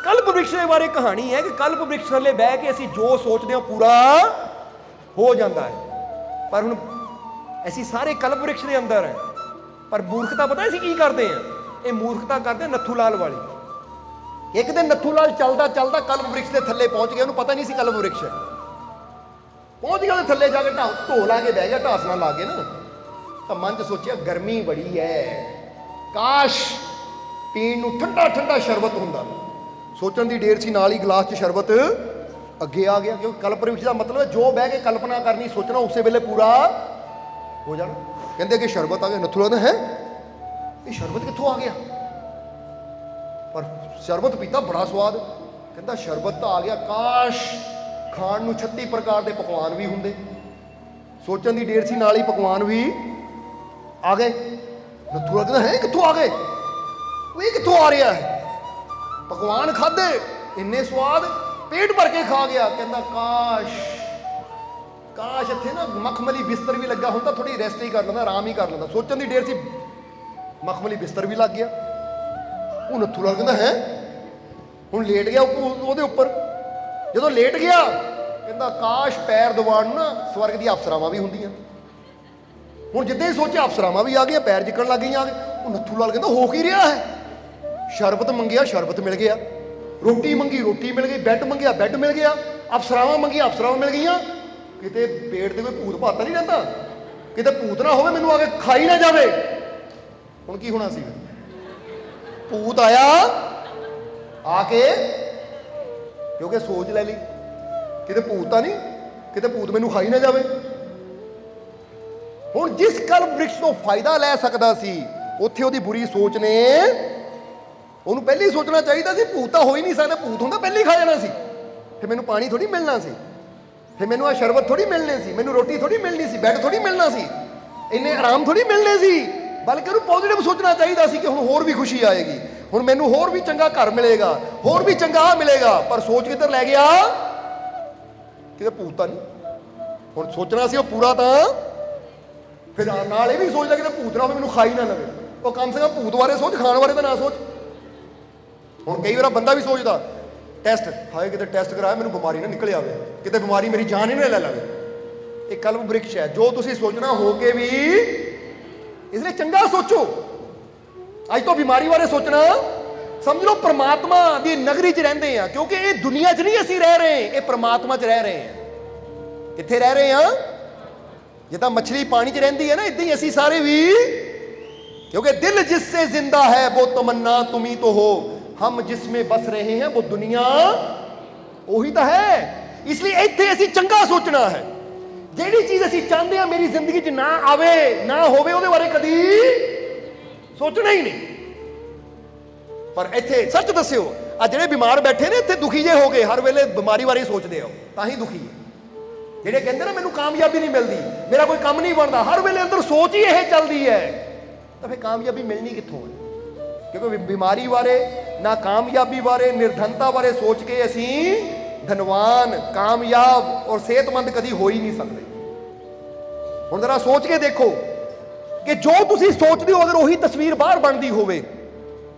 कल्प वृक्ष के बारे कहानी है कि कल्प वृक्ष थल्ले बह के असीं जो सोचते हैं पूरा हो जाता है, पर हुण असीं सारे कल्प वृक्ष के अंदर है, पर मूर्खता पता असीं की करते हैं? ये मूर्खता करते हैं नत्थू लाल वाली। एक दिन नत्थू लाल चलदा चलदा कल्प वृक्ष के थल्ले पहुंच गया, उन्होंने पता नहीं सी कल्प वृक्ष है, पहुंच गया थल्ले जाके ढो ला के बह गया, ढासना ला के ना, तो मन च सोचिया गर्मी बड़ी है, काश पीण नूं ठंडा ठंडा शरबत हुंदा। सोचण दी देर सी, नाल ही गिलास च शरबत अगे आ गया, क्योंकि कल्प वृक्ष का मतलब है जो बह के कल्पना करनी सोचना उस वेले पूरा हो जाना। कहते कि शरबत आ गया, नत्थू लाल है ये शरबत कित्थों आ गया? पर शरबत पीता बड़ा स्वाद, कहता शरबत तो आ गया, काश खाण नूं 36 प्रकार के पकवान भी होंदे। सोचण दी देर सी, नाल ही पकवान भी आ गए। नत्थू लाल कहता है कित्थों आ गए, ये कित्थों आ रहा है? पकवान खाधे इन्ने स्वाद, पेट भर के खा गया। कहता काश काश ਇੱਥੇ ਨਾ ਮਖਮਲੀ ਬਿਸਤਰ ਵੀ ਲੱਗਾ ਹੁੰਦਾ, ਥੋੜੀ ਰੈਸਟ ਹੀ ਕਰ ਲੈਂਦਾ, ਆਰਾਮ ਹੀ ਕਰ ਲੈਂਦਾ। ਸੋਚਣ ਦੀ ਢੇਰ ਸੀ, ਮਖਮਲੀ ਬਿਸਤਰ ਵੀ ਲੱਗ ਗਿਆ। ਉਹ ਨੱਥੂ ਲਾਲ ਕਹਿੰਦਾ ਹੈ ਹੁਣ ਲੇਟ ਗਿਆ ਉਹਦੇ ਉੱਪਰ। ਜਦੋਂ ਲੇਟ ਗਿਆ ਕਹਿੰਦਾ ਕਾਸ਼ ਪੈਰ ਦਬਾਉਣ ਨੂੰ ਨਾ ਸਵਰਗ ਦੀਆਂ ਅਫਸਰਾਵਾਂ ਵੀ ਹੁੰਦੀਆਂ। ਹੁਣ ਜਿੱਦਾਂ ਹੀ ਸੋਚਿਆ ਅਫਸਰਾਵਾਂ ਵੀ ਆ ਗਈਆਂ, ਪੈਰ ਜਿੱਕਣ ਲੱਗ ਗਈਆਂ। ਉਹ ਨੱਥੂ ਲਾਲ ਕਹਿੰਦਾ ਹੋ ਕੀ ਰਿਹਾ ਹੈ? ਸ਼ਰਬਤ ਮੰਗਿਆ, ਸ਼ਰਬਤ ਮਿਲ ਗਿਆ। ਰੋਟੀ ਮੰਗੀ, ਰੋਟੀ ਮਿਲ ਗਈ। ਬੈੱਡ ਮੰਗਿਆ, ਬੈੱਡ ਮਿਲ ਗਿਆ। ਅਫਸਰਾਵਾਂ ਮੰਗੀਆਂ, ਅਫਸਰਾਵਾਂ ਮਿਲ ਗਈਆਂ। ਕਿਤੇ ਪੇਟ ਤੇ ਕੋਈ ਭੂਤ ਭਾਤ ਨਹੀਂ ਰਹਿੰਦਾ, ਕਿਤੇ ਭੂਤ ਨਾ ਹੋਵੇ ਮੈਨੂੰ ਆ ਕੇ ਖਾਈ ਨਾ ਜਾਵੇ। ਹੁਣ ਕੀ ਹੋਣਾ ਸੀ? ਭੂਤ ਆਇਆ ਆ ਕੇ, ਕਿਉਂਕਿ ਸੋਚ ਲੈ ਲਈ ਕਿਤੇ ਭੂਤ ਤਾਂ ਨਹੀਂ, ਕਿਤੇ ਭੂਤ ਮੈਨੂੰ ਖਾਈ ਨਾ ਜਾਵੇ। ਹੁਣ ਜਿਸ ਕਲਮ ਬ੍ਰਿਕਸ਼ ਤੋਂ ਫਾਇਦਾ ਲੈ ਸਕਦਾ ਸੀ, ਉੱਥੇ ਉਹਦੀ ਬੁਰੀ ਸੋਚ ਨੇ ਉਹਨੂੰ ਪਹਿਲਾਂ ਹੀ ਸੋਚਣਾ ਚਾਹੀਦਾ ਸੀ ਭੂਤ ਤਾਂ ਹੋ ਹੀ ਨਹੀਂ ਸਕਦਾ, ਭੂਤ ਹੁੰਦਾ ਪਹਿਲਾਂ ਹੀ ਖਾ ਜਾਣਾ ਸੀ। ਫਿਰ ਮੈਨੂੰ ਪਾਣੀ ਥੋੜੀ ਮਿਲਣਾ ਸੀ, ਫਿਰ ਮੈਨੂੰ ਆ ਸ਼ਰਬਤ ਥੋੜੀ ਮਿਲਣੀ ਸੀ, ਮੈਨੂੰ ਰੋਟੀ ਥੋੜੀ ਮਿਲਣੀ ਸੀ, ਬੈੱਡ ਥੋੜੀ ਮਿਲਣਾ ਸੀ, ਇੰਨੇ ਆਰਾਮ ਥੋੜੀ ਮਿਲਣੇ ਸੀ। ਬਲਕਿ ਉਹਨੂੰ ਪੋਜ਼ਿਟਿਵ ਸੋਚਣਾ ਚਾਹੀਦਾ ਸੀ ਕਿ ਹੁਣ ਹੋਰ ਵੀ ਖੁਸ਼ੀ ਆਏਗੀ, ਹੁਣ ਮੈਨੂੰ ਹੋਰ ਵੀ ਚੰਗਾ ਘਰ ਮਿਲੇਗਾ, ਹੋਰ ਵੀ ਚੰਗਾ ਮਿਲੇਗਾ। ਪਰ ਸੋਚ ਕਿੱਧਰ ਲੈ ਗਿਆ? ਕਿਤੇ ਭੂਤ ਤਾਂ ਨਹੀਂ। ਹੁਣ ਸੋਚਣਾ ਸੀ ਉਹ ਪੂਰਾ, ਤਾਂ ਫਿਰ ਨਾਲ ਇਹ ਵੀ ਸੋਚਦਾ ਕਿਤੇ ਭੂਤ ਨਾ ਹੋਵੇ ਮੈਨੂੰ ਖਾਈ ਨਾ ਲਵੇ। ਉਹ ਕਮ ਸੇ ਕਮ ਭੂਤ ਬਾਰੇ ਸੋਚ, ਖਾਣ ਬਾਰੇ ਤਾਂ ਨਾ ਸੋਚ। ਹੁਣ ਕਈ ਵਾਰ ਬੰਦਾ ਵੀ ਸੋਚਦਾ ਟੈਸਟ, ਹਾਏ ਕਿਤੇ ਟੈਸਟ ਕਰਾਇਆ ਮੈਨੂੰ ਬਿਮਾਰੀ ਨਾ ਨਿਕਲ ਆਵੇ, ਕਿਤੇ ਬਿਮਾਰੀ ਮੇਰੀ ਜਾਨ ਹੀ ਨਾ ਲੈ ਲਵੇ। ਇਹ ਕਲਮ ਬ੍ਰਿਕਸ਼ ਹੈ, ਜੋ ਤੁਸੀਂ ਸੋਚਣਾ ਹੋ ਕੇ ਵੀ ਇਸ ਲਈ ਚੰਗਾ ਸੋਚੋ। ਅੱਜ ਤੋਂ ਬਿਮਾਰੀ ਬਾਰੇ ਸੋਚਣਾ, ਸਮਝ ਲਓ ਪ੍ਰਮਾਤਮਾ ਦੀ ਨਗਰੀ 'ਚ ਰਹਿੰਦੇ ਆ, ਕਿਉਂਕਿ ਇਹ ਦੁਨੀਆ 'ਚ ਨਹੀਂ ਅਸੀਂ ਰਹਿ ਰਹੇ, ਇਹ ਪ੍ਰਮਾਤਮਾ 'ਚ ਰਹਿ ਰਹੇ ਹਾਂ। ਕਿੱਥੇ ਰਹਿ ਰਹੇ ਹਾਂ? ਜਿੱਦਾਂ ਮੱਛਲੀ ਪਾਣੀ 'ਚ ਰਹਿੰਦੀ ਹੈ ਨਾ, ਇਦਾਂ ਹੀ ਅਸੀਂ ਸਾਰੇ ਵੀ, क्योंकि दिल जिससे जिंदा है वो तमन्ना तुम ही तो हो, हम जिसमें बस रहे हैं वो दुनिया ਉਹੀ ਤਾਂ ਹੈ। ਇਸ ਲਈ ਇੱਥੇ ਅਸੀਂ ਚੰਗਾ ਸੋਚਣਾ ਹੈ। ਜਿਹੜੀ ਚੀਜ਼ ਅਸੀਂ ਚਾਹੁੰਦੇ ਹਾਂ ਮੇਰੀ ਜ਼ਿੰਦਗੀ 'ਚ ਨਾ ਆਵੇ, ਨਾ ਹੋਵੇ, ਉਹਦੇ ਬਾਰੇ ਕਦੀ ਸੋਚਣਾ ਹੀ ਨਹੀਂ। ਪਰ ਇੱਥੇ ਸੱਚ ਦੱਸਿਓ, ਆ ਜਿਹੜੇ ਬਿਮਾਰ ਬੈਠੇ ਨੇ ਇੱਥੇ ਦੁਖੀ ਜੇ ਹੋ ਗਏ, ਹਰ ਵੇਲੇ ਬਿਮਾਰੀ ਬਾਰੇ ਸੋਚਦੇ ਹੋ, ਤਾਂ ਹੀ ਦੁਖੀ ਹੈ। ਜਿਹੜੇ ਕਹਿੰਦੇ ਨਾ ਮੈਨੂੰ ਕਾਮਯਾਬੀ ਨਹੀਂ ਮਿਲਦੀ, ਮੇਰਾ ਕੋਈ ਕੰਮ ਨਹੀਂ ਬਣਦਾ, ਹਰ ਵੇਲੇ ਅੰਦਰ ਸੋਚ ਹੀ ਇਹ ਚੱਲਦੀ ਹੈ, ਤਾਂ ਫਿਰ ਕਾਮਯਾਬੀ ਮਿਲਣੀ ਕਿੱਥੋਂ ਹੈ? ਕਿਉਂਕਿ ਬਿਮਾਰੀ ਬਾਰੇ, ਨਾ ਕਾਮਯਾਬੀ ਬਾਰੇ, ਨਿਰਧਨਤਾ ਬਾਰੇ ਸੋਚ ਕੇ ਅਸੀਂ ਧਨਵਾਨ, ਕਾਮਯਾਬ ਔਰ ਸਿਹਤਮੰਦ ਕਦੀ ਹੋ ਹੀ ਨਹੀਂ ਸਕਦੇ। ਹੁਣ ਜ਼ਰਾ ਸੋਚ ਕੇ ਦੇਖੋ ਕਿ ਜੋ ਤੁਸੀਂ ਸੋਚਦੇ ਹੋ ਅਗਰ ਉਹੀ ਤਸਵੀਰ ਬਾਹਰ ਬਣਦੀ ਹੋਵੇ,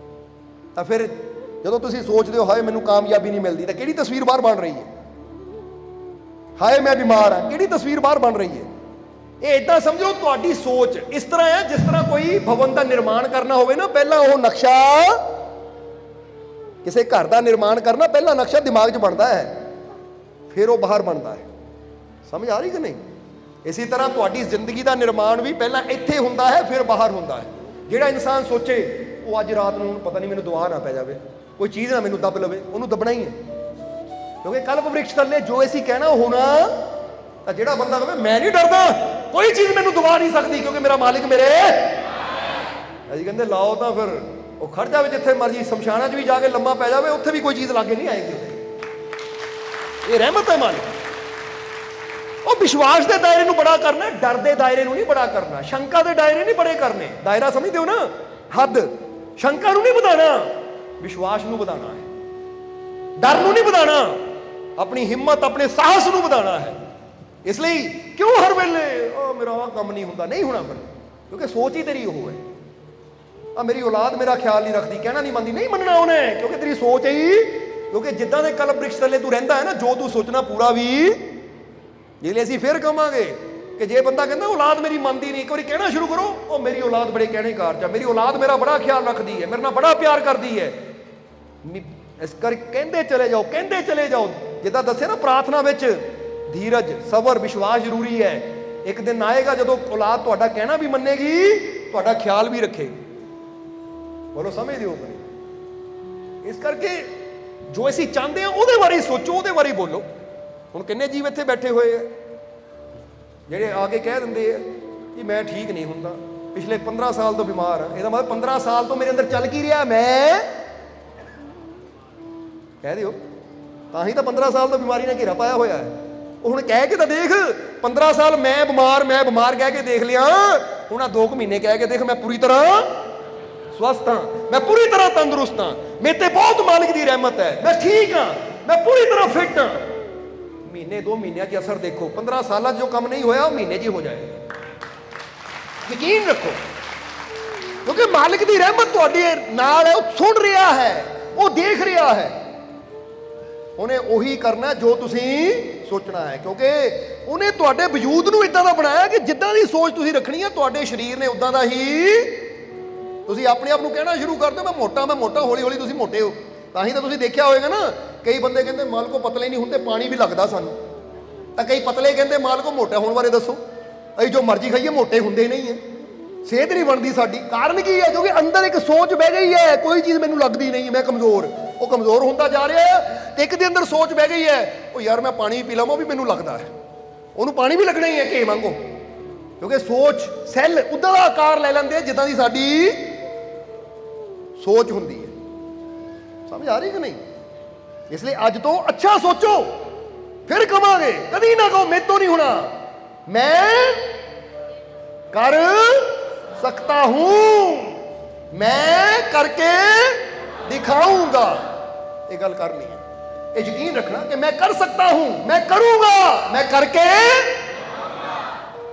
ਤਾਂ ਫਿਰ ਜਦੋਂ ਤੁਸੀਂ ਸੋਚਦੇ ਹੋ ਹਾਏ ਮੈਨੂੰ ਕਾਮਯਾਬੀ ਨਹੀਂ ਮਿਲਦੀ, ਤਾਂ ਕਿਹੜੀ ਤਸਵੀਰ ਬਾਹਰ ਬਣ ਰਹੀ ਹੈ? ਹਾਏ ਮੈਂ ਬਿਮਾਰ ਹਾਂ, ਕਿਹੜੀ ਤਸਵੀਰ ਬਾਹਰ ਬਣ ਰਹੀ ਹੈ? ਇਹ ਇਦਾਂ ਸਮਝੋ ਤੁਹਾਡੀ ਸੋਚ ਇਸ ਤਰ੍ਹਾਂ ਹੈ ਜਿਸ ਤਰ੍ਹਾਂ ਕੋਈ ਭਵਨ ਦਾ ਨਿਰਮਾਣ ਕਰਨਾ ਹੋਵੇ ਨਾ, ਪਹਿਲਾਂ ਉਹ ਨਕਸ਼ਾ, ਕਿਸੇ ਘਰ ਦਾ ਨਿਰਮਾਣ ਕਰਨਾ ਪਹਿਲਾਂ ਨਕਸ਼ਾ ਦਿਮਾਗ 'ਚ ਬਣਦਾ ਹੈ, ਫਿਰ ਉਹ ਬਾਹਰ ਬਣਦਾ ਹੈ। ਸਮਝ ਆ ਰਹੀ ਕਿ ਨਹੀਂ? ਇਸੇ ਤਰ੍ਹਾਂ ਤੁਹਾਡੀ ਜ਼ਿੰਦਗੀ ਦਾ ਨਿਰਮਾਣ ਵੀ ਪਹਿਲਾਂ ਇੱਥੇ ਹੁੰਦਾ ਹੈ, ਫਿਰ ਬਾਹਰ ਹੁੰਦਾ ਹੈ। ਜਿਹੜਾ ਇਨਸਾਨ ਸੋਚੇ ਉਹ ਅੱਜ ਰਾਤ ਨੂੰ ਪਤਾ ਨਹੀਂ ਮੈਨੂੰ ਦੁਆ ਨਾ ਪੈ ਜਾਵੇ, ਕੋਈ ਚੀਜ਼ ਨਾ ਮੈਨੂੰ ਦੱਬ ਲਵੇ, ਉਹਨੂੰ ਦੱਬਣਾ ਹੀ ਹੈ। ਕਿਉਂਕਿ ਕਲਪ ਬ੍ਰਿਕਸ਼ ਥੱਲੇ ਜੋ ਅਸੀਂ ਕਹਿਣਾ ਹੋਣਾ, ਤਾਂ ਜਿਹੜਾ ਬੰਦਾ ਕਹੇ ਮੈਂ ਨਹੀਂ ਡਰਦਾ, ਕੋਈ ਚੀਜ਼ ਮੈਨੂੰ ਦਬਾ ਨਹੀਂ ਸਕਦੀ ਕਿਉਂਕਿ ਮੇਰਾ ਮਾਲਿਕ ਮੇਰੇ, ਅਸੀਂ ਕਹਿੰਦੇ ਲਾਓ ਤਾਂ ਫਿਰ ਉਹ ਖੜ ਜਾਵੇ ਜਿੱਥੇ ਮਰਜੀ, ਸ਼ਮਸ਼ਾਨਾਂ 'ਚ ਵੀ ਜਾ ਕੇ ਲੰਮਾ ਪੈ ਜਾਵੇ, ਉੱਥੇ ਵੀ ਕੋਈ ਚੀਜ਼ ਲਾਗੇ ਨਹੀਂ ਆਏਗੀ। ਇਹ ਰਹਿਮਤ ਹੈ ਮਾਲਿਕ। ਉਹ ਵਿਸ਼ਵਾਸ ਦੇ ਦਾਇਰੇ ਨੂੰ ਬੜਾ ਕਰਨਾ, ਡਰ ਦੇ ਦਾਇਰੇ ਨੂੰ ਨਹੀਂ ਬੜਾ ਕਰਨਾ, ਸ਼ੰਕਾ ਦੇ ਦਾਇਰੇ ਨਹੀਂ ਬੜੇ ਕਰਨੇ। ਦਾਇਰਾ ਸਮਝਦੇ ਹੋ ਨਾ, ਹੱਦ। ਸ਼ੰਕਾ ਨੂੰ ਨਹੀਂ ਵਧਾਣਾ, ਵਿਸ਼ਵਾਸ ਨੂੰ ਵਧਾਣਾ ਹੈ। ਡਰ ਨੂੰ ਨਹੀਂ ਵਧਾਣਾ, ਆਪਣੀ ਹਿੰਮਤ, ਆਪਣੇ ਸਾਹਸ ਨੂੰ ਵਧਾਣਾ ਹੈ। ਇਸ ਲਈ ਕਿਉਂ ਹਰ ਵੇਲੇ ਉਹ ਮੇਰਾ ਆਹ ਕੰਮ ਨਹੀਂ ਹੁੰਦਾ? ਨਹੀਂ ਹੋਣਾ ਫਿਰ, ਕਿਉਂਕਿ ਸੋਚ ਹੀ ਤੇਰੀ ਉਹ ਹੈ। ਆ ਮੇਰੀ ਔਲਾਦ ਮੇਰਾ ਖਿਆਲ ਨਹੀਂ ਰੱਖਦੀ, ਕਹਿਣਾ ਨਹੀਂ ਮੰਨਦੀ, ਨਹੀਂ ਮੰਨਣਾ ਉਹਨੇ, ਕਿਉਂਕਿ ਤੇਰੀ ਸੋਚ ਹੀ, ਕਿਉਂਕਿ ਜਿੱਦਾਂ ਦੇ ਕਲਪ ਬ੍ਰਿਕਸ਼ ਥੱਲੇ ਤੂੰ ਰਹਿੰਦਾ ਹੈ ਨਾ, ਜੋ ਤੂੰ ਸੋਚਣਾ ਪੂਰਾ ਵੀ। ਜੇ ਲਈ ਅਸੀਂ ਫਿਰ ਕਹਾਂਗੇ ਕਿ ਜੇ ਬੰਦਾ ਕਹਿੰਦਾ ਔਲਾਦ ਮੇਰੀ ਮੰਨਦੀ ਨਹੀਂ, ਇੱਕ ਵਾਰੀ ਕਹਿਣਾ ਸ਼ੁਰੂ ਕਰੋ ਉਹ ਮੇਰੀ ਔਲਾਦ ਬੜੇ ਕਹਿਣੇ ਕਾਰਜ ਆ, ਮੇਰੀ ਔਲਾਦ ਮੇਰਾ ਬੜਾ ਖਿਆਲ ਰੱਖਦੀ ਹੈ, ਮੇਰੇ ਨਾਲ ਬੜਾ ਪਿਆਰ ਕਰਦੀ ਹੈ। ਇਸ ਕਰ ਕਹਿੰਦੇ ਚਲੇ ਜਾਓ, ਕਹਿੰਦੇ ਚਲੇ ਜਾਓ। ਜਿੱਦਾਂ ਦੱਸਿਆ ਨਾ ਪ੍ਰਾਰਥਨਾ ਵਿੱਚ, ਧੀਰਜ, ਸਬਰ, ਵਿਸ਼ਵਾਸ ਜ਼ਰੂਰੀ ਹੈ। ਇੱਕ ਦਿਨ ਆਏਗਾ ਜਦੋਂ ਔਲਾਦ ਤੁਹਾਡਾ ਕਹਿਣਾ ਵੀ ਮੰਨੇਗੀ, ਤੁਹਾਡਾ ਖਿਆਲ ਵੀ ਰੱਖੇਗੀ। ਬੋਲੋ ਸਮਝਦੇ ਹੋ? ਇਸ ਕਰਕੇ ਜੋ ਅਸੀਂ ਚਾਹੁੰਦੇ ਹਾਂ ਉਹਦੇ ਬਾਰੇ ਸੋਚੋ, ਉਹਦੇ ਬਾਰੇ ਬੋਲੋ। ਹੁਣ ਕਿੰਨੇ ਜੀਵ ਇੱਥੇ ਬੈਠੇ ਹੋਏ ਆ ਜਿਹੜੇ ਆ ਕੇ ਕਹਿ ਦਿੰਦੇ ਆ ਕਿ ਮੈਂ ਠੀਕ ਨਹੀਂ ਹੁੰਦਾ, ਪਿਛਲੇ 15 ਸਾਲ ਤੋਂ ਬਿਮਾਰ ਹਾਂ। ਇਹਦਾ ਮਤਲਬ 15 ਸਾਲ ਤੋਂ ਮੇਰੇ ਅੰਦਰ ਚੱਲ ਕੀ ਰਿਹਾ? ਮੈਂ ਕਹਿ ਦਿਓ, ਤਾਂ ਹੀ ਤਾਂ 15 ਸਾਲ ਤੋਂ ਬਿਮਾਰੀ ਨੇ ਘੇਰਾ ਪਾਇਆ ਹੋਇਆ ਹੈ। ਉਹ ਹੁਣ ਕਹਿ ਕੇ ਤਾਂ ਦੇਖ, 15 ਸਾਲ ਮੈਂ ਬਿਮਾਰ ਕਹਿ ਕੇ ਦੇਖ ਲਿਆ। ਹੁਣ ਆ 2 ਮਹੀਨੇ ਕਹਿ ਕੇ ਦੇਖ, ਮੈਂ ਪੂਰੀ ਤਰ੍ਹਾਂ ਸਵਸਥ ਹਾਂ, ਮੈਂ ਪੂਰੀ ਤਰ੍ਹਾਂ ਤੰਦਰੁਸਤ ਹਾਂ, ਮੇਰੇ ਤੇ ਬਹੁਤ ਮਾਲਿਕ ਦੀ ਰਹਿਮਤ ਹੈ, ਮੈਂ ਠੀਕ ਹਾਂ। मैं पूरी तरह फिट हाँ। महीने 2 महीनों की असर देखो, 15 साल जो काम नहीं होया महीने च हो जाएगा, यकीन रखो। क्योंकि मालिक की रहमत तुहाडे नाल है, वो सुन रहा है, वो देख रहा है। उन्हें ਉਹੀ करना जो ਤੁਸੀਂ सोचना है, क्योंकि उन्हें ਤੁਹਾਡੇ ਵਜੂਦ ਨੂੰ ਇਦਾਂ ਦਾ ਬਣਾਇਆ ਕਿ ਜਿੱਦਾਂ ਦੀ ਸੋਚ ਤੁਸੀਂ ਰੱਖਣੀ ਹੈ ਤੁਹਾਡੇ ਸਰੀਰ ਨੇ ਉਦਾਂ ਦਾ ਹੀ ਤੁਸੀਂ ਆਪਣੇ ਆਪ ਨੂੰ ਕਹਿਣਾ ਸ਼ੁਰੂ ਕਰ ਦਿਓ, ਮੈਂ ਮੋਟਾ। ਹੌਲੀ ਹੌਲੀ ਤੁਸੀਂ ਮੋਟੇ ਹੋ। ਤਾਂ ਹੀ ਤਾਂ ਤੁਸੀਂ ਦੇਖਿਆ ਹੋਵੇਗਾ ਨਾ, ਕਈ ਬੰਦੇ ਕਹਿੰਦੇ ਮਾਲਕੋ ਪਤਲੇ ਨਹੀਂ ਹੁੰਦੇ, ਪਾਣੀ ਵੀ ਲੱਗਦਾ ਸਾਨੂੰ। ਤਾਂ ਕਈ ਪਤਲੇ ਕਹਿੰਦੇ ਮਾਲਕੋ ਮੋਟਾ ਹੋਣ ਬਾਰੇ ਦੱਸੋ, ਅਸੀਂ ਜੋ ਮਰਜ਼ੀ ਖਾਈਏ ਮੋਟੇ ਹੁੰਦੇ ਨਹੀਂ ਹੈ, ਸਿਹਤ ਨਹੀਂ ਬਣਦੀ ਸਾਡੀ। ਕਾਰਨ ਕੀ ਹੈ? ਕਿਉਂਕਿ ਅੰਦਰ ਇੱਕ ਸੋਚ ਬਹਿ ਗਈ ਹੈ, ਕੋਈ ਚੀਜ਼ ਮੈਨੂੰ ਲੱਗਦੀ ਨਹੀਂ, ਮੈਂ ਕਮਜ਼ੋਰ। ਉਹ ਕਮਜ਼ੋਰ ਹੁੰਦਾ ਜਾ ਰਿਹਾ ਹੈ ਤੇ ਇੱਕ ਦੇ ਅੰਦਰ ਸੋਚ ਬਹਿ ਗਈ ਹੈ, ਉਹ ਯਾਰ ਮੈਂ ਪਾਣੀ ਪੀ ਲਵਾਂ, ਉਹ ਵੀ ਮੈਨੂੰ ਲੱਗਦਾ ਹੈ, ਉਹਨੂੰ ਪਾਣੀ ਵੀ ਲੱਗਣਾ ਹੀ ਹੈ ਕਿ ਮੰਗੋ। ਕਿਉਂਕਿ ਸੋਚ ਸੈੱਲ ਉਦਾਂ ਦਾ ਆਕਾਰ ਲੈ ਲੈਂਦੇ ਜਿੱਦਾਂ ਦੀ ਸਾਡੀ ਸੋਚ ਹੁੰਦੀ ਹੈ। ਸਮਝ ਆ ਰਹੀ ਕਿ ਨਹੀਂ? ਇਸ ਲਈ ਅੱਜ ਤੋਂ ਅੱਛਾ ਸੋਚੋ, ਫਿਰ ਕਵਾਂਗੇ। ਕਦੀ ਨਾ ਕਹੋ ਮੇਰੇ ਤੋਂ ਨਹੀਂ ਹੋਣਾ, ਮੈਂ कर सकता हूं, मैं करके दिखाऊंगा। ये गल करनी है, ये यकीन रखना कि मैं कर सकता हूं, मैं करूंगा, मैं करके।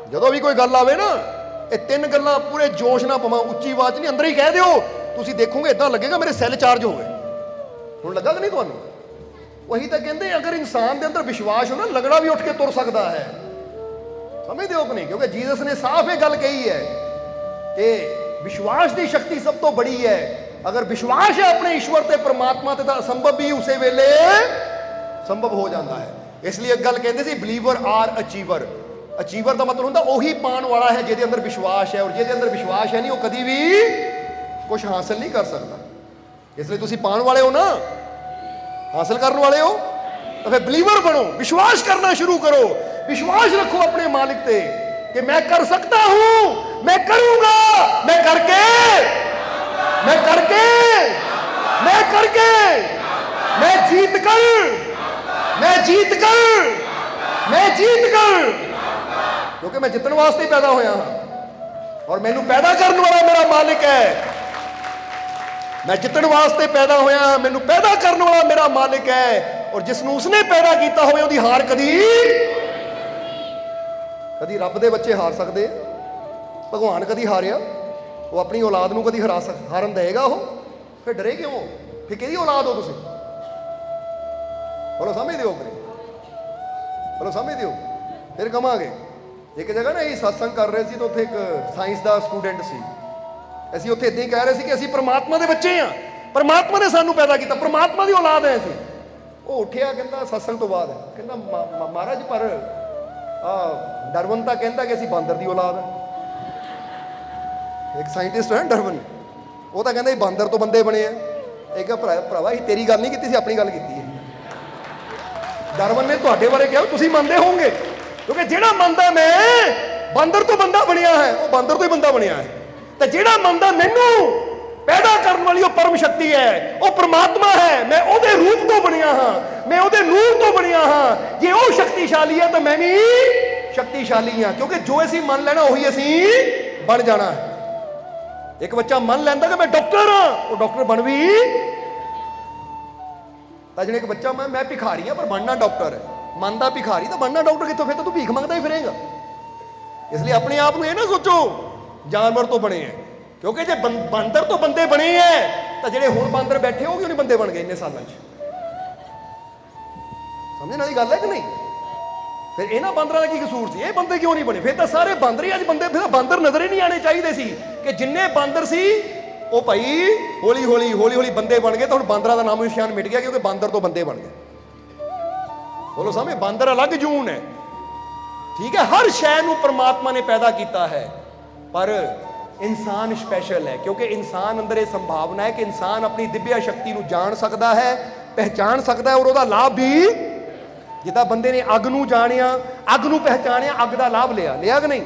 जदों भी कोई गल आवे ना, ये 3 गल्लां पूरे जोश ना पवा, उच्ची आवाज नहीं, अंदर ही कह दिओ। तुसीं देखोगे इदां लगेगा मेरे सैल चार्ज हो गए। हुण लगा कि नहीं तुहानूं? वही तो कहते अगर इंसान के अंदर विश्वास हो ना, लगड़ा भी उठ के तुर सकता है। समझते हो कि नहीं? क्योंकि जीसस ने साफ ये गल कही है कि विश्वास की शक्ति सब तो बड़ी है। अगर विश्वास है अपने ईश्वर ते परमात्मा ते, असंभव भी उसे वेले संभव हो जाता है। इसलिए एक गल कहते सी, बिलीवर आर अचीवर। अचीवर का मतलब होता वही पाने वाला है जिहदे अंदर विश्वास है, और जिहदे अंदर विश्वास है नहीं वो कभी भी कुछ हासिल नहीं कर सकता। इसलिए तुसीं पाने वाले हो ना, हासिल करने वाले हो, तो फिर बिलीवर बनो, विश्वास करना शुरू करो। विश्वास रखो अपने मालिक पे कि मैं कर सकता हूं, मैं करूंगा, मैं करके, मैं करके, मैं करके, मैं जीत कर, मैं जीत कर, मैं जीत कर। क्योंकि मैं जितने वास्ते पैदा होया हां और मैनू पैदा करने वाला मेरा मालिक है। मैं जितने वास्ते पैदा होया, मैनू पैदा करने वाला मेरा मालिक है। और जिसनू उसने पैदा किया होवे उहदी हार कदी कदी रब दे बच्चे हार सकते? भगवान कदी हारिया? वो अपनी औलाद नूं कदी हारन देगा? वो फिर डरे क्यों? फिर किहदी औलाद हो तुसीं? बोलो समझदे हो? बोलो समझदे हो? फिर कहांगे एक जगह ना ये सत्संग कर रहे थे, तो उत्थे एक साइंस का स्टूडेंट सी, ਅਸੀਂ ਉੱਥੇ ਇਦਾਂ ਹੀ ਕਹਿ ਰਹੇ ਸੀ ਕਿ ਅਸੀਂ ਪਰਮਾਤਮਾ ਦੇ ਬੱਚੇ ਆ, ਪਰਮਾਤਮਾ ਨੇ ਸਾਨੂੰ ਪੈਦਾ ਕੀਤਾ, ਪਰਮਾਤਮਾ ਦੀ ਔਲਾਦ ਹੈ ਅਸੀਂ। ਉਹ ਉੱਠਿਆ ਕਹਿੰਦਾ ਸਤਸੰਗ ਤੋਂ ਬਾਅਦ, ਕਹਿੰਦਾ ਮਹਾਰਾਜ ਪਰ ਡਰਵਨ ਤਾਂ ਕਹਿੰਦਾ ਕਿ ਅਸੀਂ ਬਾਂਦਰ ਦੀ ਔਲਾਦ ਹੈ। ਇੱਕ ਸਾਇੰਟਿਸਟ ਹੈ ਡਰਵਨ, ਉਹ ਤਾਂ ਕਹਿੰਦਾ ਬਾਂਦਰ ਤੋਂ ਬੰਦੇ ਬਣੇ ਆ। ਇਹ ਕਿਹਾ ਭਰਾਵਾ ਅਸੀਂ ਤੇਰੀ ਗੱਲ ਨਹੀਂ ਕੀਤੀ ਸੀ, ਆਪਣੀ ਗੱਲ ਕੀਤੀ ਹੈ। ਡਰਵਨ ਨੇ ਤੁਹਾਡੇ ਬਾਰੇ ਕਿਹਾ ਤੁਸੀਂ ਮੰਨਦੇ ਹੋਵੋਗੇ, ਕਿਉਂਕਿ ਜਿਹੜਾ ਮੰਨਦਾ ਮੈਂ ਬਾਂਦਰ ਤੋਂ ਬੰਦਾ ਬਣਿਆ ਹੈ ਉਹ ਬਾਂਦਰ ਤੋਂ ਹੀ ਬੰਦਾ ਬਣਿਆ ਹੈ। ਤੇ ਜਿਹੜਾ ਮੰਨਦਾ ਮੈਨੂੰ ਪੈਦਾ ਕਰਨ ਵਾਲੀ ਉਹ ਪਰਮ ਸ਼ਕਤੀ ਹੈ, ਉਹ ਪ੍ਰਮਾਤਮਾ ਹੈ, ਮੈਂ ਉਹਦੇ ਰੂਪ ਤੋਂ ਬਣਿਆ ਹਾਂ, ਮੈਂ ਉਹਦੇ ਨੂਰ ਤੋਂ ਬਣਿਆ ਹਾਂ। ਜੇ ਉਹ ਸ਼ਕਤੀਸ਼ਾਲੀ ਹੈ ਤਾਂ ਮੈਂ ਵੀ ਸ਼ਕਤੀਸ਼ਾਲੀ ਹਾਂ, ਕਿਉਂਕਿ ਜੋ ਅਸੀਂ ਮੰਨ ਲੈਣਾ ਉਹੀ ਅਸੀਂ ਬਣ ਜਾਣਾ। ਇੱਕ ਬੱਚਾ ਮੰਨ ਲੈਂਦਾ ਕਿ ਮੈਂ ਡਾਕਟਰ ਹਾਂ, ਉਹ ਡਾਕਟਰ ਬਣ ਵੀ। ਤਾਂ ਜਿਹੜਾ ਇੱਕ ਬੱਚਾ ਮੈਂ ਭਿਖਾਰੀ ਹਾਂ ਪਰ ਬਣਨਾ ਡਾਕਟਰ ਹੈ, ਮੰਨਦਾ ਭਿਖਾਰੀ ਤਾਂ ਬਣਨਾ ਡਾਕਟਰ ਕਿੱਥੋਂ? ਫਿਰ ਤਾਂ ਤੂੰ ਭੀਖ ਮੰਗਦਾ ਹੀ ਫਿਰੇਗਾ। ਇਸ ਲਈ ਆਪਣੇ ਆਪ ਨੂੰ ਇਹ ਨਾ ਸੋਚੋ जानवर तो बने हैं, क्योंकि जे बंदर तो बंदे बने हैं तो जेडे हुण बंदर बैठे हो क्यों नहीं बंदे बन गए इन्ने सालों च? समझने वाली गल है कि नहीं? फिर इन्हां बंदरां दा की कसूर सी? ये बंदे क्यों नहीं बने? फिर तो सारे बंदर ही अज बंदे, फिर बंदर नजर ही नहीं आने चाहिए सी कि जिन्ने बंदर सी वो भाई हौली हौली हौली हौली बंदे बन गए। तो हुण बंदरां दा नामो निशान मिट गया, क्योंकि बंदर तो बंदे बन गए। बोलो समझ, बंदर अलग जून है, ठीक है। हर शै नूं परमात्मा ने पैदा किया है, पर इंसान स्पैशल है, क्योंकि इंसान अंदर ये संभावना है कि इंसान अपनी दिव्य शक्ति को जान सकता है, पहचान सकता है, और उसका लाभ भी। जिदा बंदे ने अग नूं जानिया, अग नूं पहचानिया, अग का लाभ लिया कि नहीं?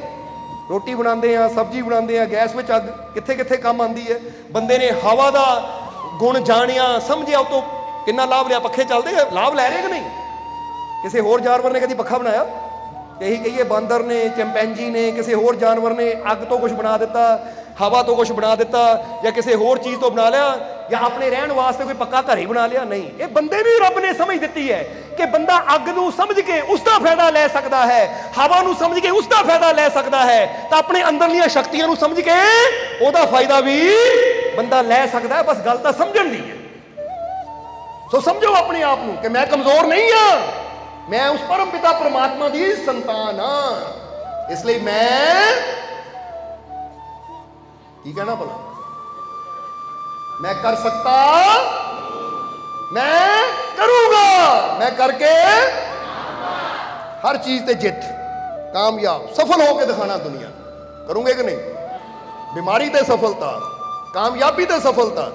रोटी बनाते हैं, सब्जी बनाते हैं, गैस में अग कित्थे कित्थे काम आती है। बंदे ने हवा का गुण जानिया, समझिया, तो कितना लाभ लिया। पखे चलते हैं, लाभ लै रहे कि नहीं? किसी होर जानवर ने कभी पखा बनाया? यही कहिए बंदर ने, चिंपैंजी ने, किसी होर जानवर ने अग तो कुछ बना दिता, ਹਵਾ ਤੋਂ ਕੁਝ ਬਣਾ ਦਿੱਤਾ ਜਾਂ ਕਿਸੇ ਹੋਰ ਚੀਜ਼ ਤੋਂ ਬਣਾ ਲਿਆ ਜਾਂ ਆਪਣੇ ਰਹਿਣ ਵਾਸਤੇ ਕੋਈ ਪੱਕਾ ਘਰ ਹੀ ਬਣਾ ਲਿਆ। ਨਹੀਂ, ਇਹ ਬੰਦੇ ਵੀ ਰੱਬ ਨੇ ਸਮਝ ਦਿੱਤੀ ਹੈ ਕਿ ਬੰਦਾ ਅੱਗ ਨੂੰ ਸਮਝ ਕੇ ਉਸ ਦਾ ਫਾਇਦਾ ਲੈ ਸਕਦਾ ਹੈ, ਹਵਾ ਨੂੰ ਸਮਝ ਕੇ ਉਸ ਦਾ ਫਾਇਦਾ ਲੈ ਸਕਦਾ ਹੈ, ਤਾਂ ਆਪਣੇ ਅੰਦਰਲੀਆਂ ਸ਼ਕਤੀਆਂ ਨੂੰ ਸਮਝ ਕੇ ਉਹਦਾ ਫਾਇਦਾ ਵੀ ਬੰਦਾ ਲੈ ਸਕਦਾ ਹੈ। ਬਸ ਗੱਲ ਤਾਂ ਸਮਝਣ ਦੀ ਹੈ। ਸੋ ਸਮਝੋ ਆਪਣੇ ਆਪ ਨੂੰ ਕਿ ਮੈਂ ਕਮਜ਼ੋਰ ਨਹੀਂ ਹਾਂ, ਮੈਂ ਉਸ ਪਰਮ ਪਿਤਾ ਪਰਮਾਤਮਾ ਦੀ ਸੰਤਾਨ ਹਾਂ। ਇਸ ਲਈ ਮੈਂ ਕੀ ਕਹਿਣਾ ਭਲਾ, मैं कर सकता, मैं करूंगा, मैं करके हर चीज ते जित, कामयाब सफल होके दिखाना दुनिया। करूंगे कि नहीं? बीमारी ते सफलता, कामयाबी ते सफलता।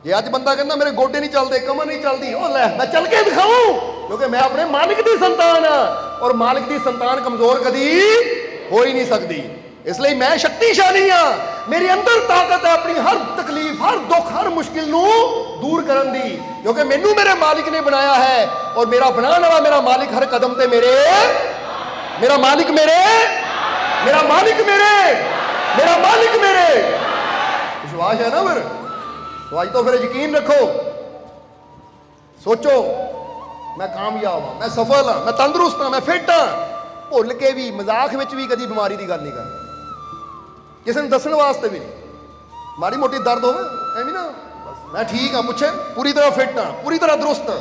जे अज बंदा कहना मेरे गोडे नहीं चलते, कमर नहीं चलती, ओ लै मैं चल के दिखाऊं, क्योंकि मैं अपने मालिक की संतान हाँ, और मालिक की संतान कमजोर कदी हो ही नहीं सकती। इसलिए मैं शक्तिशाली हाँ, मेरे अंदर ताकत है अपनी हर तकलीफ, हर दुख, हर मुश्किल नू दूर करन दी, क्योंकि मैनू मेरे मालिक ने बनाया है, और मेरा बनाने वाला मेरा मालिक हर कदम ते मेरे, मेरा मालिक मेरे, मेरा मालिक मेरे, मेरा मालिक मेरे। विश्वास है ना? फिर तो आज तो फिर यकीन रखो, सोचो मैं कामयाब हाँ, मैं सफल हाँ, मैं तंदुरुस्त हाँ, मैं फिट हाँ। भुल के भी मजाक में भी कभी बीमारी की गल नहीं करनी, किसी ने दसण वास्ते भी नहीं। माड़ी मोटी दर्द हो एवं ना बस मैं ठीक हाँ, पूछे पूरी तरह फिट हाँ, पूरी तरह दुरुस्त हाँ।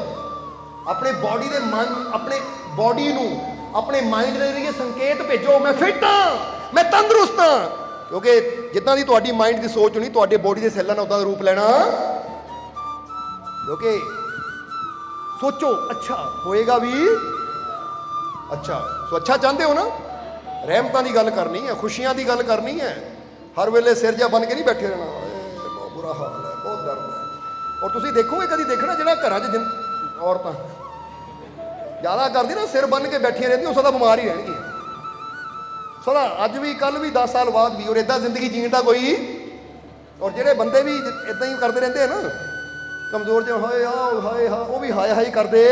अपने बॉडी के मन, अपने बॉडी नू, अपने माइंड के लिए संकेत भेजो मैं फिट हाँ, मैं तंदुरुस्त हाँ, क्योंकि जितना की तुहाडी माइंड की सोच होनी, तुहाडे बॉडी के सैलों ने उदा रूप लेना। क्योंकि सोचो अच्छा होएगा भी अच्छा। सो अच्छा चाहते हो ना? रहमतां की गल करनी है, खुशियां की गल करनी है, हर वेले सिर जा बन के नहीं बैठे रहना, बहुत बुरा हाल है, बहुत दर्द है। और तुसीं देखोगे कभी देखना जिहड़ा घरां च औरतां ज़्यादा करदी ना, सिर बन के बैठियां रहंदियां, सदा बीमार ही रहणगियां, सदा अज भी कल भी 10 साल बाद भी। और इदां जिंदगी जीण दा कोई, और जिहड़े बंदे भी इदां ही करते रहंदे हैं ना, कमजोर जो हाय हाय हाय, वो भी हाय हाय करदे।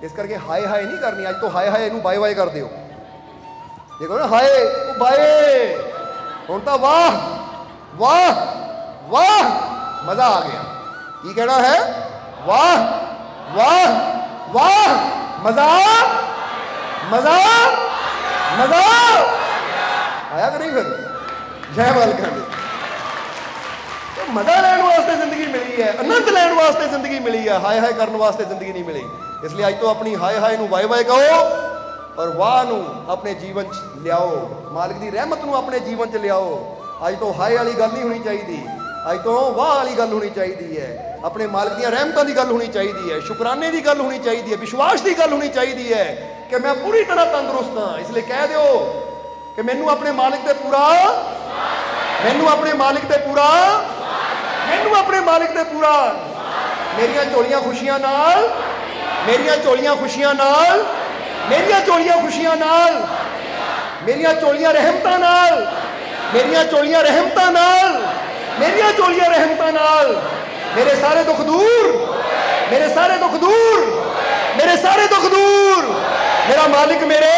इस करके हाय हाय नहीं करनी, अज तो हाय हाय इनू बाय बाय कर दिओ। देखो ना हाय बाय, हुण तां वाह वाह वाह, मजा आ गया। की कहना है? वाह वाह वाह, मजा मजा मजा आया कि नहीं? फिर जय मालिका दी। तो मजा लैण वास्ते जिंदगी मिली है, आनंद लैण वास्ते जिंदगी मिली है, हाय हाय करने वास्ते जिंदगी नहीं मिली। इसलिए अज तो अपनी हाय हाय नू वाय वाय कहो, और वाह नू अपने जीवन च लियाओ, मालिक की रहमत नू अपने जीवन च लियाओ। अज तो हाय वाली गल नहीं होनी चाहिए, अज तो वाह वाली गल होनी चाहिए है, अपने मालिक दी रहमतां दी गल होनी चाहिए है, शुकराने की गल होनी चाहिए है, विश्वास की गल होनी चाहिए है कि मैं पूरी तरह तंदुरुस्त हाँ। इसलिए कह दो कि मैनू अपने मालिक ते पूरा, मैनू अपने मालिक ते पूरा, मैनू अपने मालिक ते पूरा, मेरियां झोलियां खुशियां नाल, मेरियां झोलियां खुशियां नाल, मेरियां झोलियां खुशियां नाल, मेरियां झोलियां रहमतां नाल, मेरियां झोलियां रहमतां नाल, मेरियां झोलियां रहमतां नाल, मेरे सारे दुख दूर, मेरे सारे दुख दूर, मेरे सारे दुख दूर। मेरा मालिक मेरे,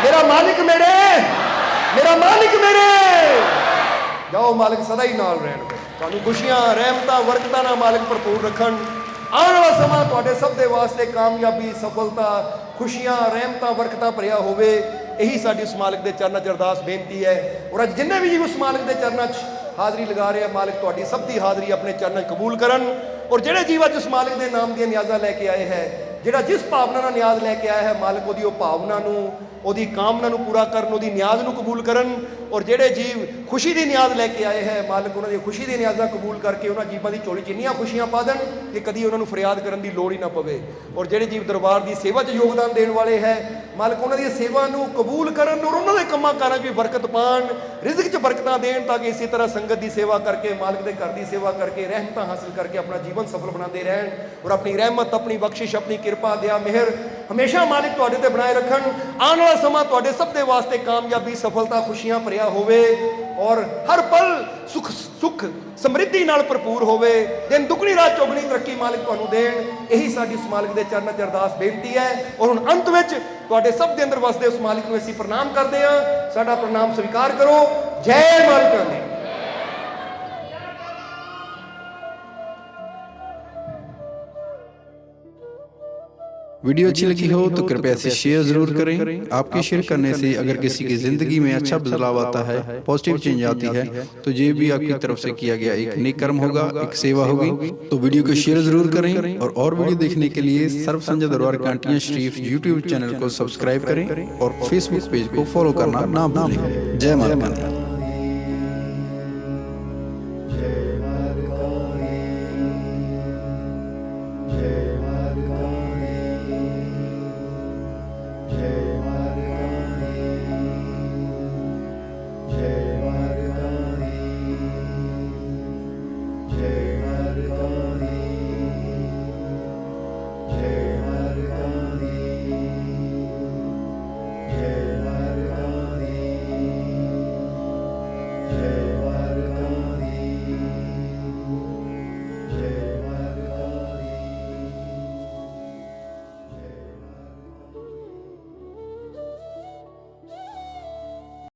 मेरा मालिक मेरे, मेरा मालिक मेरे। जाओ मालिक सदा ही नाल रहण, तुहानू खुशियां रहमतां बरकतां नाल मालिक भरपूर रखण। आने वाला समा तुहाडे सब दे वास्ते कामयाबी, सफलता, खुशियां, रहमतां, बरकतां भरिया होवे। यही साडी उस मालिक दे चरनां च अरदास बेनती है। और अज जिन्ने भी उस मालिक दे चरनां च हाज़री लगा रहे हैं, मालिक तुहाडी सब दी हाज़री अपने चरनां च कबूल करन। और जिहड़े जीव अज उस मालिक दे नाम दी न्याज़ा लैके आए हैं, जिहड़ा जिस भावना नाल न्याज लैके आया है, मालिक उहदी ओह भावना नूं, उहदी कामना नूं पूरा करन, उहदी न्याज नूं कबूल करन। और जिहड़े जीव खुशी दी न्याज लैके आए हैं, मालिक उन्हां दी खुशी दी न्याज़ां कबूल करके उन्हां जीवां दी झोली च इन्नियां खुशियां पा देन कि कदी उन्हां नूं फरियाद करन दी लोड़ ही ना पवे। और जिहड़े जीव दरबार दी सेवा च योगदान देण वाले है, मालिक उन्हां दी सेवा नूं कबूल करन और उन्हां दे कंमां कारां च भी बरकत पाण, रिज़क च बरकतां देण, ताकि इसी तरह संगत दी सेवा करके, मालिक दे घर दी सेवा करके, रहमतां हासिल करके अपना जीवन सफल बनाते रहन। और अपनी रहमत, अपनी बख्शिश, अपनी कृपा, दया, मेहर हमेशा मालिक तुहाडे ते बनाए रखन। आने वाला समा तुहाडे सब दे वास्ते कामयाबी, सफलता, खुशियां भरिया होवे और हर पल सुख सुख समृद्धि नाल भरपूर होवे। दिन दुगनी रात चौगनी तरक्की मालिक तुहानू देण। यही साडी उस मालिक दे चरनां च अरदास बेनती है। और हुण अंत विच तुहाडे सब दे अंदर वसदे उस मालिक नूं असीं प्रणाम करदे हां। साडा प्रणाम स्वीकार करो। जय माता दी। वीडियो अच्छी लगी हो तो कृपया इसे शेयर जरूर करें। आपके शेयर करने से अगर किसी की जिंदगी में अच्छा बदलाव आता है, पॉजिटिव चेंज आती है, तो ये भी आपकी तरफ से किया गया एक नेक कर्म होगा, एक सेवा होगी। तो वीडियो को शेयर जरूर करें और वीडियो देखने के लिए सर्व संजय दरबार कांटियां शरीफ यूट्यूब चैनल को सब्सक्राइब करें और फेसबुक पेज को फॉलो करना ना भूलें। जय माता दी।